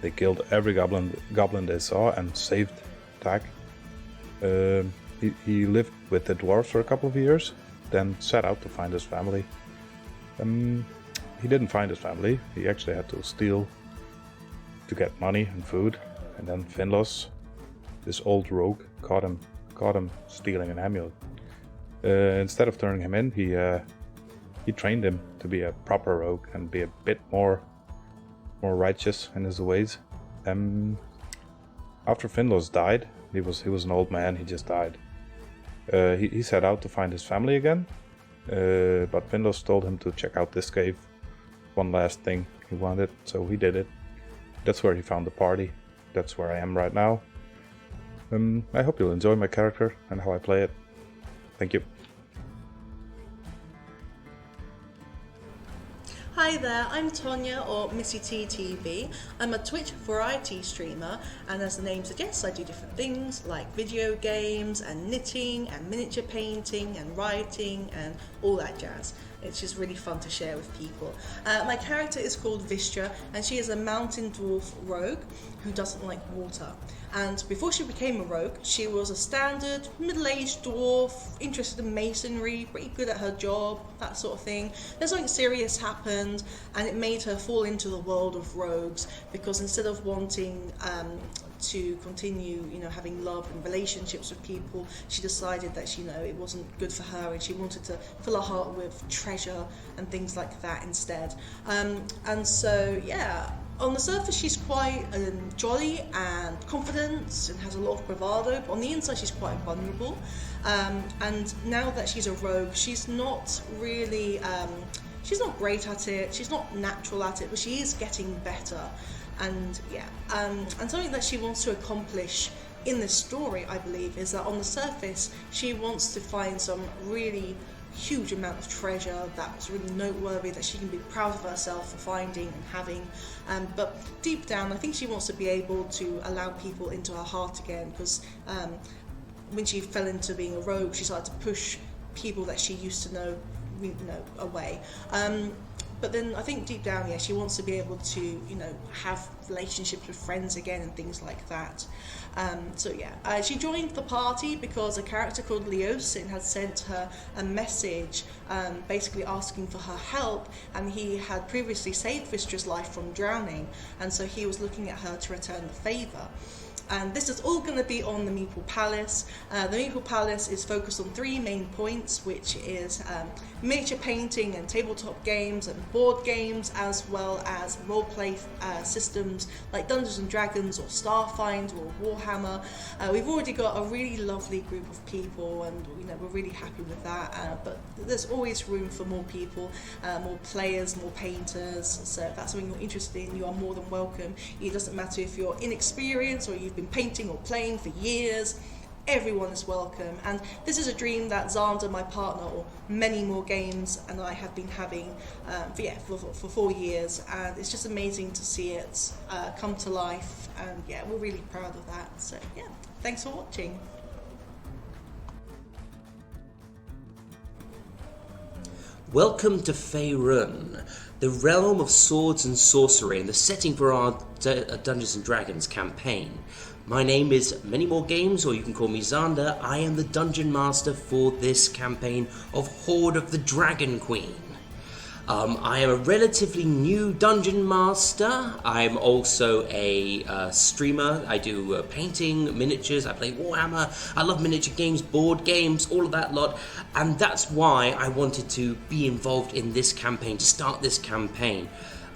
They killed every goblin they saw and saved Tak. He lived with the dwarves for a couple of years, then set out to find his family. He didn't find his family. He actually had to steal to get money and food. And then Finlos, this old rogue, caught him stealing an amulet. Instead of turning him in, he trained him to be a proper rogue and be a bit more righteous in his ways. After Finlos died, he was an old man. He just died. He set out to find his family again, but Finlos told him to check out this cave. One last thing he wanted, so he did it. That's where he found the party. That's where I am right now. I hope you'll enjoy my character and how I play it. Thank you.
Hi there, I'm Tonya, or Missy T TV. I'm a Twitch variety streamer, and as the name suggests, I do different things like video games and knitting and miniature painting and writing and all that jazz. It's just really fun to share with people. My character is called Vistra, and she is a mountain dwarf rogue who doesn't like water. And before she became a rogue, she was a standard middle-aged dwarf, interested in masonry, pretty good at her job, that sort of thing. Then something serious happened, and it made her fall into the world of rogues, because instead of wanting to continue, having love and relationships with people, she decided that, it wasn't good for her, and she wanted to fill her heart with treasure and things like that instead. And so, yeah. On the surface, she's quite jolly and confident and has a lot of bravado, but on the inside, she's quite vulnerable. And now that she's a rogue, she's not really, she's not great at it, she's not natural at it, but she is getting better. And yeah, and something that she wants to accomplish in this story, I believe, is that on the surface, she wants to find some really huge amount of treasure that's really noteworthy, that she can be proud of herself for finding and having, but deep down I think she wants to be able to allow people into her heart again, because when she fell into being a rogue, she started to push people that she used to know away. But then I think deep down, yeah, she wants to be able to, have relationships with friends again and things like that. So yeah, she joined the party because a character called Leosin had sent her a message basically asking for her help, and he had previously saved Vistra's life from drowning, and so he was looking at her to return the favour. And this is all going to be on the Meeple Palace. The Meeple Palace is focused on 3 main points, which is miniature painting and tabletop games and board games, as well as roleplay systems like Dungeons and Dragons or Starfind or Warhammer. We've already got a really lovely group of people, and we're really happy with that. But there's always room for more people, more players, more painters. So if that's something you're interested in, you are more than welcome. It doesn't matter if you're inexperienced or you've been painting or playing for years. Everyone is welcome, and this is a dream that Xander, my partner, or many more games, and I have been having for 4 years, and it's just amazing to see it come to life, and yeah, we're really proud of that. So yeah, thanks for watching.
Welcome to Faerun, the realm of swords and sorcery, and the setting for our Dungeons and Dragons campaign. My name is Many More Games, or you can call me Xander. I am the Dungeon Master for this campaign of Horde of the Dragon Queen. I am a relatively new Dungeon Master. I'm also a streamer. I do painting, miniatures, I play Warhammer, I love miniature games, board games, all of that lot. And that's why I wanted to be involved in this campaign, to start this campaign.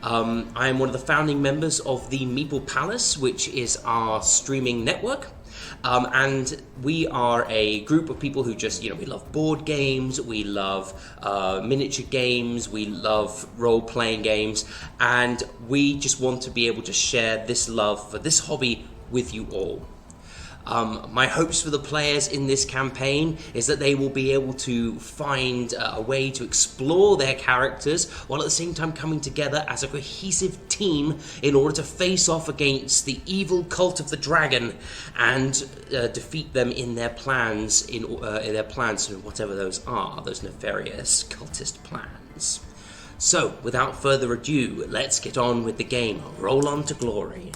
I am one of the founding members of the Meeple Palace, which is our streaming network. And we are a group of people who just, we love board games, we love miniature games, we love role-playing games, and we just want to be able to share this love for this hobby with you all. My hopes for the players in this campaign is that they will be able to find a way to explore their characters while at the same time coming together as a cohesive team in order to face off against the evil cult of the dragon and defeat them in their plans, whatever those are, those nefarious cultist plans. So, without further ado, let's get on with the game. Roll on to glory.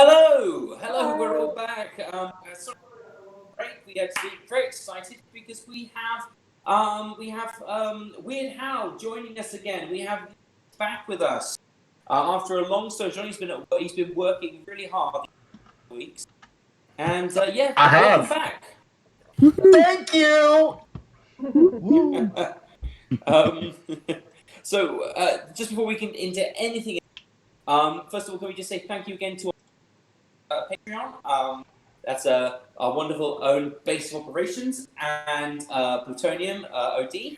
Hello, we're all back. Sorry, break. We had to be very excited because we have Weird Hal joining us again. We have back with us after a long sojourn. He's been working really hard these weeks, and welcome back.
Thank you.
So just before we get into anything, first of all, can we just say thank you again to our Patreon? That's our wonderful own base of operations and plutonium OD.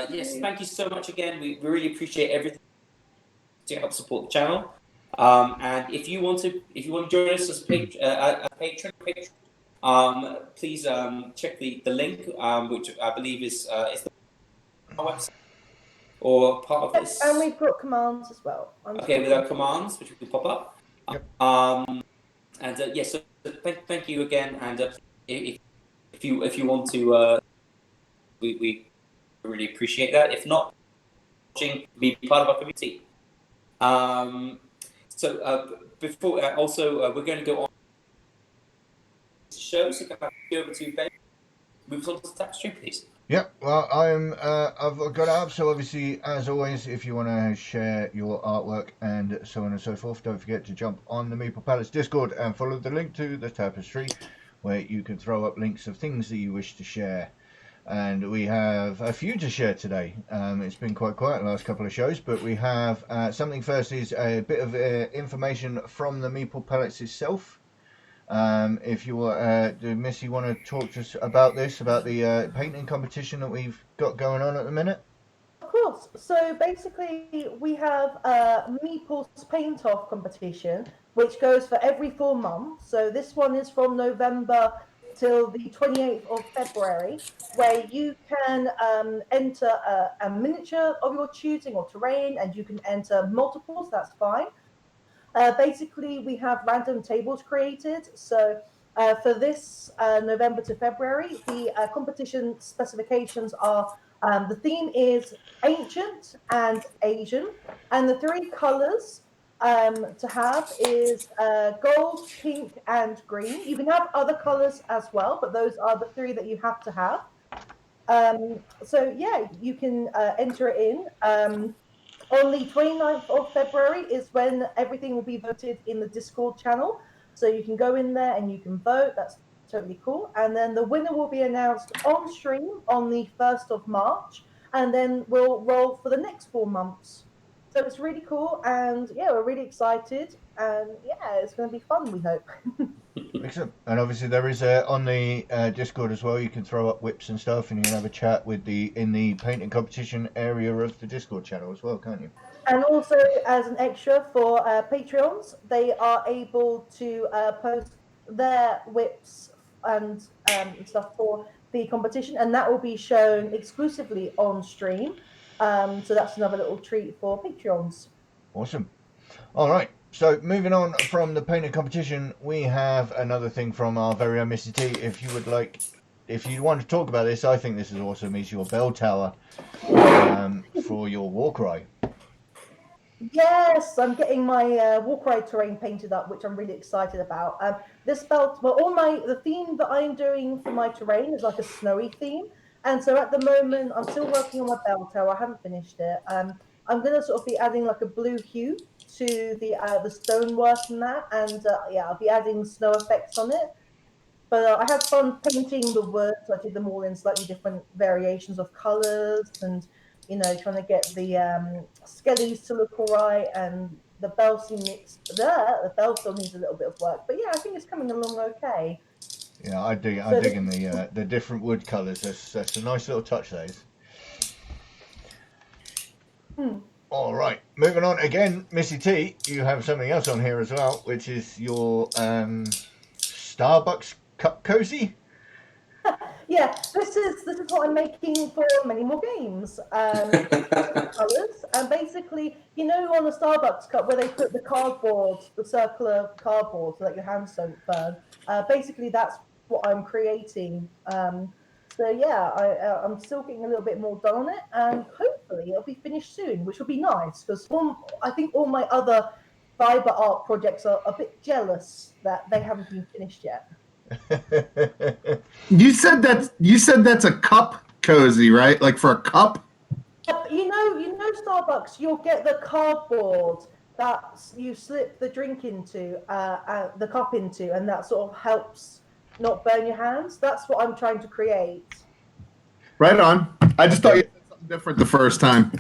Yes, thank you so much again. We really appreciate everything to help support the channel. And if you want to join us as a patron, please check the link, which I believe is the website or part of this.
And we've got commands as well.
Okay, with our commands, which will pop up.
Yep.
Yes, so thank you again. And if you want to, we really appreciate that. If not, be part of our community. Before also we're going to go on to show. So can I go over to Ben? Move on to the tapestry, please.
Yep, well, I've got it up, so obviously, as always, if you want to share your artwork and so on and so forth, don't forget to jump on the Meeple Palace Discord and follow the link to the tapestry, where you can throw up links of things that you wish to share. And we have a few to share today. It's been quite quiet the last couple of shows, but we have something first is a bit of information from the Meeple Palace itself. If you do Missy want to talk to us about this, about the painting competition that we've got going on at the minute?
Of course. So basically, we have Meeple's Paint Off competition, which goes for every 4 months. So this one is from November till the 28th of February, where you can enter a miniature of your choosing or terrain, and you can enter multiples. That's fine. Basically, we have random tables created. So for this November to February, the competition specifications are the theme is ancient and Asian, and the 3 colors to have is gold, pink, and green. You can have other colors as well, but those are the 3 that you have to have. So yeah, you can enter it in. On the 29th of February is when everything will be voted in the Discord channel. So you can go in there and you can vote. That's totally cool. And then the winner will be announced on stream on the 1st of March. And then we'll roll for the next 4 months. So it's really cool. And yeah, we're really excited. And yeah, it's going to be fun, we hope.
Excellent. And obviously there is on the Discord as well, you can throw up whips and stuff, and you can have a chat with in the painting competition area of the Discord channel as well, can't you?
And also, as an extra for Patreons, they are able to post their whips and stuff for the competition, and that will be shown exclusively on stream. So that's another little treat for Patreons.
Awesome. All right. So moving on from the painting competition, we have another thing from our very own Missy T. If you want to talk about this, I think this is awesome. Is your bell tower for your war cry?
Yes, I'm getting my war cry terrain painted up, which I'm really excited about. This belt, well, the theme that I'm doing for my terrain is like a snowy theme, and so at the moment I'm still working on my bell tower. I haven't finished it. I'm going to sort of be adding like a blue hue to the stonework and that, and yeah, I'll be adding snow effects on it. But I had fun painting the words. I did them all in slightly different variations of colors, and trying to get the skellies to look all right, and the bell the bell still needs a little bit of work. But yeah, I think it's coming along okay.
Yeah, I dig in the different wood colours. That's a nice little touch, that is. All right, moving on again, Missy T. You have something else on here as well, which is your Starbucks cup cozy.
Yeah, this is what I'm making for many more games. Colors, and basically, on the Starbucks cup where they put the circular cardboard, so that your hands don't burn. Basically, that's what I'm creating. So yeah, I'm still getting a little bit more done on it, and hopefully it'll be finished soon, which will be nice because I think all my other fiber art projects are a bit jealous that they haven't been finished yet.
You said that's a cup cozy, right? Like for a cup?
You know, Starbucks, you'll get the cardboard that you slip the drink into, the cup into, and that sort of helps not burn your hands. That's what I'm trying to create.
Right on. I just thought you said something different the first time.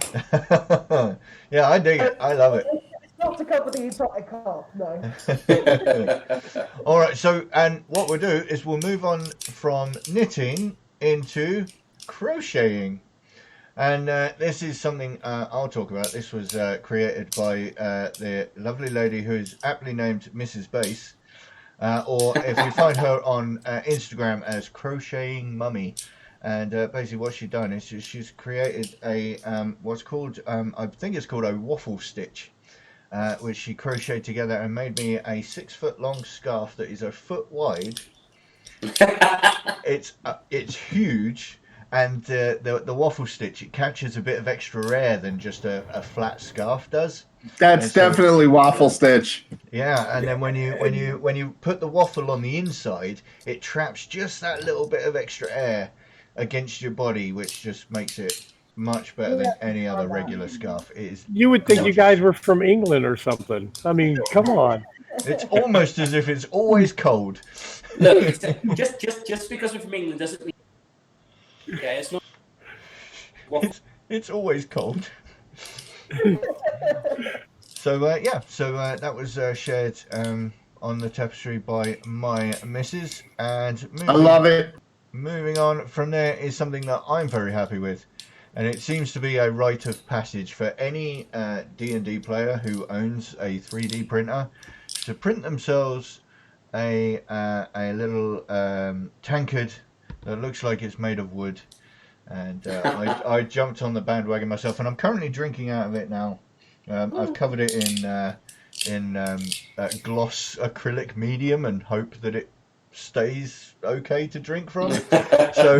Yeah, I dig it. I love it.
It's not to cover the entire cup, no.
All right, so, and what we'll do is we'll move on from knitting into crocheting. And this is something I'll talk about. This was created by the lovely lady who is aptly named Mrs. Bass. Or if you find her on Instagram as Crocheting Mummy. And basically what she's done is she's created a what's called, I think it's called a waffle stitch, which she crocheted together and made me a 6 foot long scarf that is a foot wide. It's huge, and the waffle stitch, it catches a bit of extra air than just a flat scarf does.
That's definitely waffle stitch.
Yeah, and then when you put the waffle on the inside, it traps just that little bit of extra air against your body, which just makes it much better than any other regular scarf. It is.
You would think you guys were from England or something. I mean, come on.
It's almost as if it's always cold.
Look, just because we're from England doesn't mean. Yeah, it's not.
It's always cold. So yeah, so that was shared on the tapestry by my missus, and
I love it.
Moving on from there is something that I'm very happy with, and it seems to be a rite of passage for any D&D player who owns a 3D printer to print themselves a little tankard that looks like it's made of wood. And I jumped on the bandwagon myself, and I'm currently drinking out of it now. I've covered it in gloss acrylic medium and hope that it stays okay to drink from. So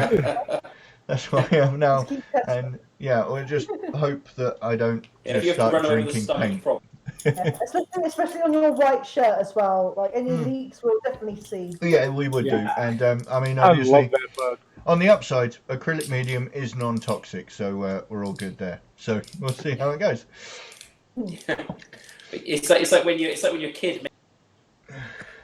that's what I am now. And yeah, we'll just hope that I don't just start drinking paint.
Yeah, especially on your white shirt as well. Like any leaks, we'll definitely see.
Yeah, we would do. And I mean,
I
obviously,
love that bug.
on the upside, acrylic medium is non-toxic, so we're all good there. So we'll see how it goes.
It's like when you're a kid.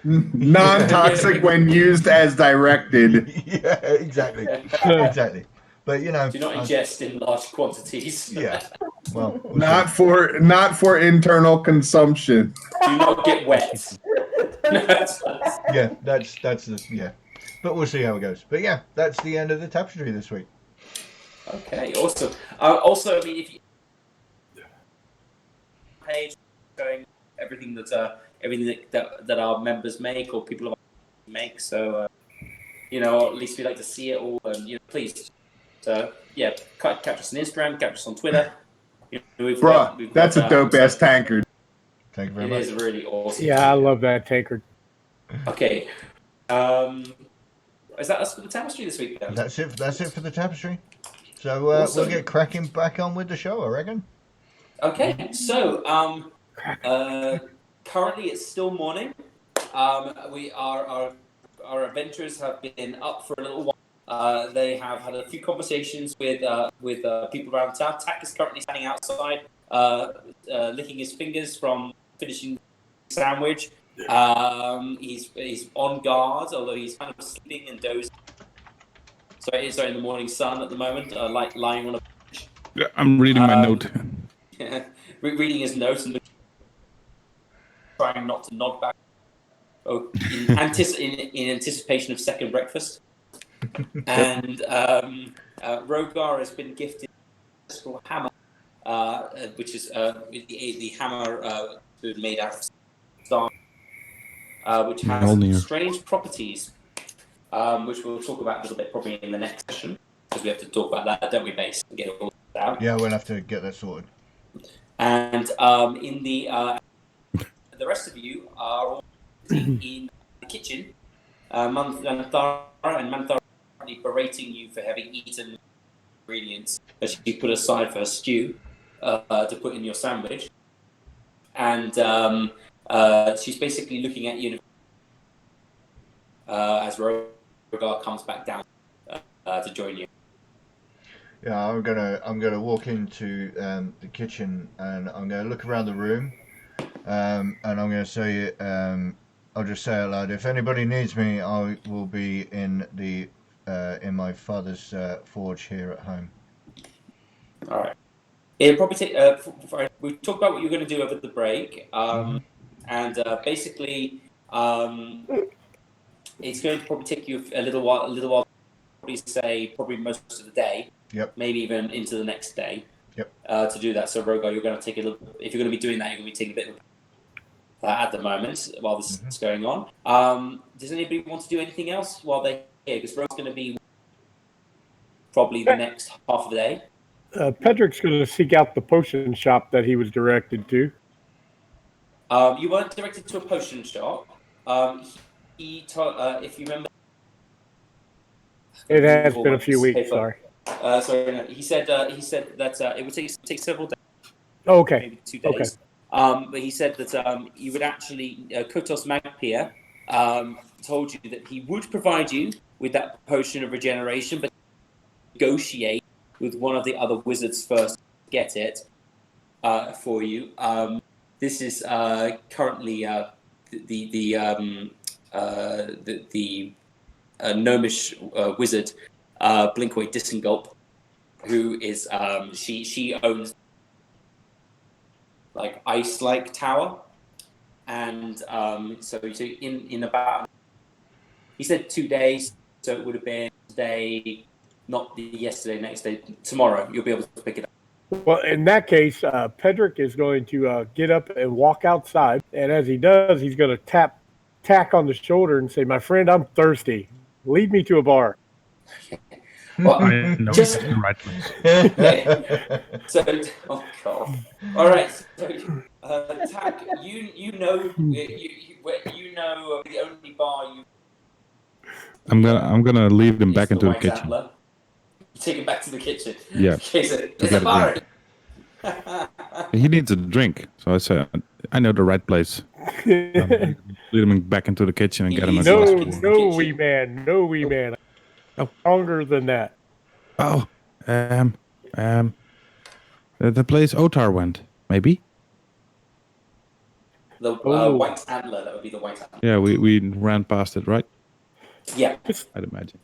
Non-toxic when used as directed.
Yeah, exactly. Exactly. But you know,
do not ingest in large quantities.
Yeah. Well,
not for internal consumption.
Do not get wet.
Yeah, that's yeah. But we'll see how it goes. But yeah, that's the end of the tapestry this week.
Okay, awesome. Also, I mean, if you page showing everything that our members make or people make, so you know, at least we like to see it all, and you know, please. So yeah, catch us on Instagram, catch us on Twitter. You know,
that's a dope ass tankard.
Thank you very much.
It is really awesome.
Yeah, I love that tankard.
Okay. Is that us for the tapestry this week then?
That's it for the tapestry. So awesome. We'll get cracking back on with the show, I reckon.
Okay, so currently it's still morning. Our adventurers have been up for a little while. They have had a few conversations with people around town. Tak is currently standing outside, licking his fingers from finishing the sandwich. He's on guard, although he's kind of sleeping and dozing. So he's in the morning sun at the moment, lying on a bench.
Yeah, I'm reading my note.
Yeah, reading his notes and trying not to nod back. Oh, in anticipation of second breakfast. And Rogar has been gifted a little hammer, which is the hammer made out of stone. Which has strange properties, which we'll talk about a little bit probably in the next session, because we have to talk about that, don't we, Base, and get it all out.
Yeah, we'll have to get that sorted.
And in the rest of you are all in the kitchen. Manthara and Manthara are currently berating you for having eaten ingredients that you put aside for a stew to put in your sandwich. and she's basically looking at you as Rogar comes back down to join you.
Yeah, I'm gonna walk into the kitchen and I'm gonna look around the room, and I'm gonna say, I'll just say out loud, if anybody needs me, I will be in my father's forge here at home.
All right. It'll probably take. We talked about what you're going to do over the break, and basically, it's going to probably take you a little while. Probably most of the day.
Yep.
Maybe even into the next day.
Yep.
To do that, so Rogar, you're going to take a little. If you're going to be doing that, you're going to be taking a bit of at the moment while this is going on. Does anybody want to do anything else while they're here? Because Rogar's going to be probably the next half of the day.
Pedric's going to seek out the potion shop that he was directed to.
You weren't directed to a potion shop. He told, if you remember,
it has been a few weeks. Sorry.
Sorry. No, he said that it would take several days.
Oh, okay.
Maybe 2 days. Okay. But he said that you would actually Kotos Magpia told you that he would provide you with that potion of regeneration, but negotiate with one of the other wizards first to get it for you. This is currently the gnomish wizard Blinkway Disengulp, who is she owns like ice-like tower, and so in about, he said 2 days, so it would have been today. Not yesterday, next day, tomorrow, you'll be able to pick it up.
Well, in that case, Pedric is going to get up and walk outside. And as he does, he's going to tap Tack on the shoulder and say, "My friend, I'm thirsty. Lead me to a bar."
Well,
I know
just
the right place.
okay. So, oh god. All right. So, Tack, you know the only bar you.
I'm gonna lead him back into the kitchen.
Antler. Take him back to the kitchen.
Yeah.
Okay, so there's a bar.
He needs a drink, so I said, "I know the right place." Lead him back into the kitchen and get him a glass of water.
No, wee man.
Oh,
longer than that.
Oh, the place Otar went, maybe.
The white antler. That would be the white antler.
Yeah, we ran past it, right?
Yeah,
I'd imagine.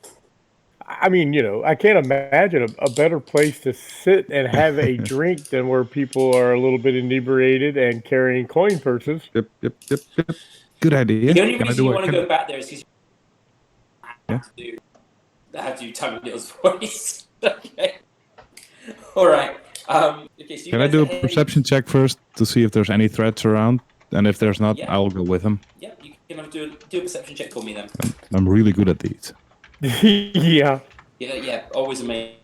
I mean, I can't imagine a better place to sit and have a drink than where people are a little bit inebriated and carrying coin purses.
Yep. Good idea.
The only reason you want to go back there is because you have to do Tumbledore's voice. Okay. All right. Okay. So
can I do a perception check first to see if there's any threats around? And if there's not, I'll go with him.
Yeah, you can do a perception check for me then.
I'm really good at these.
Yeah.
Yeah. Always amazing.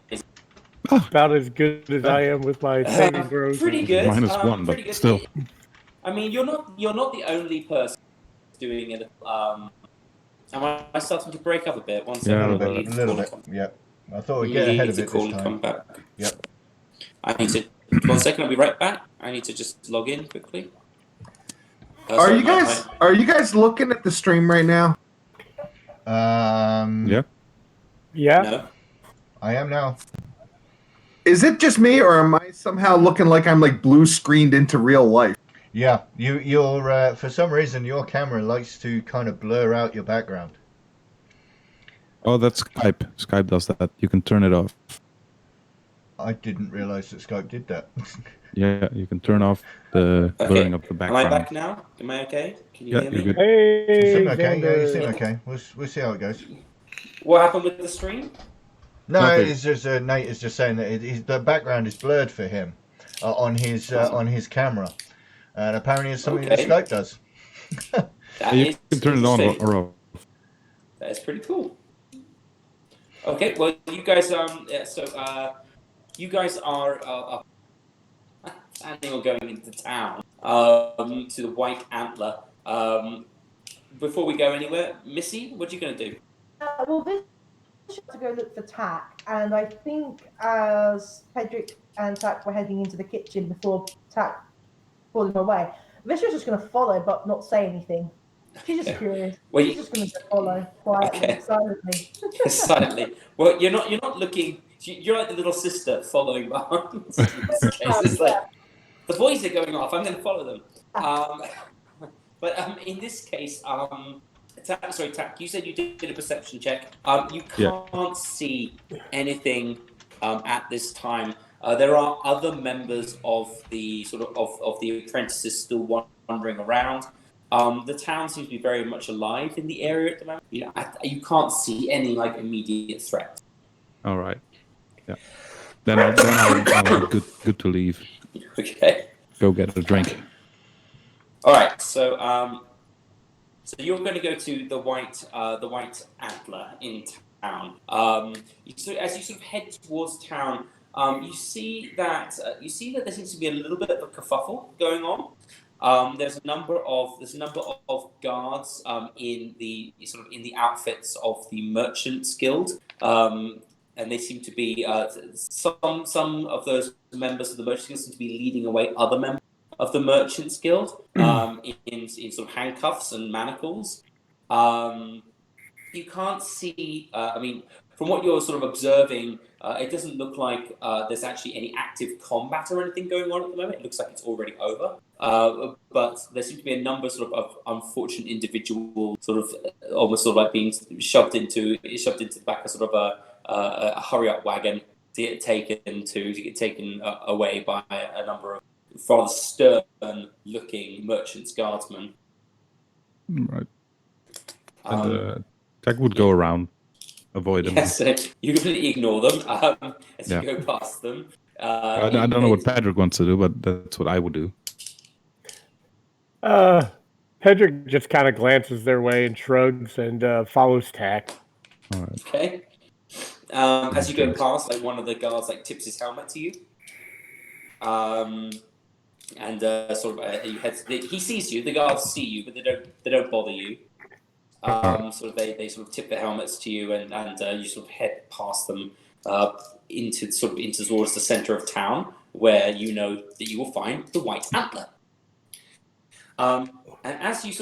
About as good as I am with my saving throws.
Pretty good.
-1, but still.
I mean, you're not the only person doing it. Am I starting to break up a bit? 1 second.
Yeah,
a little bit. Yep. I thought we'd get ahead of it this time.
Come back.
Yep.
I need to. 1 second. I'll be right back. I need to just log in quickly.
Are you guys looking at the stream right now?
Yeah.
Yeah.
No.
I am now.
Is it just me, or am I somehow looking like I'm like blue screened into real life?
Yeah, you're for some reason your camera likes to kind of blur out your background.
Oh, that's Skype. Skype does that. You can turn it off.
I didn't realize that Skype did that.
Yeah, you can turn off the blurring of the background.
Am I back now? Am I okay? Can you hear me?
You're good.
Hey,
You seem okay.
Xander.
Yeah, you seem okay. We'll see how it goes.
What happened with the stream?
No,
Nothing.
it's just Nate is just saying that the background is blurred for him on his camera, and apparently it's something that Skype does.
You can turn it on or off.
That is pretty cool. Okay, well, you guys you guys are planning on going into town to the White Antler. Before we go anywhere, Missy, what are you going to do?
Well, this to go look for Tack, and I think as Pedric and Tack were heading into the kitchen before Tack pulled him away, Visha's just going to follow, but not say anything. She's just curious.
Well,
She's just going to follow quietly, silently.
Silently. Well, you're not looking. You're like the little sister following behind. In this case, it's like the boys are going off. I'm going to follow them. But in this case, Tak, you said you did a perception check. You can't see anything at this time. There are other members of the of the apprentices still wandering around. The town seems to be very much alive in the area at the moment. You can't see any like immediate threat.
All right. Yeah. Then I'll be good to leave.
Okay.
Go get a drink.
All right. So so you're going to go to the White Antler in town. So as you sort of head towards town, you see that there seems to be a little bit of a kerfuffle going on. There's a number of guards in the outfits of the Merchants Guild, and they seem to be some of those members of the Merchants Guild seem to be leading away other members of the Merchants Guild in sort of handcuffs and manacles. You can't see. I mean, from what you're sort of observing, it doesn't look like there's actually any active combat or anything going on at the moment. It looks like it's already over. But there seem to be a number of unfortunate individuals, almost like being shoved into the back of sort of a hurry up wagon to get taken away by a number of rather stern looking merchants guardsmen.
Right. And Tech would go around, avoid them.
Yes, you completely ignore them as you go past them.
I don't know what Patrick wants to do, but that's what I would do.
Pedrick just kind of glances their way and shrugs and follows Tack.
All right.
Okay. As you go past, like one of the guards like tips his helmet to you. And you head. He sees you. The guards see you, but they don't bother you. They sort of tip their helmets to you, and you sort of head past them into towards the center of town, where you know that you will find the White Antler. And as you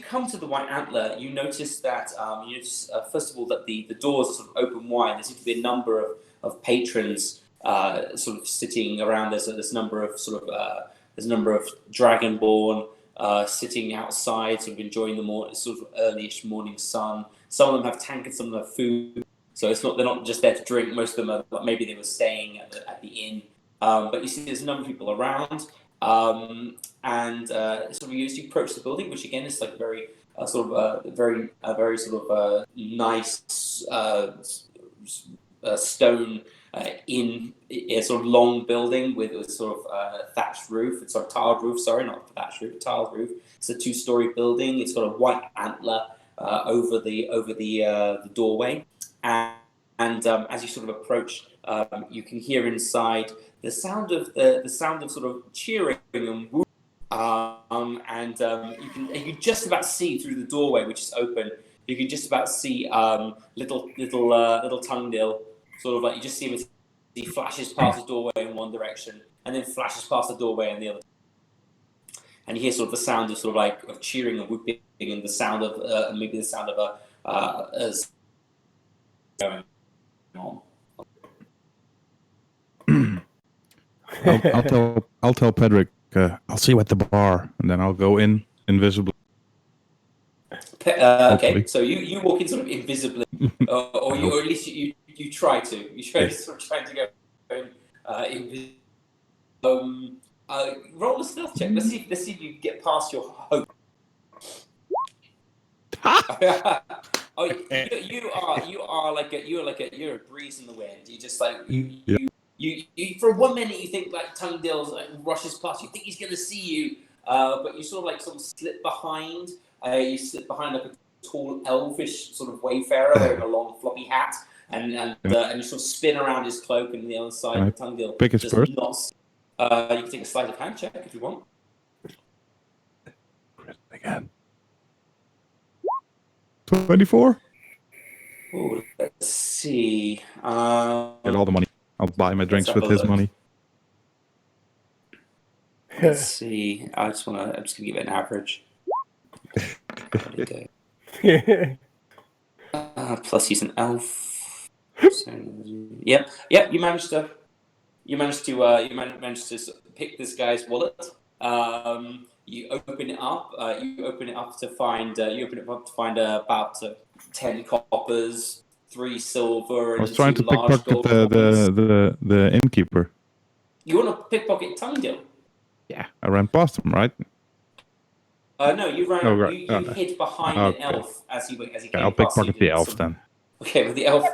come to the White Antler, you notice that first of all that the doors are sort of open wide. There seems to be a number of patrons sort of sitting around. There's a number of Dragonborn sitting outside, sort of enjoying the earlyish morning sun. Some of them have tankards, some of them have food. So they're not just there to drink. Most of them are, maybe they were staying at the inn. But you see, there's a number of people around. And as you approach the building, which again is like very nice stone in a sort of long building with sort of thatched roof. It's a tiled roof. Sorry, not thatched roof, tiled roof. It's a 2-story building. It's got a white antler over the doorway, and as you sort of approach, you can hear inside the sound of sort of cheering and whooping. You can just about see through the doorway, which is open. You can just about see little Tungdil, sort of like you just see him as he flashes past the doorway in one direction and then flashes past the doorway in the other. And you hear sort of the sound of cheering and whooping and the sound of maybe the sound of as going on.
I'll tell Pedrick. I'll see you at the bar, and then I'll go in invisibly.
Okay, so you walk in sort of invisibly, or at least you try to. You try to go in. Roll a stealth check. Let's see if you get past your hope. You're a breeze in the wind. You just like you for 1 minute you think like Tungdil like rushes past. You think he's gonna see you, but you sort of slip behind. You slip behind like a tall elfish sort of wayfarer wearing a long floppy hat, and you sort of spin around his cloak, and the other side Tungdil does not. You can take a sleight of hand check if you want.
Again. 24.
Oh, let's see.
Get all the money. I'll buy my drinks with his money.
Let's see. I'm just gonna give it an average. Plus he's an elf. So, yep. You managed to pick this guy's wallet. You open it up. You open it up to find about 10 coppers, 3 silver,
I
and
was trying to
2 large
pickpocket
gold coins.
the innkeeper.
You want to pickpocket Tungdil?
Yeah, I ran past him, right?
No, you ran.
Oh, right.
You hid behind an elf as he came
I'll
past you.
pickpocket the elf then.
Okay, with the elf.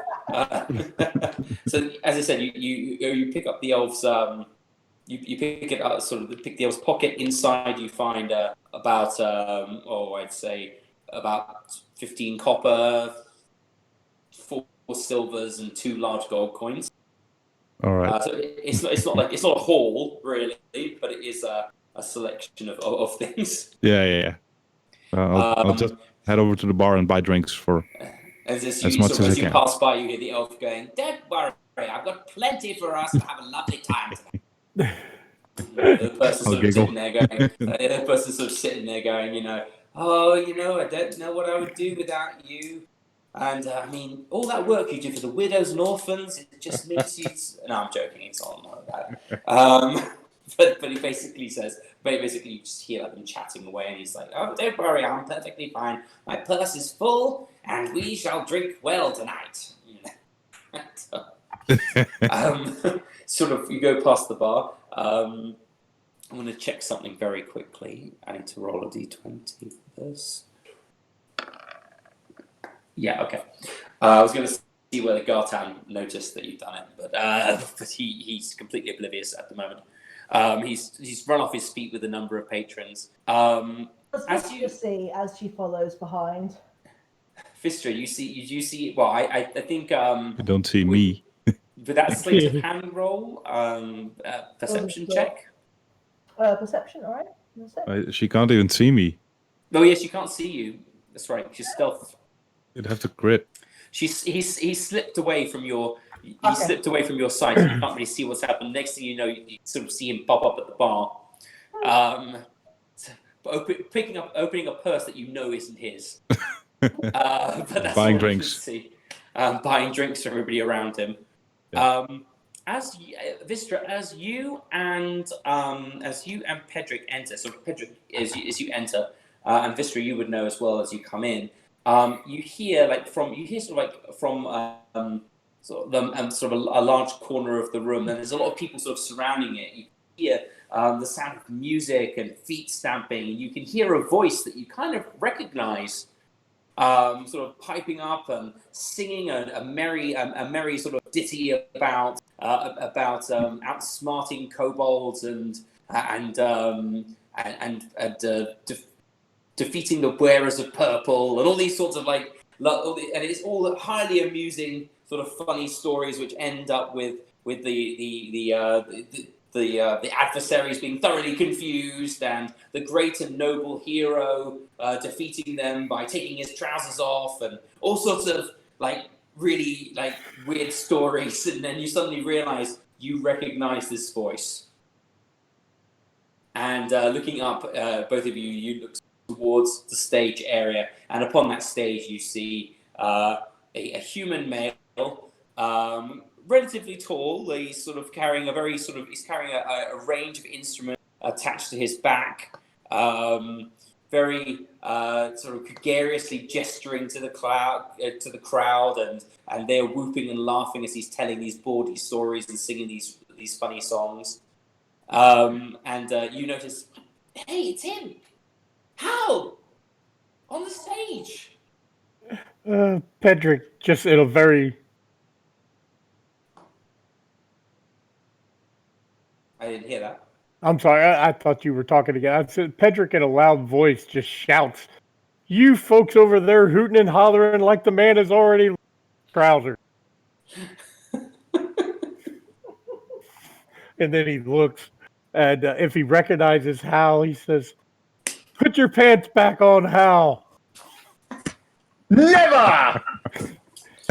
So as I said, you pick up the elf's. You pick it up, sort of pick the elf's pocket. Inside, you find about I'd say about 15 copper, 4 silvers, and 2 large gold coins.
All right.
So it's not a haul really, but it is a selection of things.
Yeah. I'll just head over to the bar and buy drinks for
as
much as I
you
can.
pass by, you hear the elf going, "Don't worry, I've got plenty for us to have a lovely time today." The person sort of sitting there going, I don't know what I would do without you. And I mean, all that work you do for the widows and orphans, it just makes you. No, I'm joking. It's not like that. But he basically says, you just hear them chatting away, and he's like, "Oh, don't worry, I'm perfectly fine. My purse is full, and we shall drink well tonight." Sort of, you go past the bar. I'm going to check something very quickly. I need to roll a d20 for this. Yeah, okay. I was going to see whether Gartan noticed that you've done it, but he's completely oblivious at the moment. He's run off his feet with a number of patrons.
As you see, as she follows behind.
Fistra, you see. Well, I think.
You don't see me.
With that slate of hand roll, perception check.
Perception, all right.
She can't even see me.
Oh yes, she can't see you. That's right. She's stealth.
You'd have to crit.
He slipped away from your. He slipped away from your sight. And you can't really see what's happened. Next thing you know, you sort of see him pop up at the bar, opening a purse that you know isn't his. But that's
buying drinks.
Buying drinks from everybody around him. Yeah. Vistra, as you and Pedrick enter. So Pedrick, as you enter, and Vistra, you would know as well as you come in. You hear from a large corner of the room, and there's a lot of people sort of surrounding it. You hear the sound of music and feet stamping, and you can hear a voice that you kind of recognize. Sort of piping up and singing a merry sort of ditty about outsmarting kobolds and defeating the wearers of purple and all these sorts of and it's all highly amusing sort of funny stories which end up with the adversaries being thoroughly confused and the great and noble hero defeating them by taking his trousers off and all sorts of really weird stories, and then you suddenly realize you recognize this voice. And looking up, both of you look towards the stage area, and upon that stage you see a human male, relatively tall. He's sort of carrying a range of instruments attached to his back, very sort of gregariously gesturing to the crowd, and they're whooping and laughing as he's telling these bawdy stories and singing these funny songs. And you notice, hey, it's him, Hal, on the stage.
Pedrick, just in a very...
I didn't hear that.
I'm sorry, I thought you were talking again. I said Pedrick in a loud voice just shouts, "You folks over there hooting and hollering like the man is already trousers." And then he looks, and if he recognizes Hal, he says, "Put your pants back on, Hal."
Never!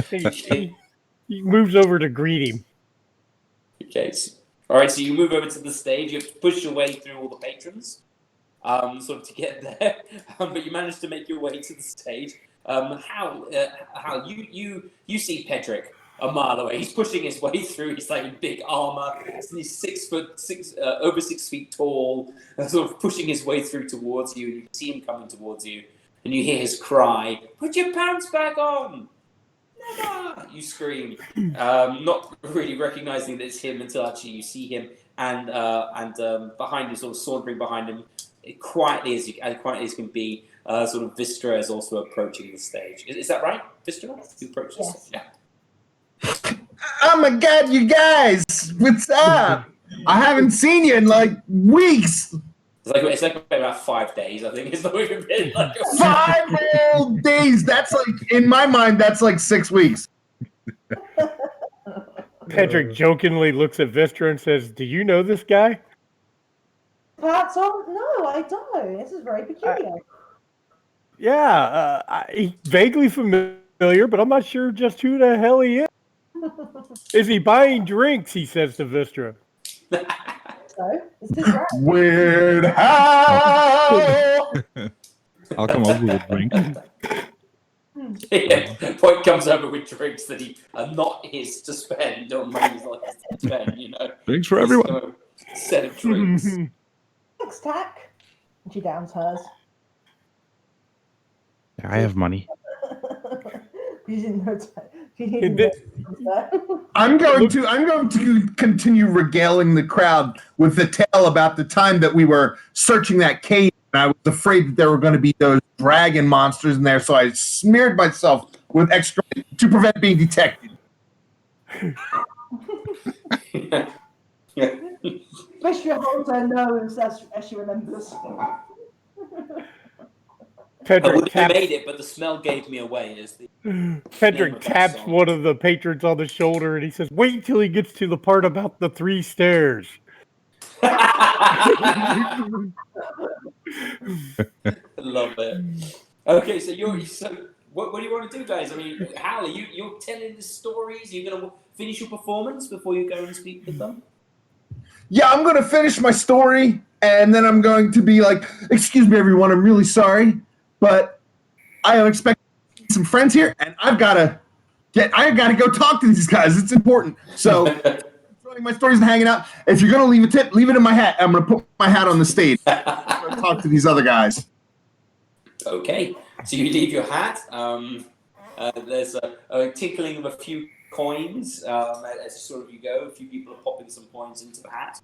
He moves over to greet him.
Okay, All right, so you move over to the stage. You have to push your way through all the patrons, sort of to get there. But you manage to make your way to the stage. Hal, you see Pedrick a mile away. He's pushing his way through. He's like in big armor. He's 6'6", over 6 feet tall, sort of pushing his way through towards you. You see him coming towards you, and you hear his cry, "Put your pants back on!" Never! You scream, not really recognizing that it's him until actually you see him, and behind you, sort of sauntering behind him, quietly as can be, sort of Vistra is also approaching the stage. Is that right, Vistra? You approach this?
Yes.
Yeah.
Oh my god, you guys! What's up? I haven't seen you in like weeks.
It's like about 5 days, I think. It's not even been like
5 whole days. That's like, in my mind, that's like 6 weeks.
Pedrick jokingly looks at Vistra and says, "Do you know this guy?"
Perhaps no, I don't. This is very peculiar.
He's vaguely familiar, but I'm not sure just who the hell he is. Is he buying drinks? He says to Vistra.
So, this is right.
Weird how.
I'll come over with drinks.
Yeah. Point comes over with drinks that are not his to spend, or money's not his to spend, you know.
Drinks for everyone.
Set of drinks.
Thanks, Tack. And she downs hers.
I have money.
You didn't know.
I'm going to continue regaling the crowd with the tale about the time that we were searching that cave, and I was afraid that there were going to be those dragon monsters in there, so I smeared myself with extra to prevent being detected.
Fisher holds her nose as she remembers.
I would have made it, but the smell gave me away.
Pedrick taps one of the patrons on the shoulder and he says, "Wait till he gets to the part about the 3 stairs."
Love it. Okay, so what do you want to do, guys? I mean, Hal, you're telling the stories. You're going to finish your performance before you go and speak with them?
Yeah, I'm going to finish my story, and then I'm going to be like, "Excuse me, everyone, I'm really sorry, but I am expecting some friends here, and I've got to go talk to these guys. It's important." So, telling my stories and hanging out. If you're going to leave a tip, leave it in my hat. I'm going to put my hat on the stage. I'm going to talk to these other guys.
Okay, so you leave your hat. There's a tinkling of a few coins as sort of you go. A few people are popping some coins into the hat.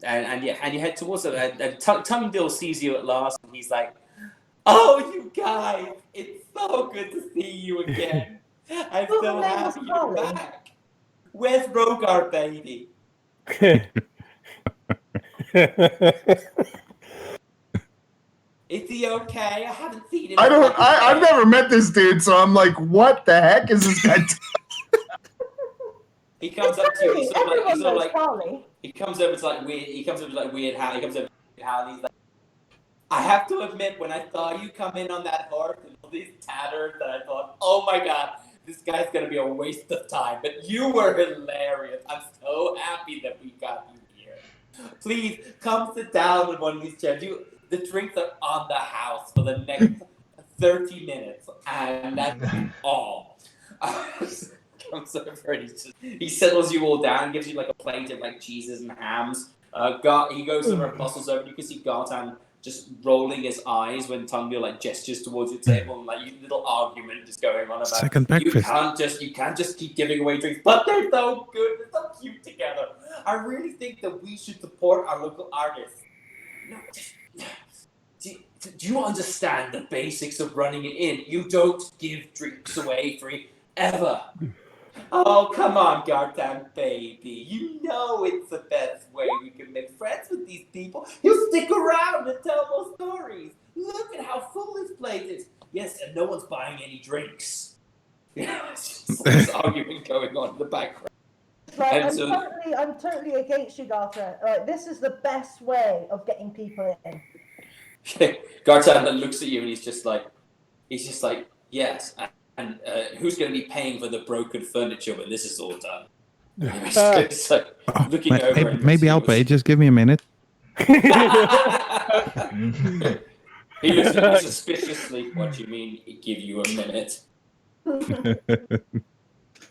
And you head towards it. And Tungdill sees you at last, and he's like, "Oh, you guys! It's so good to see you again. I'm so happy you're back. Where's Rogar, baby?" Is he okay? I haven't seen him.
I've never met this dude, so I'm like, what the heck is this guy doing?
He comes up to you. He comes over to like weird Hal. He comes over to Hal, and he's like, "I have to admit, when I saw you come in on that horse and all these tatters, that I thought, oh my god, this guy's gonna be a waste of time. But you were hilarious. I'm so happy that we got you here. Please come sit down in one of these chairs. The drinks are on the house for the next 30 minutes, and that's all." Comes over and he settles you all down, gives you like a plate of like cheeses and hams. He goes over and bustles over, and you can see Gartan just rolling his eyes when Tungdill like gestures towards your table, and like a little argument just going on about
second breakfast.
You can't just keep giving away drinks, but they're so good, they're so cute together. I really think that we should support our local artists. No, do you understand the basics of running an inn? You don't give drinks away free, ever. Oh, come on, Gartan, baby. You know it's the best way we can make friends with these people. You stick around and tell more stories. Look at how full this place is. Yes, and no one's buying any drinks. It's just this argument going on in the background.
Right, I'm totally against you, Gartan. Like, this is the best way of getting people in.
Gartan looks at you and he's just like, yes. And who's going to be paying for the broken furniture when this is all done? It's like looking over. And
Maybe I'll pay. Just give me a minute.
He looks at you suspiciously. What do you mean? Give you a minute?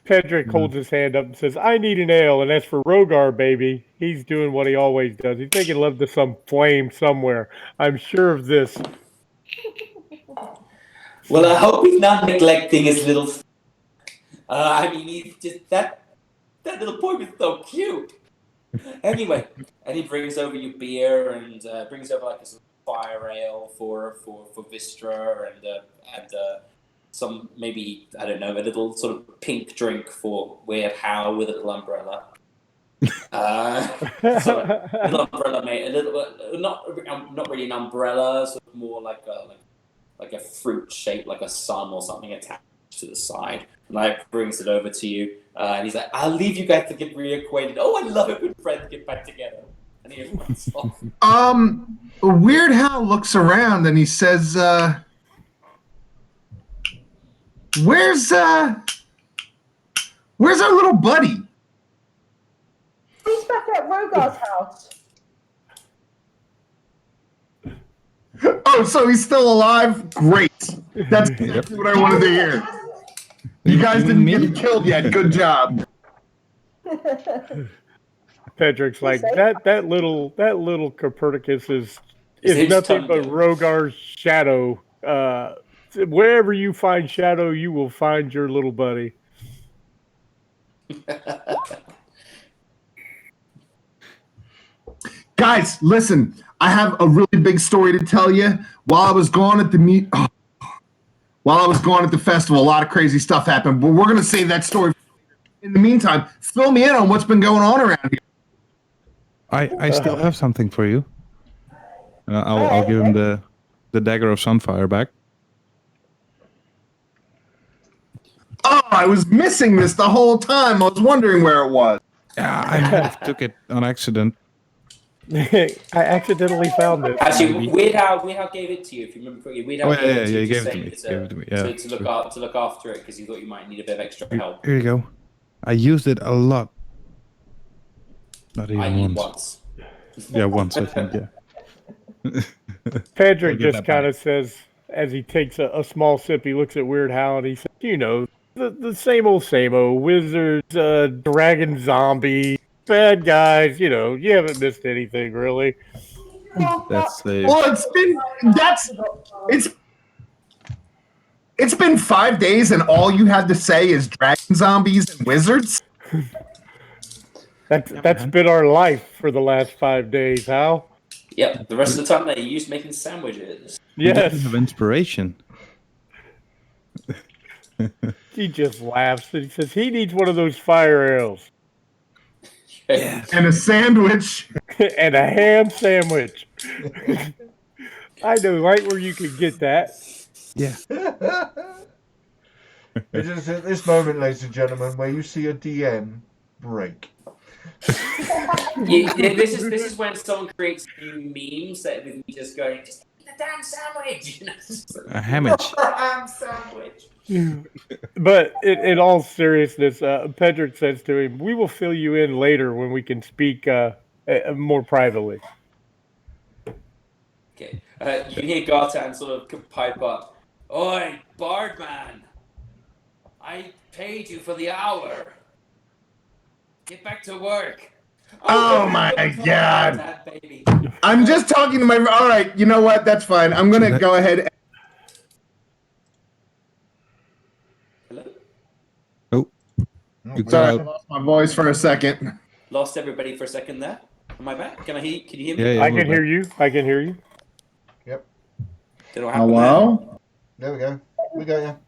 Pedrick holds his hand up and says, "I need an ale," and that's for Rogar, baby. He's doing what he always does. He's making love to some flame somewhere. I'm sure of this.
Well, I hope he's not neglecting his little. I mean, he's just that little boy was so cute. Anyway, and he brings over you beer and brings over like a sort of fire ale for Vistra and some maybe I don't know a little sort of pink drink for Weird Hal with a little umbrella. So a little umbrella, mate. A little not really an umbrella, sort of more like a fruit shape, like a sun or something attached to the side. And I brings it over to you, and he's like, "I'll leave you guys to get reacquainted." Oh, I love it when friends get back together. And he runs off.
Weird Hal looks around and he says, "Where's our little buddy?"
He's back at Rogar's house.
Oh, so he's still alive? Great. That's exactly what I wanted to hear. You guys didn't get him killed yet. Good job.
Pedrick's like, that little Copernicus is nothing but Rogar's shadow. Wherever you find shadow, you will find your little buddy.
Guys, listen. I have a really big story to tell you. While I was gone at the festival, a lot of crazy stuff happened. But we're gonna save that story. In the meantime, fill me in on what's been going on around here.
I still have something for you. I'll give him the dagger of Sunfire back.
Oh, I was missing this the whole time. I was wondering where it was.
Yeah, I might have took it on accident.
I accidentally found it.
Actually, Weird Hal gave it to you. If you remember correctly, Weird Hal
he
gave
gave it to me. Yeah,
to look after it because he thought you might need a bit of extra help.
Here you go. I used it a lot. Not even
once.
Yeah, once I think. Yeah.
Pedrick just kind of says, as he takes a small sip, he looks at Weird Hal and he says, "You know, the same old wizards, dragon, zombie, bad guys. You know, you haven't missed anything really."
It's been 5 days and all you had to say is dragon, zombies, and wizards.
That's been our life for the last 5 days, Hal.
Yep. The rest of the time they used making sandwiches.
Yes.
Of inspiration.
He just laughs and he says he needs one of those fire ales.
Yes. And a sandwich.
And a ham sandwich. I know right where you can get that.
Yeah.
It is at this moment, ladies and gentlemen, where you see a DM break.
This is when someone creates new memes that with me just going, "Just eat the damn sandwich." You know?
A hammage.
Ham sandwich.
But in all seriousness, Pedrick says to him, "We will fill you in later when we can speak more privately."
Okay. You hear Gartan sort of pipe up. "Oi, Bardman! I paid you for the hour. Get back to work."
Oh my God! I'm just talking to my. All right, you know what? That's fine. I'm gonna go ahead. Sorry, I lost my voice for a second.
Lost everybody for a second there. Am I back? Can you hear me?
Yeah, I can hear you. I can hear you.
Yep.
Hello?
There we go. We got you.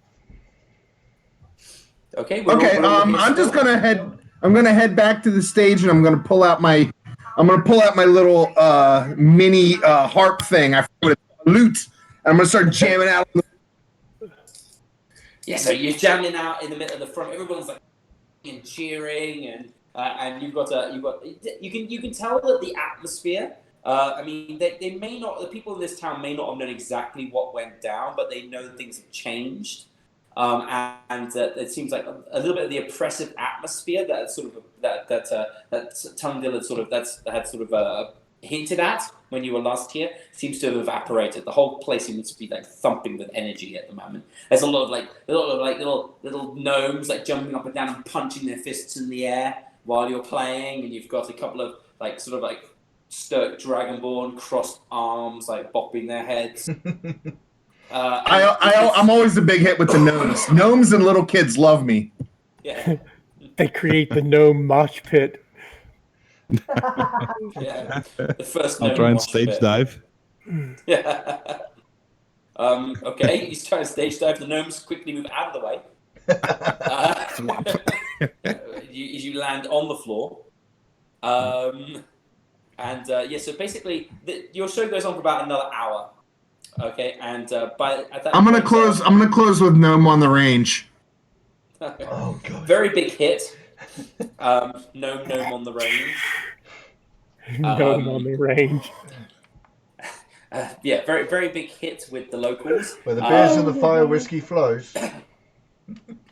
Okay.
I'm just gonna head. I'm gonna head back to the stage, and I'm gonna pull out my little mini harp thing. I forgot it's lute. And I'm gonna start jamming out.
Yeah, so you're jamming out in the middle of the front. Everyone's like and cheering, and you can tell that the atmosphere. I mean, they may not. The people in this town may not have known exactly what went down, but they know things have changed. and it seems like a little bit of the oppressive atmosphere that sort of that Tungdil had sort of hinted at when you were last here seems to have evaporated. The whole place seems to be like thumping with energy at the moment. There's a lot of little gnomes like jumping up and down and punching their fists in the air while you're playing, and you've got a couple of Sturk Dragonborn crossed arms like bopping their heads.
I'm always a big hit with the gnomes. Gnomes and little kids love me.
Yeah.
They create the gnome mosh pit.
Yeah. The first
I'll
gnome
try and
mosh
stage
pit.
dive.
Yeah. Okay, he's trying to stage dive. The gnomes quickly move out of the way. You land on the floor. So basically, your show goes on for about another hour. Okay, and
I'm gonna close with gnome on the range.
Oh god.
Very big hit. Gnome on the range.
Gnome on the range.
Very very big hit with the locals.
Where the beers and the fire whiskey flows.
Yeah,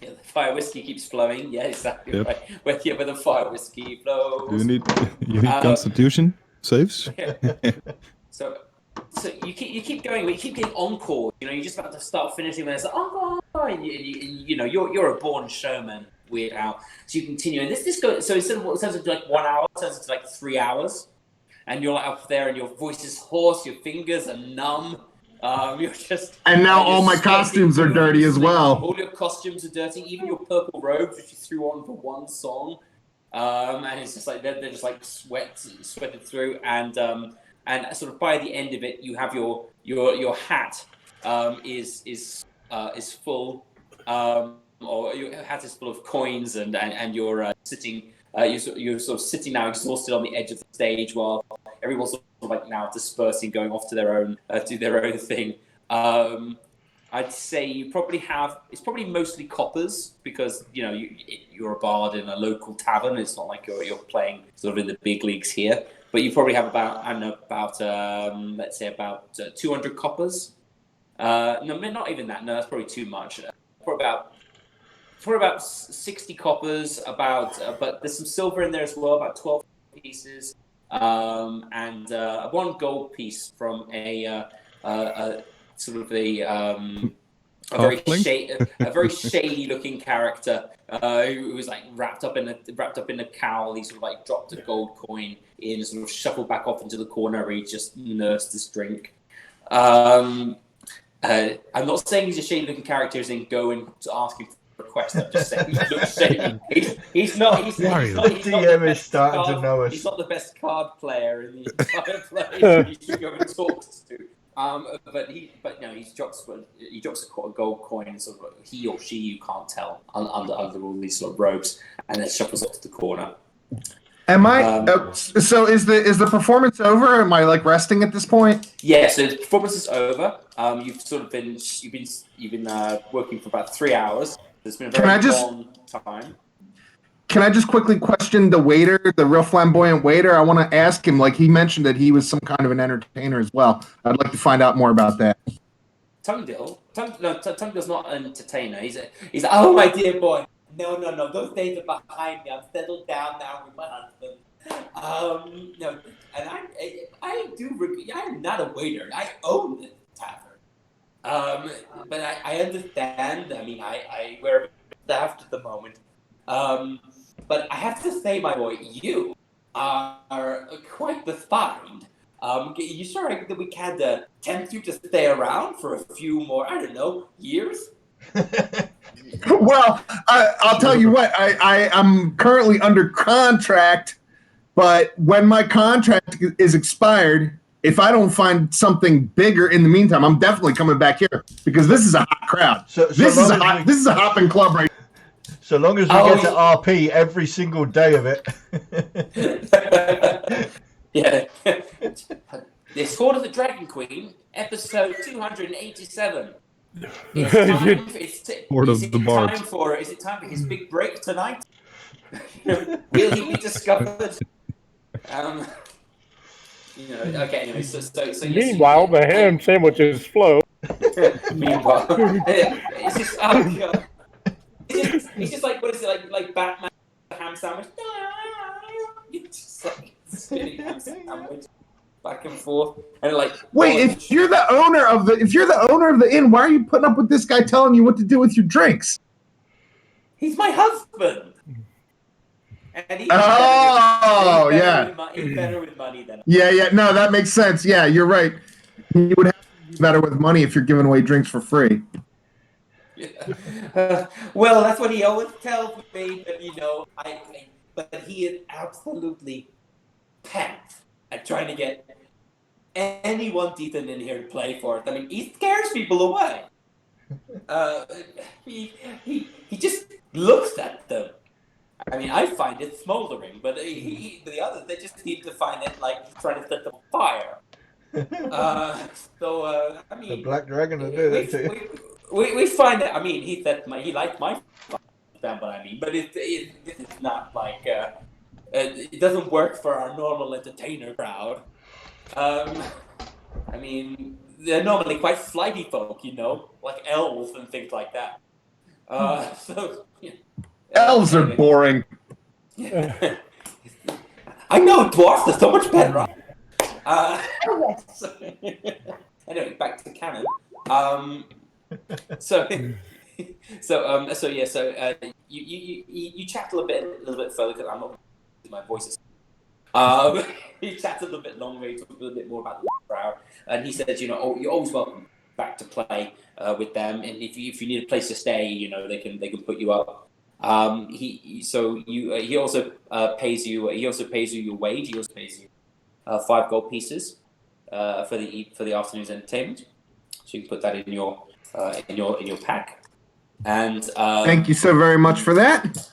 the fire whiskey keeps flowing. Yeah, exactly
Yep.
right. Where the fire whiskey flows.
You need constitution saves?
So you keep going, but you keep getting encore. You know, you're just about to start finishing when it's like encore, and you're a born showman, Weird Al. So you continue, and this goes. So instead of like 1 hour, it turns into like 3 hours, and you're like up there, and your voice is hoarse, your fingers are numb. You're just.
And now
you're
all my
sweating,
costumes are dirty as well.
All your costumes are dirty, even your purple robes, which you threw on for one song. And it's just like they're just like sweated through, and sort of by the end of it, you have your hat is full, or your hat is full of coins, and you're sitting. You're sort of sitting now, exhausted on the edge of the stage, while everyone's sort of like now dispersing, going off to their own thing. I'd say you probably have. It's probably mostly coppers because you're a bard in a local tavern. It's not like you're playing sort of in the big leagues here. But you probably have let's say about 200 coppers. No, not even that. No, that's probably too much. For about 60 coppers. But there's some silver in there as well. About 12 pieces, and one gold piece from a sort of a very shady looking character who was like wrapped up in a cowl. He sort of like dropped a gold coin in, and sort of shuffled back off into the corner where he just nursed his drink. I'm not saying he's a shady looking character as in go and ask him for a request. I'm just saying he looks shady. He's not the best card player in the entire place. You should go and talk to. But he drops a gold coin, and sort of he or she, you can't tell, under all these sort of robes, and then shuffles off to the corner.
Am I? So is the performance over? Am I like resting at this point?
Yeah. So the performance is over. You've been working for about 3 hours. It's been a very long time.
Can I just quickly question the waiter, the real flamboyant waiter? I want to ask him, like he mentioned that he was some kind of an entertainer as well. I'd like to find out more about that.
Tungdil's not an entertainer. He's like, oh my dear boy. No, those days are behind me. I'm settled down now with my husband. And I'm not a waiter. I own the tavern. But I understand. I mean, I wear staffed at the moment. But I have to say, my boy, you are quite the find. You sure that we can tempt you to stay around for a few more, I don't know, years?
Well, I'll tell you what. I'm currently under contract, but when my contract is expired, if I don't find something bigger in the meantime, I'm definitely coming back here because this is a hot crowd. This is a hopping club right now.
So long as we get to RP every single day of it.
Yeah. The Sword of the Dragon Queen, episode 287. Is it time for his big break tonight? Will he be discovered? Okay, anyway, so
meanwhile, the ham sandwiches flow.
Meanwhile, it's just oh god, it's just like what is it like Batman ham sandwich? It's just like spinning ham sandwich back and forth, and like
Wait, if you're the owner of the inn, why are you putting up with this guy telling you what to do with your drinks?
he's my husband. And he's
Oh,
he's better with money than
Yeah. No, that makes sense. Yeah, you're right. You would have to be better with money if you're giving away drinks for free.
well, that's what he always tells me. But but he is absolutely packed at trying to get anyone decent in here to play for it. I mean, he scares people away. He just looks at them. I mean, I find it smoldering, but the others, they just seem to find it like he's trying to set the fire. I mean...
The Black Dragon will do that too.
We find it, I mean, he liked my stuff, but I mean, but this is not like, it doesn't work for our normal entertainer crowd. I mean, they're normally quite flighty folk, like elves and things like that.
Elves are boring.
I know, dwarfs are so much better. Anyway, back to canon. You chat a little bit further because I'm not. My voice is. He chats a little bit longer. He talks a little bit more about the crowd, and he says, you're always welcome back to play with them, and if you need a place to stay, they can put you up. He also pays you. He also pays you your wage. He also pays you 5 gold pieces for the afternoon's entertainment. So you can put that in your pack. And
thank you so very much for that.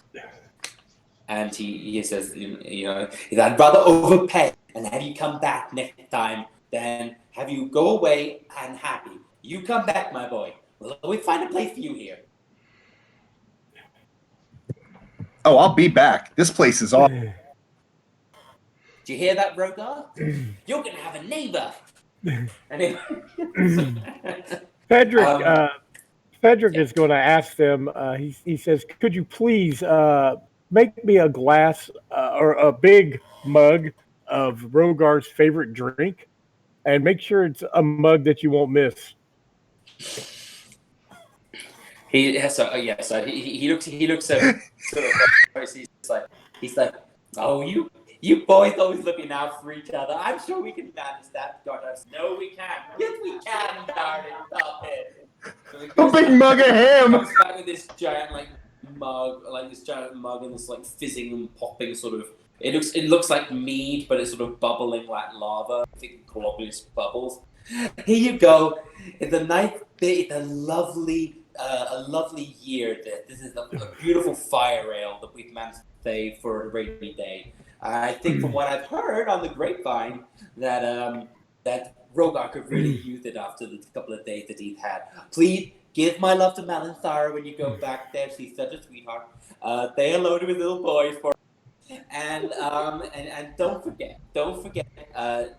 And he says, I'd rather overpay and have you come back next time than have you go away unhappy. You come back, my boy. We'll find a place for you here.
Oh, I'll be back. This place is awesome.
Do you hear that, Rogar? You're going to have a neighbor. Anyway.
Frederick is going to ask them, he says, could you please make me a glass or a big mug of Rogar's favorite drink, and make sure it's a mug that you won't miss.
He looks at he's like, oh, you boys always looking out for each other. I'm sure we can manage that. No, we can't. Yes, we can, darn it. Stop it. So
a big mug of ham.
He comes back with this giant mug, and this fizzing and popping sort of. It looks like mead, but it's sort of bubbling like lava. I think globulous bubbles. Here you go. It's a nice bit. It's a lovely year. This is a beautiful fire ale that we've managed to save for a rainy day. I think from what I've heard on the grapevine that Rogar could really use it after the couple of days that he's had. Please give my love to Malansara when you go back there. She's such a sweetheart. Say hello to his little boys for and don't forget. I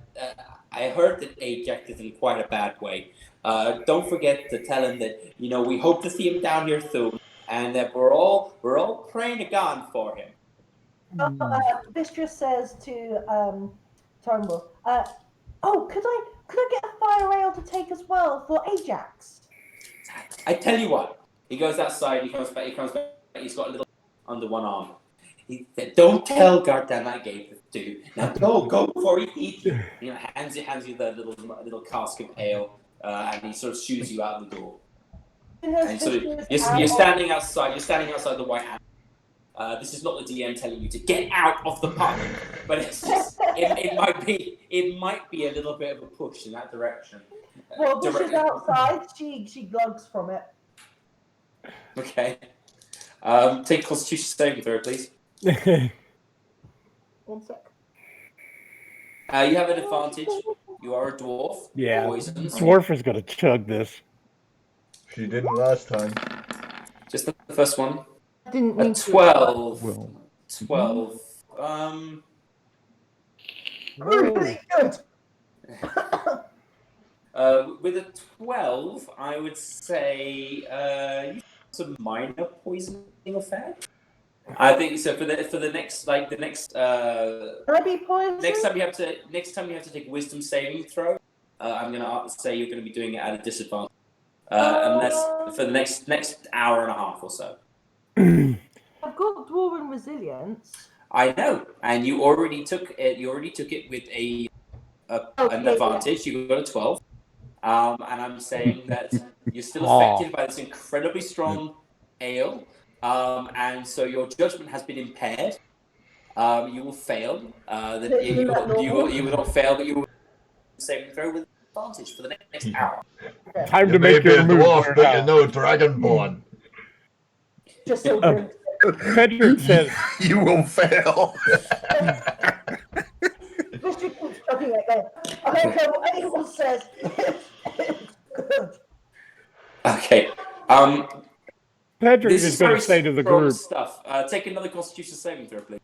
heard that Ajax is in quite a bad way. Don't forget to tell him that we hope to see him down here soon, and that we're all praying to God for him.
This just says to Turnbull, could I get a fire ale to take as well for Ajax?
I tell you what, he goes outside, he comes back, he's got a little under one arm. He said, don't tell Gardan I gave this to you. Now go before he eats you. Hands you the little cask of ale, and he sort of shoos you out the door. And so you're standing outside the White House. This is not the DM telling you to get out of the pub, but it's just it might be a little bit of a push in that direction.
Well, this is outside. She glugs from it.
Okay. Take a Constitution saving throw, please.
1 sec.
You have an advantage. You are a dwarf.
Yeah.
Poison.
Dwarf is going to chug this.
She didn't last time.
Just the first one.
Didn't mean
12.
Well,
12.
Really good.
With a 12, I would say some minor poisoning effect. I think so. For the next
Can I be poisoned?
next time you have to take a wisdom saving throw. I'm gonna say you're gonna be doing it at a disadvantage, unless for the next hour and a half or so.
I've got dwarven resilience.
I know, and you already took it. You already took it with an advantage. You got a 12, and I'm saying that you're still affected by this incredibly strong ale, and so your judgment has been impaired. You will fail. You will not fail, but you will saving throw with advantage for the next hour.
Time
You
to
may
make
be
your
a
move.
dwarf, but you're no dragonborn.
Just so
Pedrick says,
You will fail.
Mr. keeps chugging it there. I don't care what anyone says. It's good.
Okay.
Pedrick
This
is
is
going
very
to say to the
strong
group,
stuff. Take another Constitution saving throw, please.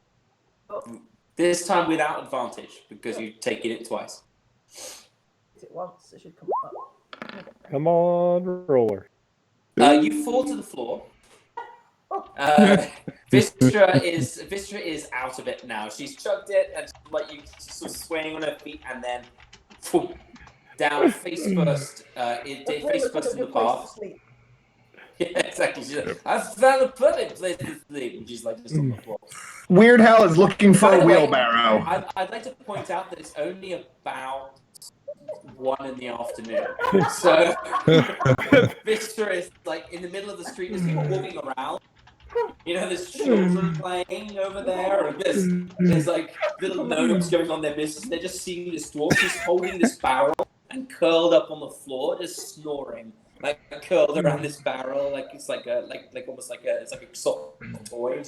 This time without advantage because you've taken it twice.
It once, it should come up.
come on, roller.
You fall to the floor. Vistra is out of it now. She's chugged it and she's sort of swaying on her feet and then down face first. Face first in the path. Yeah, exactly. She's like, I found a perfect place to sleep. And she's like just on the floor.
Weird Hal is looking for
By
a
the way,
wheelbarrow.
I'd like to point out that it's only about 1 in the afternoon. So Vistra is like in the middle of the street. There's people walking around. You know, there's children playing over there, and there's like little gnomes going on their business. They're just seeing this dwarf. She's holding this barrel and curled up on the floor, just snoring, like curled around this barrel, like it's like almost like it's like a soft toy.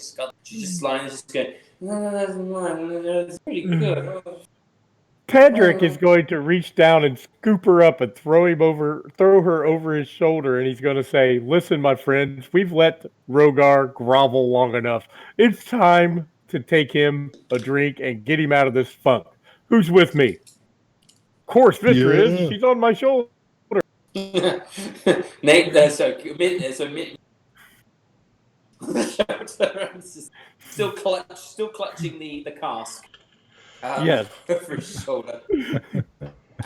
She's just lying there, just going, it's pretty good.
Pedrick is going to reach down and scoop her up and throw her over his shoulder, and he's going to say, "Listen, my friends, we've let Rogar grovel long enough. It's time to take him a drink and get him out of this funk. Who's with me?" Of course, Vistra is. She's on my shoulder.
Nate, still clutching the cask.
Yes.
Over his shoulder.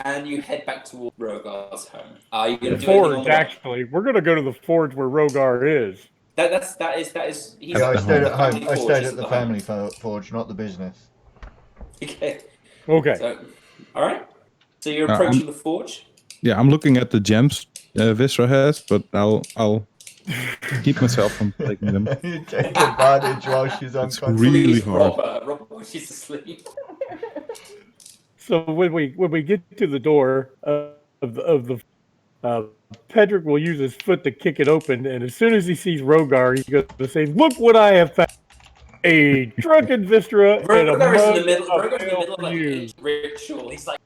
And you head back towards Rogar's home. Are you going to
The
do anything on
forge,
the way?
actually. We're going to go to the forge where Rogar is.
That is. He's
Yeah, I stayed at
family
home. I
forge,
stayed
he's
at the
home.
family forge, not the business.
Okay.
Okay.
So, all right. So you're approaching the forge.
Yeah, I'm looking at the gems Vistra has, but I'll keep myself from taking them.
You take advantage while she's
It's
unconscious.
really hard.
Rob, when she's asleep.
So when we get to the door of the Pedrick will use his foot to kick it open, and as soon as he sees Rogar, he's going to say, "Look what I have found! A drunken Vistra and a
Rogar's in
mug
the middle.
of
Rogar's in the
ale
middle of
for
like
you."
a ritual. He's like,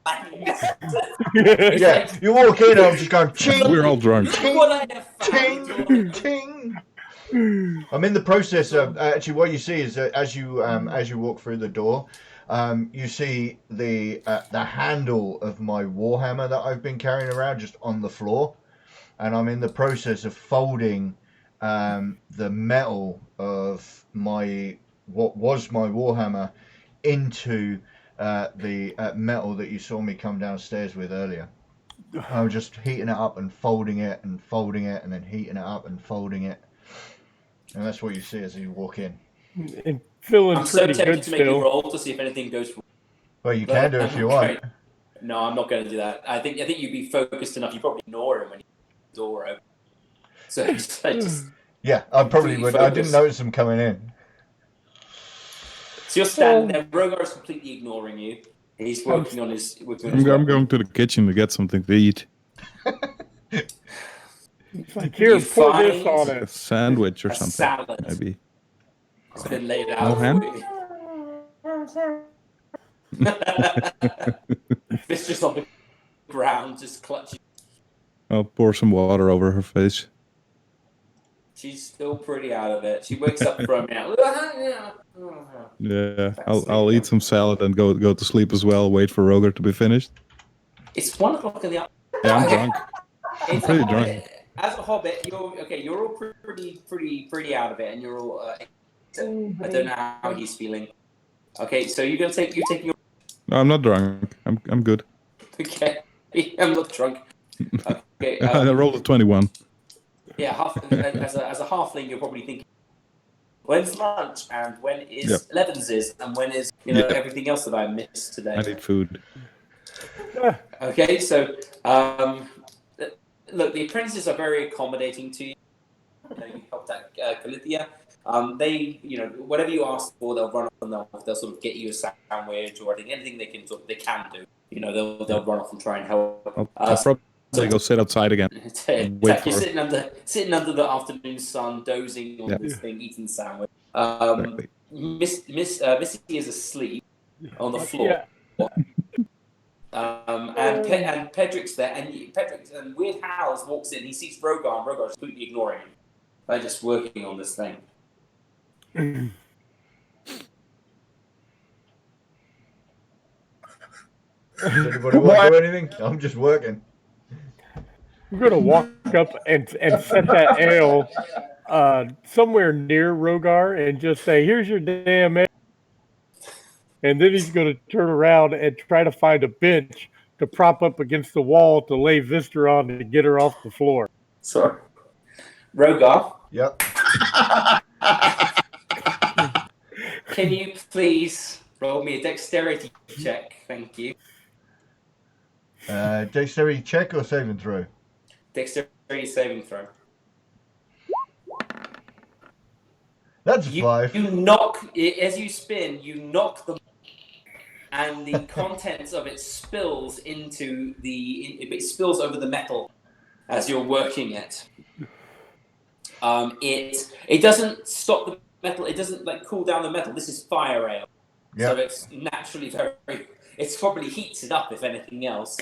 Yeah, you walk in, I'm just going, ching,
We're all drunk.
look what I have
ting,
found.
ting. I'm in the process of actually. What you see is that as you walk through the door, you see the handle of my warhammer that I've been carrying around just on the floor, and I'm in the process of folding the metal of what was my warhammer into the metal that you saw me come downstairs with earlier. I'm just heating it up and folding it and folding it and then heating it up and folding it. And that's what you see as you walk in.
And feeling
I'm so
pretty
tempted
good
to make you
still.
roll to see if anything goes wrong.
Well, you can do if you want.
No, I'm not going to do that. I think you'd be focused enough. You probably ignore him when you the door open. So just
Yeah, I probably
completely
would. I didn't
focused.
notice them coming in.
So you're standing there. Rogar is completely ignoring you. And he's working on his.
I'm going to the kitchen to get something to eat.
It's like, here,
You
pour this
find
on
A
it.
sandwich or
a
something,
salad.
maybe.
It's been laid
No
out
ham?
for you. It's just on the ground, just clutching.
I'll pour some water over her face.
She's still pretty out of it. She wakes up from now.
Yeah, I'll eat some salad and go to sleep as well. Wait for Roger to be finished.
It's 1 o'clock in the afternoon.
Yeah, I'm drunk. I'm pretty drunk.
As a hobbit, you're all pretty out of it, and you're all. I don't know how he's feeling. Okay, so you're taking your.
No, I'm not drunk. I'm good.
Okay, I'm not drunk. Okay,
I rolled a 21.
yeah, as a halfling, you're probably thinking, when's lunch, and when is Levin's, and when is everything else that I missed today.
I need food.
Okay, so look, the apprentices are very accommodating to you. You helped out Calithia. They, whatever you ask for, they'll run off and they'll sort of get you a sandwich or anything they can do. They'll run off and try and help.
I'll probably go sit outside again.
You're sitting under the afternoon sun, dozing on this thing, eating the sandwich. Missy is asleep on the floor. And Pedrick's there, and Weird Howls walks in. He sees Rogar, and Rogar's completely ignoring him. They're just working on this thing.
Does anybody want to do anything? I'm just working.
We're gonna walk up and set that ale somewhere near Rogar and just say, "Here's your damn ale." And then he's going to turn around and try to find a bench to prop up against the wall to lay Vista on to get her off the floor.
Sorry. Rogar?
Yep.
Can you please roll me a dexterity check? Thank you.
Dexterity check or saving throw?
Dexterity saving throw.
That's a 5.
You knock, as you spin, you knock the and the contents of it spills it spills over the metal as you're working it. It doesn't stop the metal. It doesn't cool down the metal. This is fire ale, so it's naturally it's probably heats it up if anything else.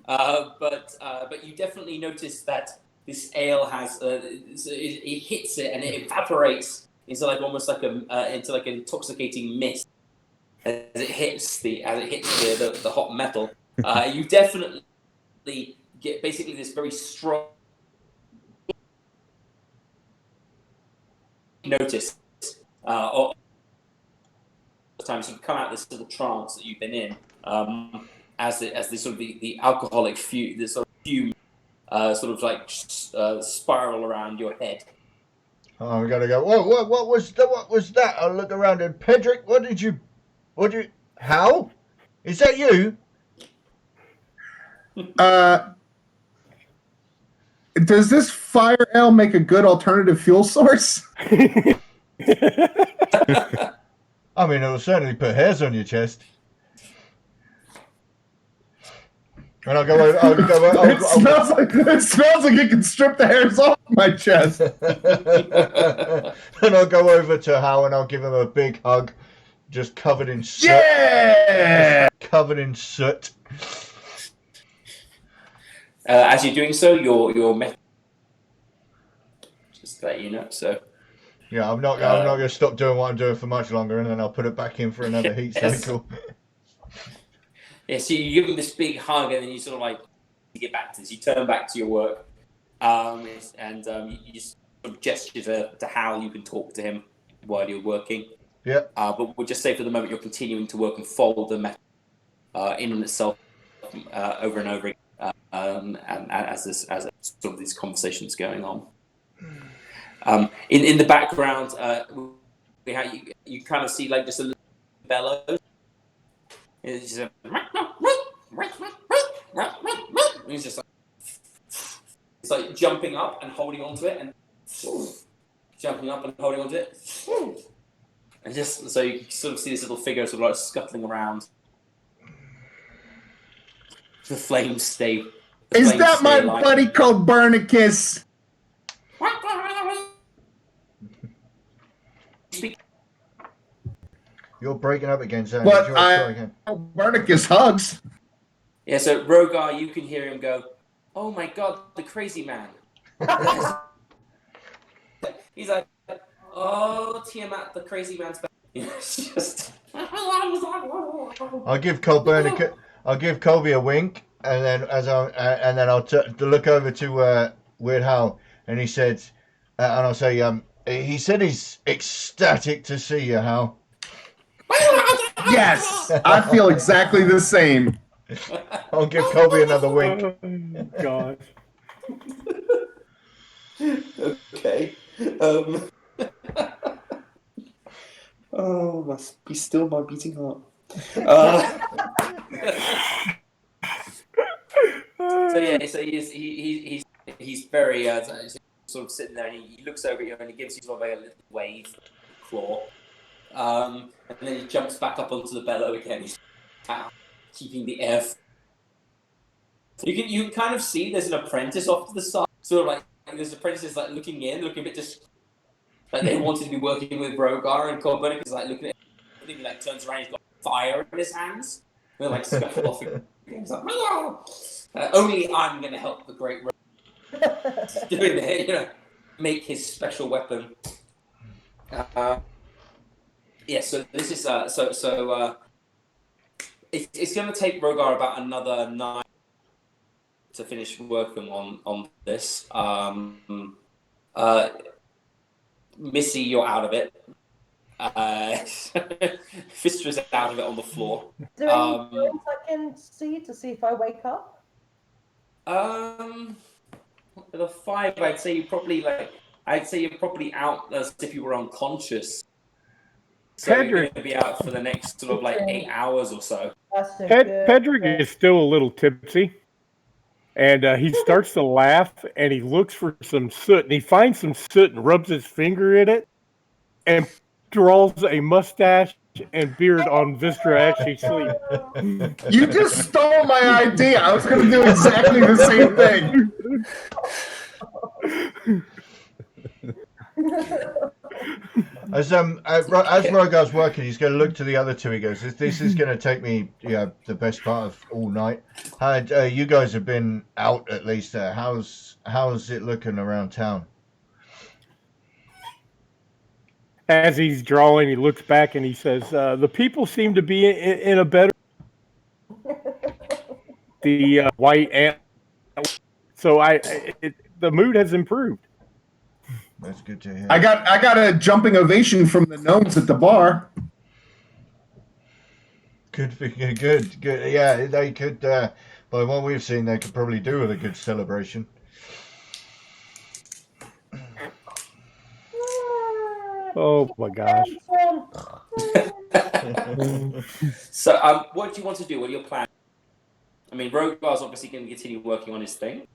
But you definitely notice that this ale has it hits it and it evaporates into almost like an intoxicating mist. As it hits the hot metal, you definitely get basically this very strong notice. Times you come out of this little trance that you've been in, as the sort of the alcoholic fume, this sort of fume, spiral around your head.
Oh, we gotta go. Whoa! What was that? I'll look around and Pedrick, how? Is that you?
Does this fire ale make a good alternative fuel source?
I mean, it'll certainly put hairs on your chest. And I'll go over.
It smells like it can strip the hairs off my chest.
And I'll go over to Hal and I'll give him a big hug, just covered in soot.
Yeah!
Covered in soot.
As you're doing so, your method. Just to let you know. So.
Yeah, I'm not going to stop doing what I'm doing for much longer, and then I'll put it back in for another heat cycle.
Yeah, so you give him this big hug, and then you sort of get back to this. You turn back to your work, and you just sort of gesture to Hal. You can talk to him while you're working.
Yeah.
But we'll just say for the moment you're continuing to work and fold the metal in and itself over and over again, and as sort of these conversations going on. In the background, you kind of see just a little bellows. It's just it's jumping up and holding onto it, and jumping up and holding onto it, and just so you sort of see this little figure sort of scuttling around. The flames stay.
Is that my buddy Copernicus?
You're breaking up again, Sam.
But Copernicus hugs.
Yeah, so Rogar, you can hear him go, "Oh my God, the crazy man." He's like, "Oh, Tiamat, the crazy man's back." It's just.
I'll give Colby a wink, and then I'll look over to Weird Hal, and he said, and I'll say, he said he's ecstatic to see you, Hal.
Yes, I feel exactly the same.
I'll give Colby another wink.
Oh, gosh.
Okay. Oh, must be still my beating heart. So yeah, so he's very sort of sitting there, and he looks over at you, and he gives you sort of a little wave, claw, and then he jumps back up onto the bellow again. He's keeping the air. You can kind of see there's an apprentice off to the side, sort of like there's apprentices like looking a bit just like they wanted to be working with Rogar, and Corbin is like looking at him, he like turns around, he's got fire in his hands. They're like scuffle off. He's like, only I'm going to help the great Rogar doing it, make his special weapon. Yeah, so this is it's going to take Rogar about another night to finish working on this. Missy, you're out of it. Fistra's out of it on the floor.
Is there any signs I can see to see if I wake up?
With a 5, I'd say you're probably out as if you were unconscious. So you're going to be out for the next sort of like 8 hours or so.
Pedrick is still a little tipsy, and he starts to laugh, and he looks for some soot, and he finds some soot and rubs his finger in it, and draws a mustache and beard on Vistra as she sleeps.
You just stole my idea. I was going to do exactly the same thing.
As Rogar's working, he's going to look to the other two. He goes, "This is going to take me, the best part of all night." You guys have been out at least. How's it looking around town?
As he's drawing, he looks back and he says, "The people seem to be in a better." The white ant. So the mood has improved.
That's good to hear.
I got a jumping ovation from the gnomes at the bar.
Good. Yeah, they could. By what we've seen, they could probably do with a good celebration.
Oh my gosh.
So, what do you want to do? What are your plans? I mean, Rogar's obviously going to continue working on his thing.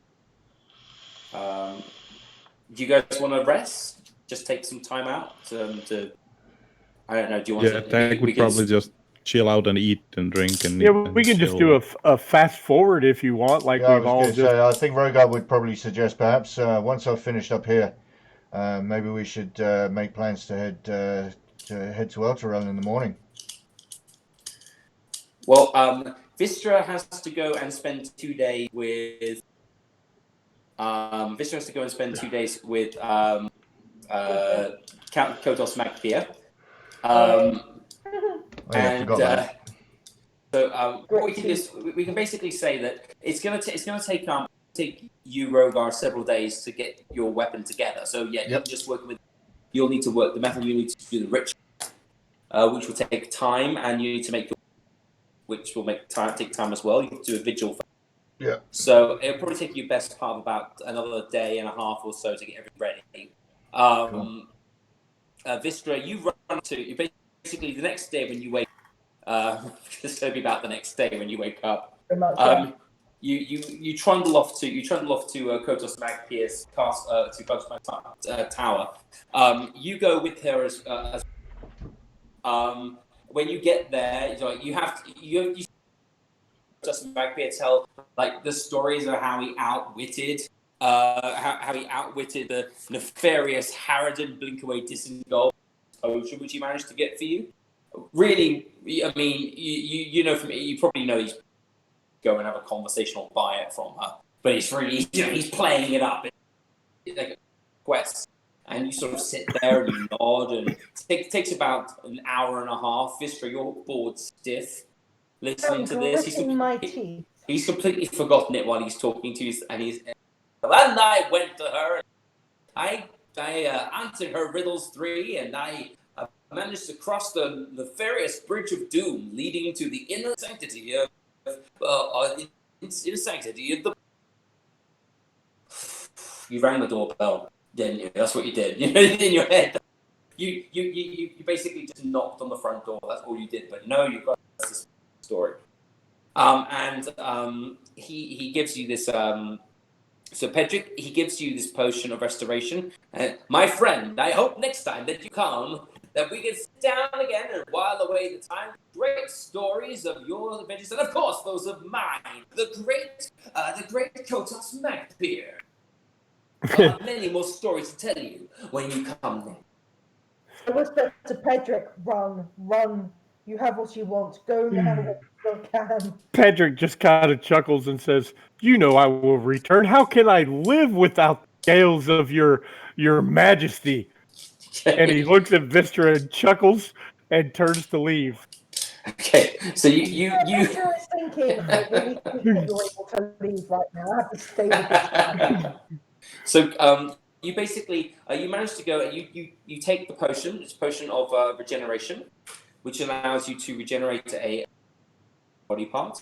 Do you guys want to rest? Just take some time out to I don't know. Do you want to?
Tag would probably just chill out and eat and drink and.
Yeah, we can just do a fast forward if you want. Like we've all just.
I think Rogar would probably suggest perhaps once I've finished up here, maybe we should make plans to head to Elturel in the morning.
Well, Vistra has to go and spend 2 days with. Vistra has to go and spend 2 days with Count Kotos Magpia. What we can do is we can basically say that it's gonna take you, Rogar, several days to get your weapon together. So you're just working with. You'll need to work the metal. You need to do the ritual, which will take time, and you need to make which will take time as well. You have to do a vigil.
Yeah.
So it'll probably take you best part of about another day and a half or so to get everything ready. Vistra, you run to basically the next day when you wake. It's going to be about the next day when you wake up. You trundle off to Kotos Magpia's tower. You go with her as when you get there, you Justin Magpia tell like the stories of how he outwitted the nefarious Harridan Blinkaway Disengulf potion which he managed to get for you. Really, I mean, you know from you probably know he's go and have a conversation or buy it from her, but it's really he's playing it up like a quest, and you sort of sit there and you nod, and it takes about an hour and a half. Vistra, you're bored stiff. Listening to this,
my teeth.
He's completely forgotten it while he's talking to you, and I went to her. I answered her riddles 3, and I managed to cross the nefarious bridge of doom, leading to the inner sanctity of the. You rang the doorbell, didn't you? That's what you did. You know, in your head. You basically just knocked on the front door. That's all you did. But no, you've got this story. He gives you this. So Pedrick, he gives you this potion of restoration. My friend, I hope next time that you come, that we can sit down again and while away the time. Great stories of your adventures, and of course those of mine. The great Kotos Magpier. I'll have many more stories to tell you when you come next.
I whisper to Pedrick, run. You have what you want. Go now what you can.
Pedrick just kind of chuckles and says, "You know I will return. How can I live without the scales of your majesty?" And he looks at Vistra and chuckles and turns to leave.
Okay, so you
Vistra is thinking, I really think that you're able to leave right now. I have to stay with this man.
So you basically you manage to go. You take the potion. It's a potion of regeneration, which allows you to regenerate a body part,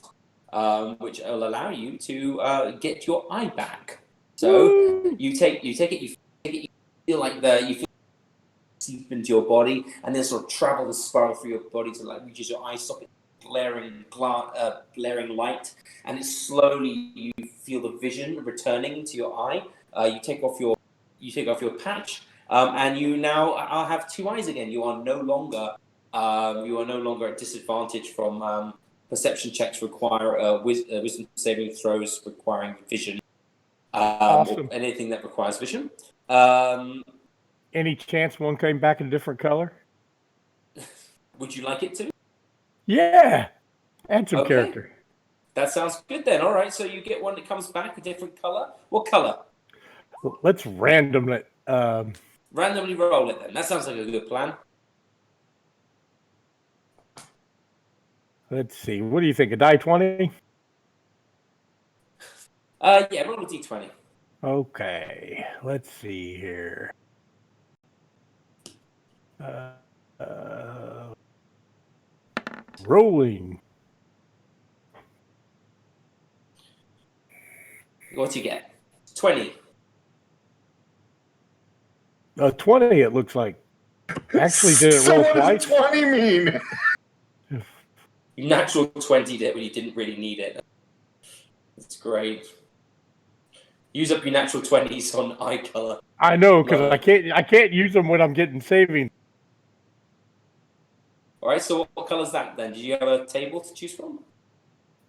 which will allow you to get your eye back. So you take it. You feel like you feel deep into your body, and then sort of travel the spiral through your body to like reaches your eye socket, glaring light, and it slowly you feel the vision returning to your eye. You take off your patch, and you now have 2 eyes again. You are no longer at disadvantage from perception checks require wisdom saving throws requiring vision,
Awesome.
or anything that requires vision.
Any chance one came back in a different color?
Would you like it to?
Yeah, add some character.
That sounds good then. All right, so you get one that comes back a different color. What color?
Let's randomly
roll it then. That sounds like a good plan.
Let's see. What do you think? A die 20?
Yeah, roll a d20.
Okay. Let's see here. Rolling.
What do you get? 20.
20, it looks like. Actually, did it roll
what
twice?
does 20 mean?
You natural 20'd it when you didn't really need it. That's great. Use up your natural 20s on eye color.
I know, because I can't use them when I'm getting saving.
All right, so what color is that then? Do you have a table to choose from?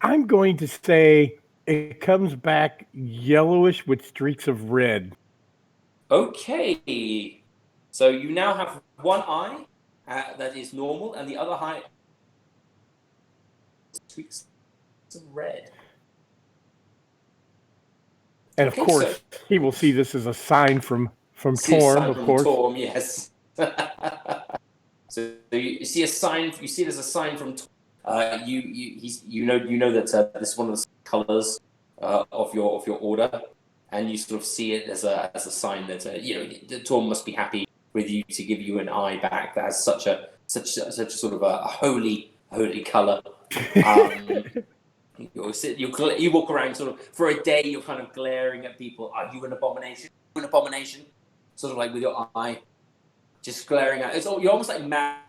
I'm going to say it comes back yellowish with streaks of red.
Okay. So you now have one eye that is normal, and the other eye streaks of red.
And of course, he will see this as a sign from Torm, of course.
Torm, yes. So you see a sign. You see it as a sign from Torm. You know that this is one of the colors of your order, and you sort of see it as a sign that the Torm must be happy with you to give you an eye back that has such a sort of a holy color. You walk around sort of for a day. You're kind of glaring at people. Are you an abomination? You're an abomination. Sort of like with your eye, just glaring at. You're almost like mad.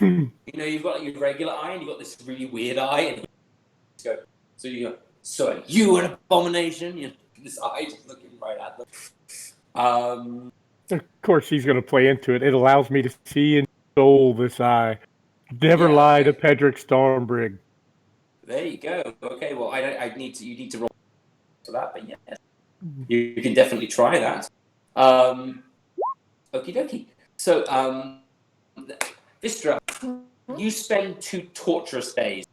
You've got like your regular eye, and you've got this really weird eye, and you go. So are you an abomination? This eye just looking right at them.
Of course, he's going to play into it. It allows me to see and soul this eye. Never lie to Pedrick Stormbrig.
There you go. Okay, well, you need to roll for that, but yes, you can definitely try that. Okie dokie. So, Vistra, you spend 2 torturous days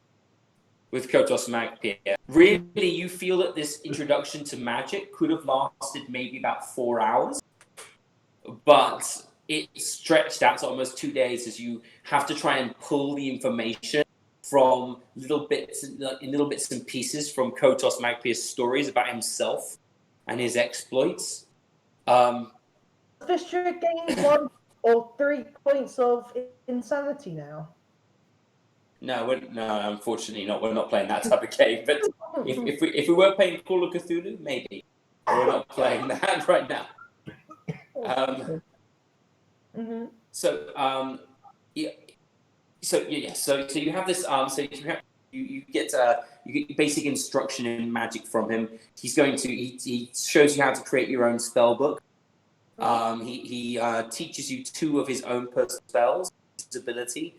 with Kotos Magpier. Really, you feel that this introduction to magic could have lasted maybe about 4 hours, but it stretched out to almost 2 days as you have to try and pull the information from little bits and pieces from Kotos Magpia's stories about himself and his exploits.
Fisher gained 1 or 3 points of insanity now.
No, unfortunately not. We're not playing that type of game. But if we were playing Call of Cthulhu, maybe. But we're not playing that right now. So you have this. You get basic instruction in magic from him. He shows you how to create your own spell book. He teaches you 2 of his own personal spells, Visibility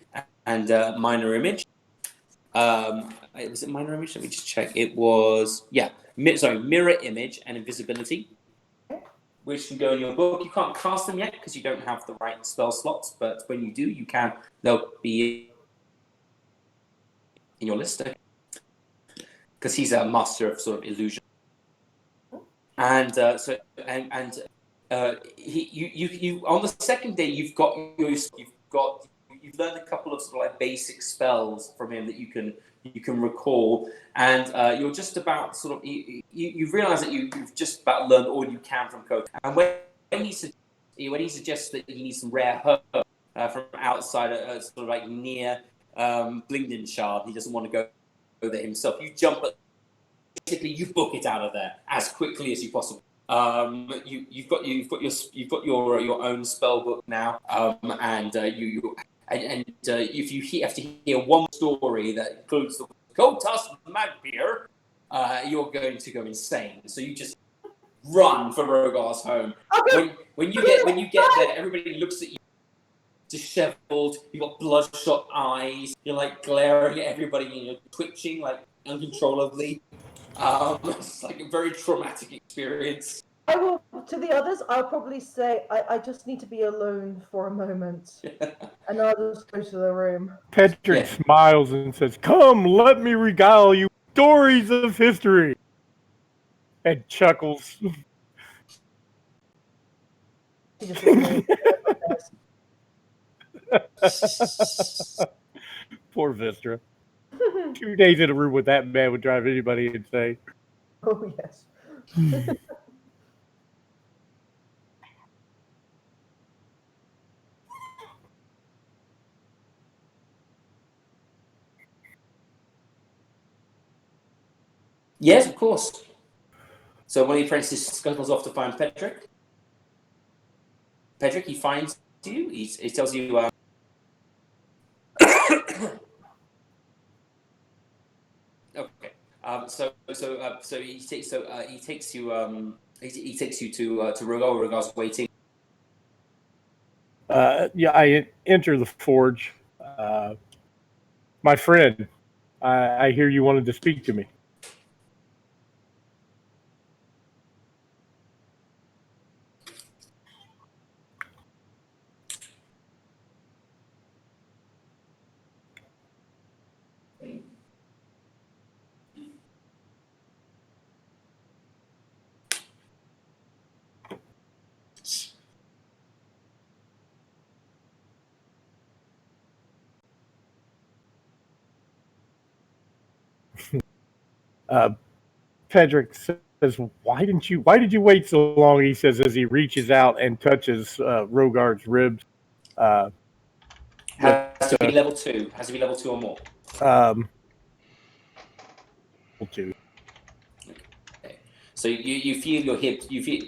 and Minor Image. Was it Minor Image? Let me just check. It was Mirror Image and Invisibility, which can go in your book. You can't cast them yet because you don't have the right spell slots, but when you do, you can. They'll be in your list because he's a master of sort of illusion. And you on the second day you've learned a couple of sort of like basic spells from him that you can recall, and you're just about sort of you realize that you've just about learned all you can from Kotos. And when he suggests that he needs some rare herb from outside, sort of like near Blingdenshard, he doesn't want to go there himself. You jump at, basically you book it out of there as quickly as you possibly. You've got your own spell book now, and if you have to hear one story that includes the Kotos Magpia, you're going to go insane. So you just run for Rogar's home. When you get there, everybody looks at you disheveled. You've got bloodshot eyes. You're like glaring at everybody, and you're twitching like uncontrollably. It's like a very traumatic experience.
I will, to the others, I'll probably say, I just need to be alone for a moment. And I'll just go to the room.
Pedrick smiles and says, "Come, let me regale you stories of history." And chuckles. Poor Vistra. 2 days in a room with that man would drive anybody insane.
Oh, yes.
Yes, of course. So one of the apprentices scuttles off to find Pedrick. Pedrick, he finds you. He tells you. Okay. So he takes you to Rogar. Rogar's waiting.
I enter the forge. My friend, I hear you wanted to speak to me. Pedrick says, why did you wait so long? He says as he reaches out and touches Rogar's ribs.
Has to be level 2. Has to be level 2 or more.
Level 2.
Okay. So you feel your hips. You feel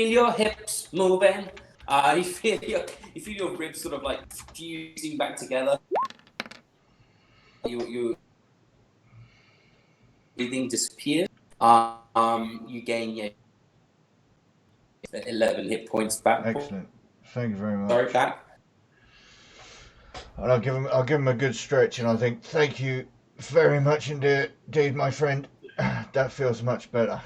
your hips moving. You feel your ribs sort of like fusing back together. You breathing disappears. You gain 11 hit points back.
Excellent. Thank you very much.
Sorry, back.
And I'll give him a good stretch, and I think, thank you very much indeed, my friend. That feels much better.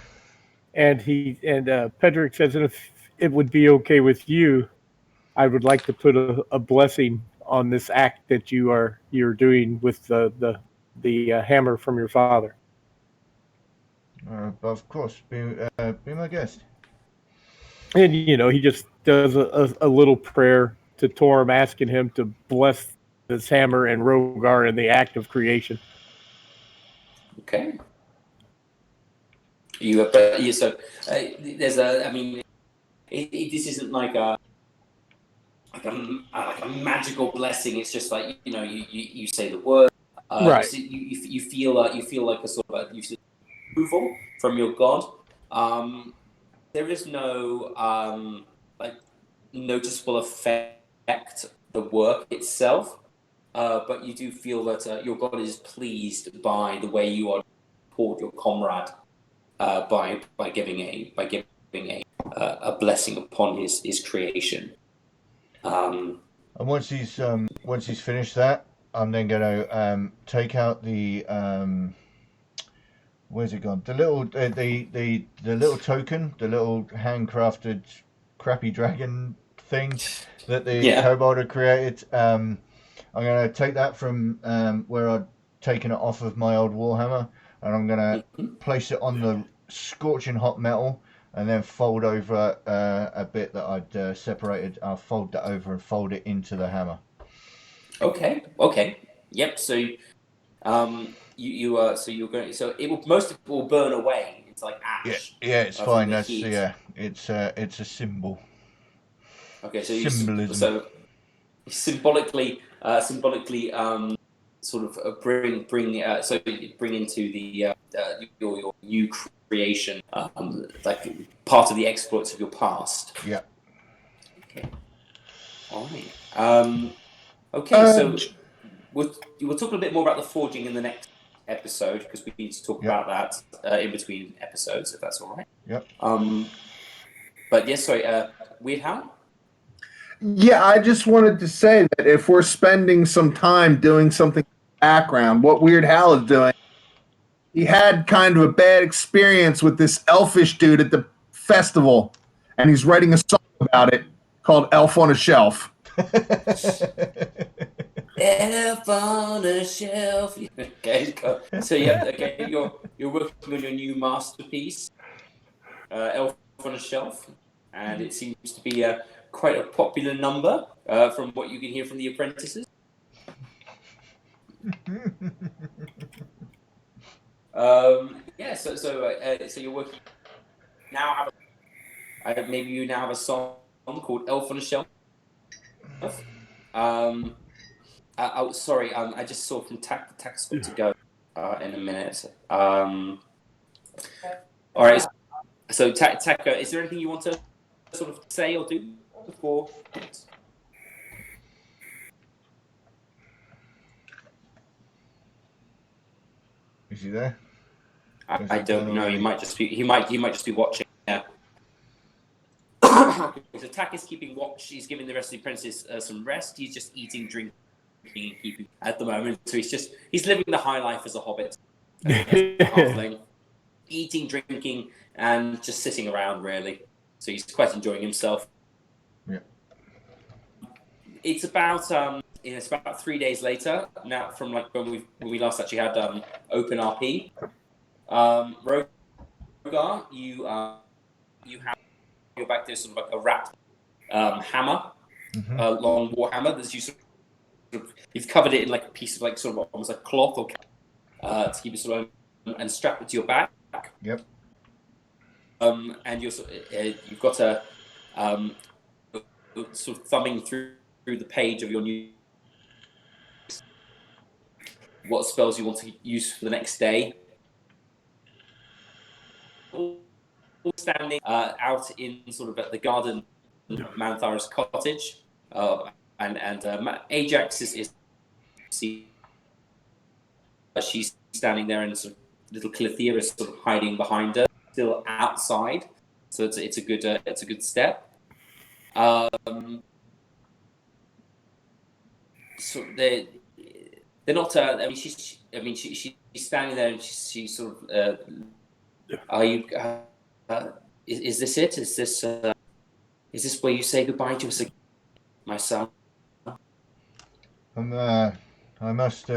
And Pedrick says, if it would be okay with you, I would like to put a blessing on this act that you're doing with the hammer from your father.
Of course, be my guest.
And he just does a little prayer to Torm, asking him to bless this hammer and Rogar in the act of creation.
Okay. There's a. I mean, this isn't like a magical blessing. It's just like you say the word.
Right.
You feel like a sort of approval from your god. There is no like noticeable effect the work itself, but you do feel that your god is pleased by the way you are toward your comrade by giving a blessing upon his creation.
And once he's finished that, I'm then going to take out the where's it gone? The little little token, the little handcrafted crappy dragon thing that the kobold had created. I'm going to take that from where I'd taken it off of my old warhammer, and I'm going to place it on the scorching hot metal, and then fold over a bit that I'd separated. I'll fold that over and fold it into the hammer.
Okay. Yep. So, you're going. So most of it will burn away. It's like ash.
Yeah, it's fine. That's
heat.
It's a symbol.
Okay, so
symbolism.
So symbolically, sort of bring into the your new creation, like part of the exploits of your past.
Yeah.
Okay. All right. Okay. So we'll talk a bit more about the forging in the next episode, because we need to talk about that in between episodes, if that's all right.
Yep.
But yes, sorry. Weird Hal?
Yeah, I just wanted to say that if we're spending some time doing something in the background, what Weird Hal is doing, he had kind of a bad experience with this elfish dude at the festival, and he's writing a song about it called Elf on a Shelf.
Elf on a shelf. Okay, so okay, you're working on your new masterpiece, Elf on a Shelf, and it seems to be quite a popular number from what you can hear from the apprentices. So you're working now. Maybe you now have a song called Elf on a Shelf. Sorry, I just saw from Tack's got to go in a minute. All right. So Tack, is there anything you want to sort of say or do before?
Is he there?
I don't know. He might just be watching. Yeah. So Tack is keeping watch. He's giving the rest of the apprentices some rest. He's just eating, drinking, and keeping at the moment. So he's living the high life as a hobbit, halfling, eating, drinking, and just sitting around really. So he's quite enjoying himself.
Yeah.
It's about 3 days later now from like when we last actually had open RP. Rogar, you're back there, sort of like a wrapped hammer, long war hammer. You've covered it in like a piece of like sort of almost like cloth or to keep it sort of and strap it to your back.
Yep.
And you've got a sort of thumbing through the page of your new what spells you want to use for the next day. Standing out in sort of at the garden of Manthar's cottage, and Ajax is she's standing there, and sort of little Clythea is sort of hiding behind her, still outside. So it's a good step. So they're not. She's standing there, and she's sort of. Are you? Is this it? Is this where you say goodbye to us again, my son?
I must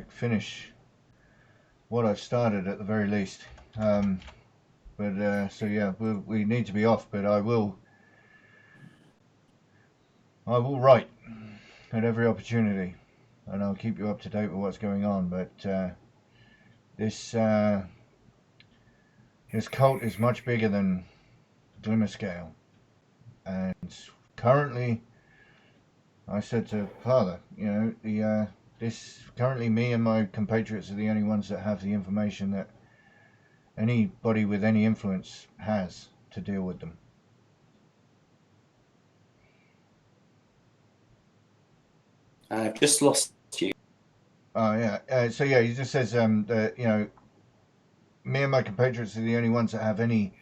finish what I've started at the very least. So yeah, we need to be off, but I will write at every opportunity. and I'll keep you up to date with what's going on. But this cult is much bigger than Glimmerscale, and currently, I said to Father, currently me and my compatriots are the only ones that have the information that anybody with any influence has to deal with them.
I've just lost you.
Oh yeah. So yeah, he just says that me and my compatriots are the only ones that have any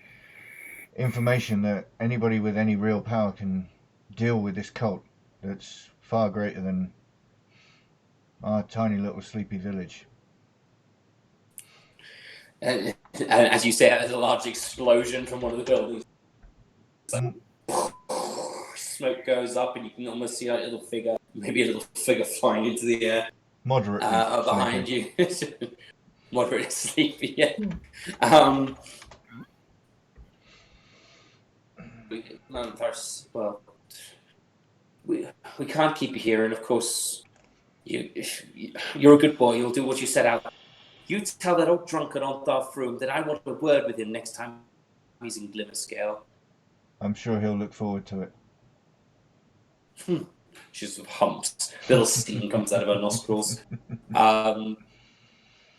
information that anybody with any real power can deal with this cult that's far greater than our tiny little sleepy village.
And as you say, there's a large explosion from one of the buildings. Smoke goes up, and you can almost see a little figure, maybe a little figure flying into the air.
Moderately
behind you. Moderately sleepy, yeah. We can't keep you here, and of course, you're a good boy. You'll do what you set out. You tell that old drunkard on Darth Room that I want a word with him next time he's in Glimmerscale.
I'm sure he'll look forward to it.
She sort of humps. Little steam comes out of her nostrils.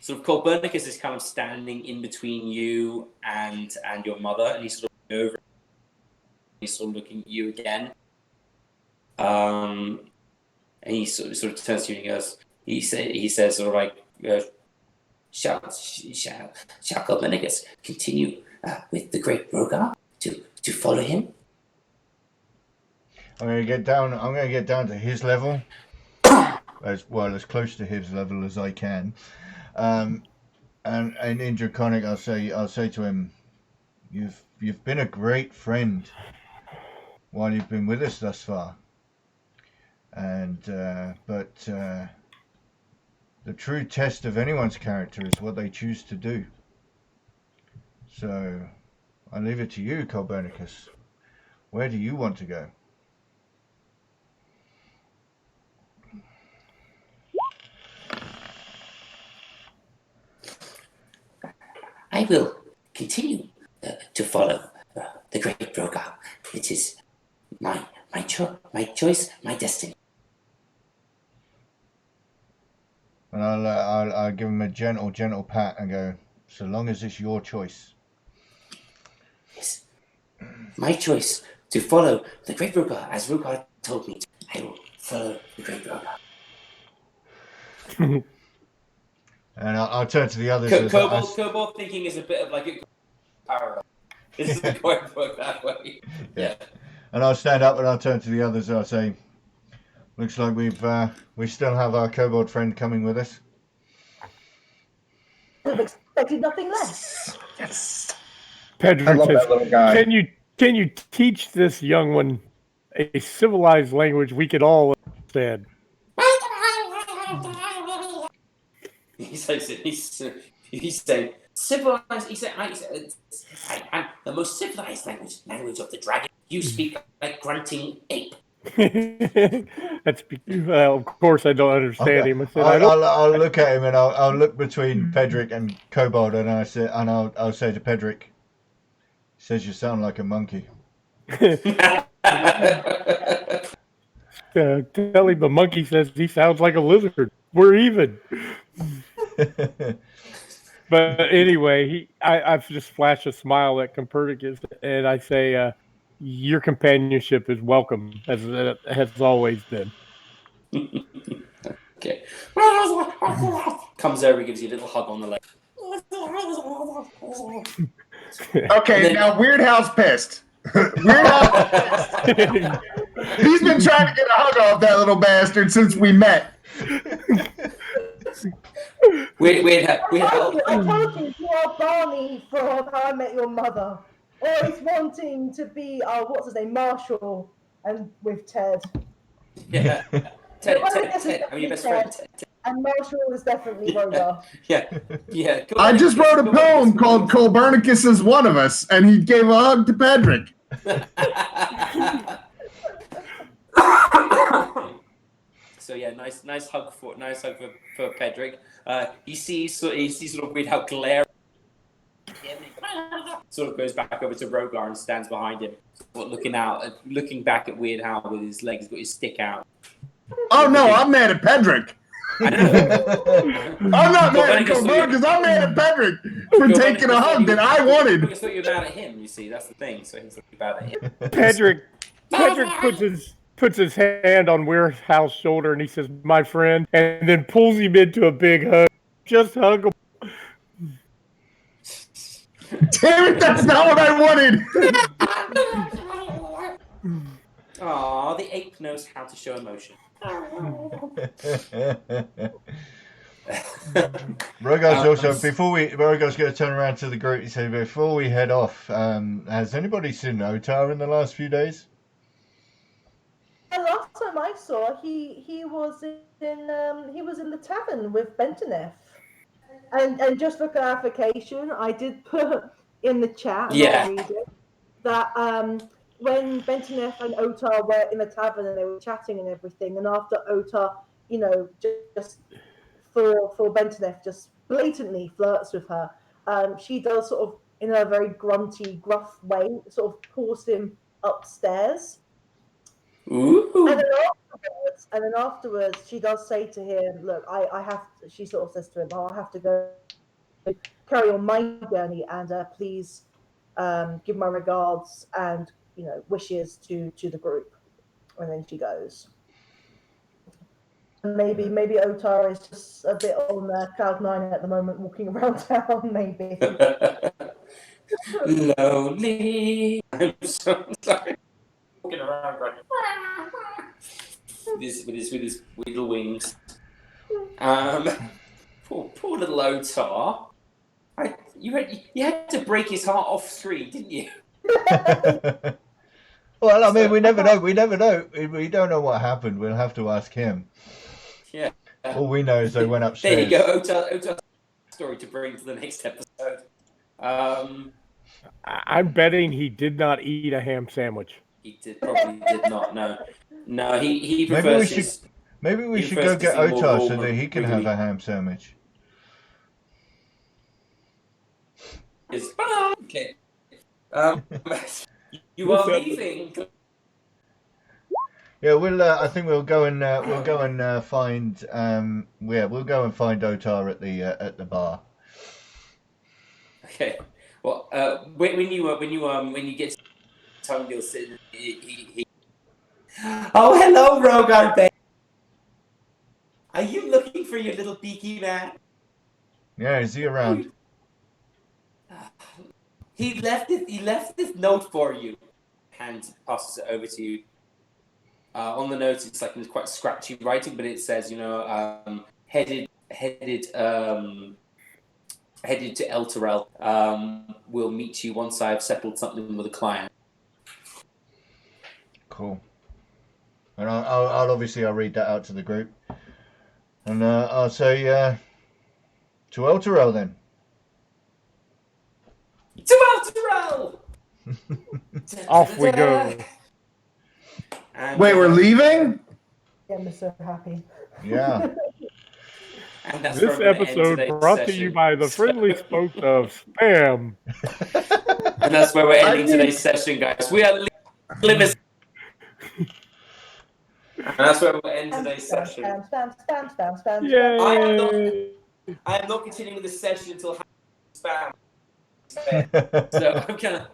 Sort of Copernicus is kind of standing in between you and your mother, and he's sort of looking over. He's sort of looking at you again. And he sort of turns to you and he goes, he says sort of like, shall Copernicus continue with the great Rogar to follow him?
I'm gonna get down to his level, as close to his level as I can. And in Draconic, I'll say to him, you've been a great friend while you've been with us thus far. And but the true test of anyone's character is what they choose to do. So I leave it to you, Copernicus. Where do you want to go?
I will continue to follow the great Rogar. It is my choice, my destiny.
And I'll give him a gentle pat and go, so long as it's your choice.
Yes, my choice to follow the great Rogar, as Rogar told me to. I will follow the great Rogar.
And I'll turn to the others.
Kobold thinking is a bit of like a paradox. This isn't going to work that way. Yeah.
And I'll stand up and I'll turn to the others and I'll say, looks like we still have our kobold friend coming with us.
I've expected nothing less.
Yes. Pedro
I love
says,
that little guy.
Can you teach this young one a civilized language we could all understand?
He's saying civilized. He said, I'm the most civilized language of the dragon. You speak like grunting ape.
Of course I don't understand him. I said,
I'll look at him and I'll look between Pedrick and Kobold and I'll say to Pedrick, says you sound like a monkey.
Tell him the monkey says he sounds like a lizard. We're even. But anyway, I've just flashed a smile at Copernicus, and I say, your companionship is welcome, as it has always been.
Okay. Comes over, gives you a little hug on the leg.
Okay, now Weird Hal's pissed. Weird Hal's pissed. He's been trying to get a hug off that little bastard since we met.
I told you you are Barney from How I Met Your Mother. Always wanting to be, what's his name, Marshall, and with Ted.
Yeah. Ted, I'm your best friend.
And Marshall is definitely Rogar.
Yeah.
I just wrote a poem called Copernicus is One of Us, and he gave a hug to
So yeah, nice hug for Pedrick. He sees sort of Weird Al glare. Sort of goes back over to Rogar and stands behind him, looking back at Weird Al with his legs, got his stick out.
Oh no, I'm mad at Pedrick.
I know.
I'm not mad at Kobolds because I'm mad at Pedrick for taking a hug that I wanted.
I thought you were mad at him. You see, that's the thing. So he's mad at him.
Pedrick puts his hand on Weird Al's shoulder and he says, "My friend," and then pulls him into a big hug. Just hug him.
Damn it, that's not what I wanted.
Aw, the ape knows how to show emotion.
Rogar's also, Rogar's going to turn around to the group and say, before we head off, has anybody seen Otar in the last few days?
The last time I saw, he was in the tavern with Bentonef. And just for clarification, I did put in the chat, that when Bentonef and Otar were in the tavern and they were chatting and everything, and after Otar, just for Bentonef just blatantly flirts with her, she does sort of, in a very grunty, gruff way, sort of pulls him upstairs.
Ooh.
And then afterwards, she does say to him, "Look, I have to," she sort of says to him, "I'll have to go carry on my journey, and please give my regards and wishes to the group." And then she goes. Maybe Otar is just a bit on cloud nine at the moment, walking around town. Maybe
lonely. I'm so sorry. Walking around going with his little wings. Poor little Otar. You had to break his heart off screen, didn't you?
Well, I mean, we never know. We don't know what happened. We'll have to ask him.
Yeah.
All we know is they went upstairs.
There you go, Otar's story to bring to the next episode.
I'm betting he did not eat a ham sandwich.
He probably did not. No, he prefers.
Maybe we should go get Otar so that he can have a ham sandwich.
Okay. You are leaving.
Yeah, I think we'll go and find. We'll go and find Otar at the bar.
Okay. Well, when you get to town, you'll sit. Oh, hello, Rogar Bay. Are you looking for your little beaky man?
Yeah, is he around?
He left this note for you. And passes it over to you. On the note, it's like quite scratchy writing, but it says, headed to El Terrell. We'll meet you once I've settled something with a client.
Cool. And I'll read that out to the group, and I'll say to El Terrell then.
To El Terrell.
Off we go.
And,
wait, we're leaving?
Yeah, I'm so happy.
Yeah.
And that's
This episode brought to you by the friendly spokes of Spam.
And that's where we're ending today's session, guys. We are limited. And that's where we'll end today's session.
Spam.
Yay!
I am not continuing with this session until spam. So I'm gonna.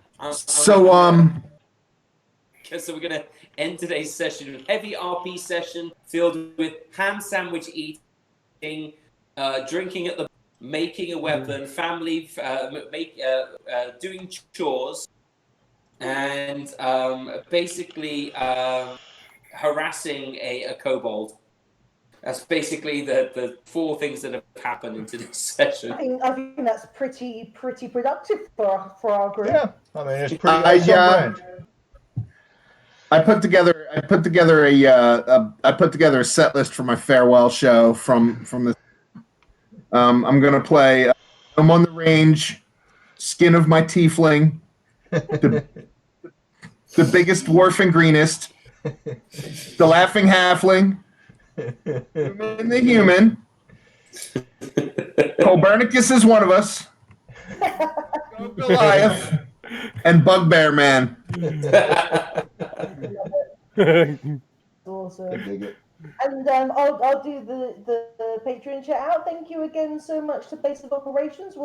So
we're gonna end today's session with heavy RP session filled with ham sandwich eating, drinking at the, making a weapon, family, doing chores, and basically harassing a kobold. That's basically the four things that have happened in today's session.
I think that's pretty productive for our group.
Yeah, I mean it's pretty. Brand.
I put together a set list for my farewell show from the. I'm gonna play. I'm on the range, skin of my tiefling, the biggest dwarf and greenest, the laughing halfling, Human the human. Copernicus is one of us. Goliath and Bugbear Man.
Awesome.
I dig it.
And I'll do the Patreon shout out. Thank you again so much to Base of Operations,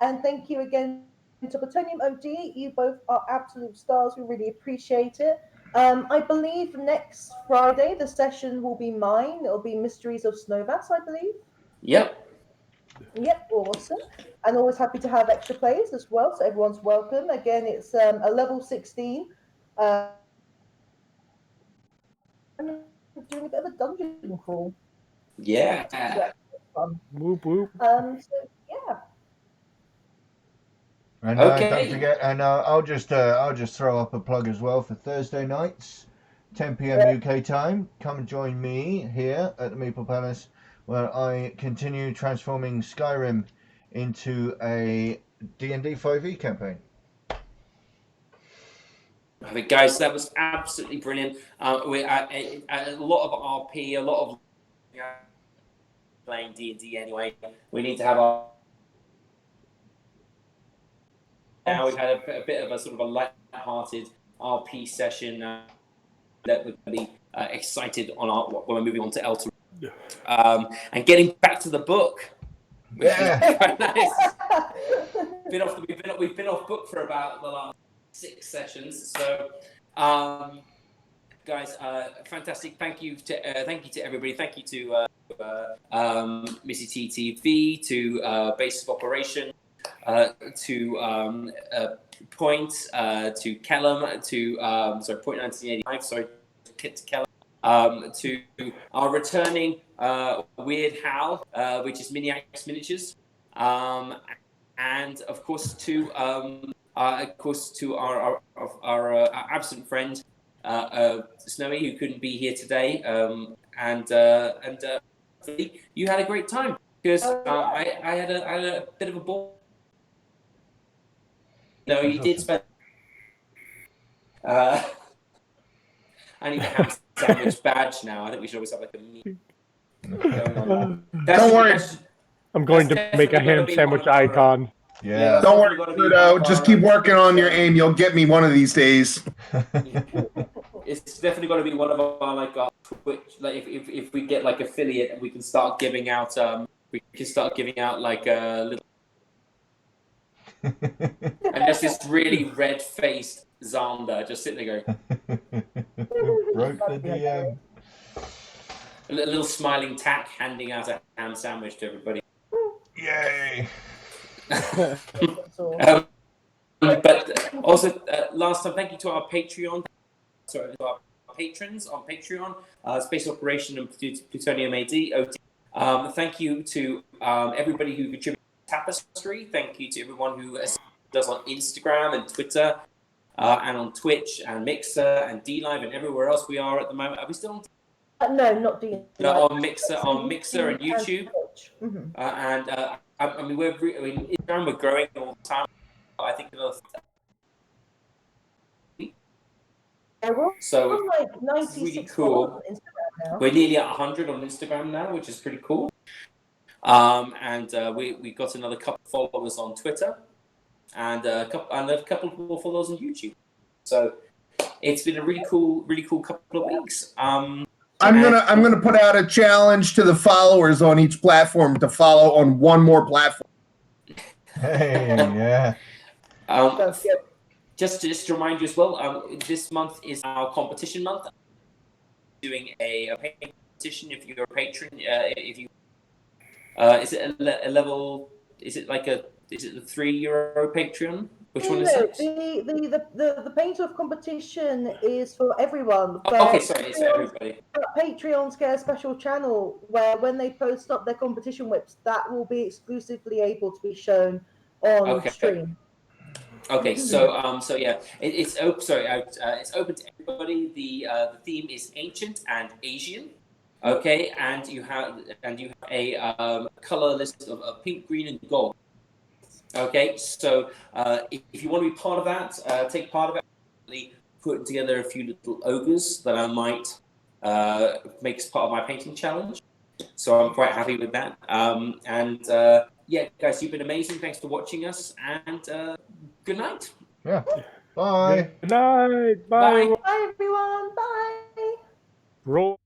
and thank you again to Plutonium OD. You both are absolute stars. We really appreciate it. I believe next Friday the session will be mine. It'll be Mysteries of Snowvass, I believe.
Yep.
Yep, awesome. And always happy to have extra players as well, so everyone's welcome. Again, it's a level 16. Doing a bit of a dungeon crawl.
Yeah.
So that's fun.
Whoop whoop.
So yeah.
And
Okay.
don't forget, and I'll just throw up a plug as well for Thursday nights, 10 p.m. UK time. Come and join me here at the Meeple Palace, where I continue transforming Skyrim into a D&D 5e campaign.
Guys, that was absolutely brilliant. We a lot of RP, a lot of playing D&D anyway. We need to have our. Now we've had a bit of a sort of a light-hearted RP session that we're going to be excited on when we're moving on to Elter. And getting back to the book.
Yeah.
Quite nice. We've been off book for about the last 6 sessions. So, guys, fantastic. Thank you to everybody. Thank you to Missy TTV, to Base of Operation, to Point, to Kellum, to Point 1985. Sorry, to Kellum. To our returning Weird Hal, which is Miniacs Miniatures, and of course to our absent friend Snowy, who couldn't be here today, and you had a great time because I had a bit of a ball. No, you did spend. I need a ham sandwich badge now. I think we should always have like a meat.
Don't worry.
I'm going to make a ham sandwich icon.
Yeah.
Don't worry, Pluto. Just keep working on your aim. You'll get me one of these days.
It's definitely going to be one of our our Twitch. Like if we get like affiliate, and we can start giving out like a little. And there's this really red-faced Xander just sitting there going.
Broke the DM.
A little smiling tack handing out a ham sandwich to everybody.
Yay!
But also, last time, thank you to our Patreon. Sorry, to our patrons on Patreon, Space Operation and Plutonium AD. Thank you to everybody who contributed to Tapestry. Thank you to everyone who does on Instagram and Twitter, and on Twitch and Mixer and DLive and everywhere else we are at the moment. Are we still on?
No, not D.
No, on Mixer and YouTube. And I mean, Instagram, we're growing all the time. I think so
like
it's really cool.
On Instagram now.
We're nearly at 100 on Instagram now, which is pretty cool. And we got another couple of followers on Twitter, and a couple more followers on YouTube. So it's been a really cool couple of weeks. I'm
gonna put out a challenge to the followers on each platform to follow on one more platform.
Hey, yeah.
Just to remind you as well, this month is our competition month. Doing a competition if you're a patron. If you is it a level? Is it the €3 Patreon? Which one is it?
The Paint Off competition is for everyone.
Okay, sorry, it's for everybody.
Patreon's get a special channel where when they post up their competition whips, that will be exclusively able to be shown on stream.
Okay, so yeah, it's open. It's open to everybody. The theme is ancient and Asian. Okay, and you have a color list of pink, green, and gold. Okay, so if you want to be part of that, take part of it. Putting together a few little ogres that I might makes part of my painting challenge. So I'm quite happy with that. Yeah, guys, you've been amazing. Thanks for watching us, and good night.
Yeah. Bye.
Good night. Bye.
Bye.
Bye, everyone. Bye.
Roll.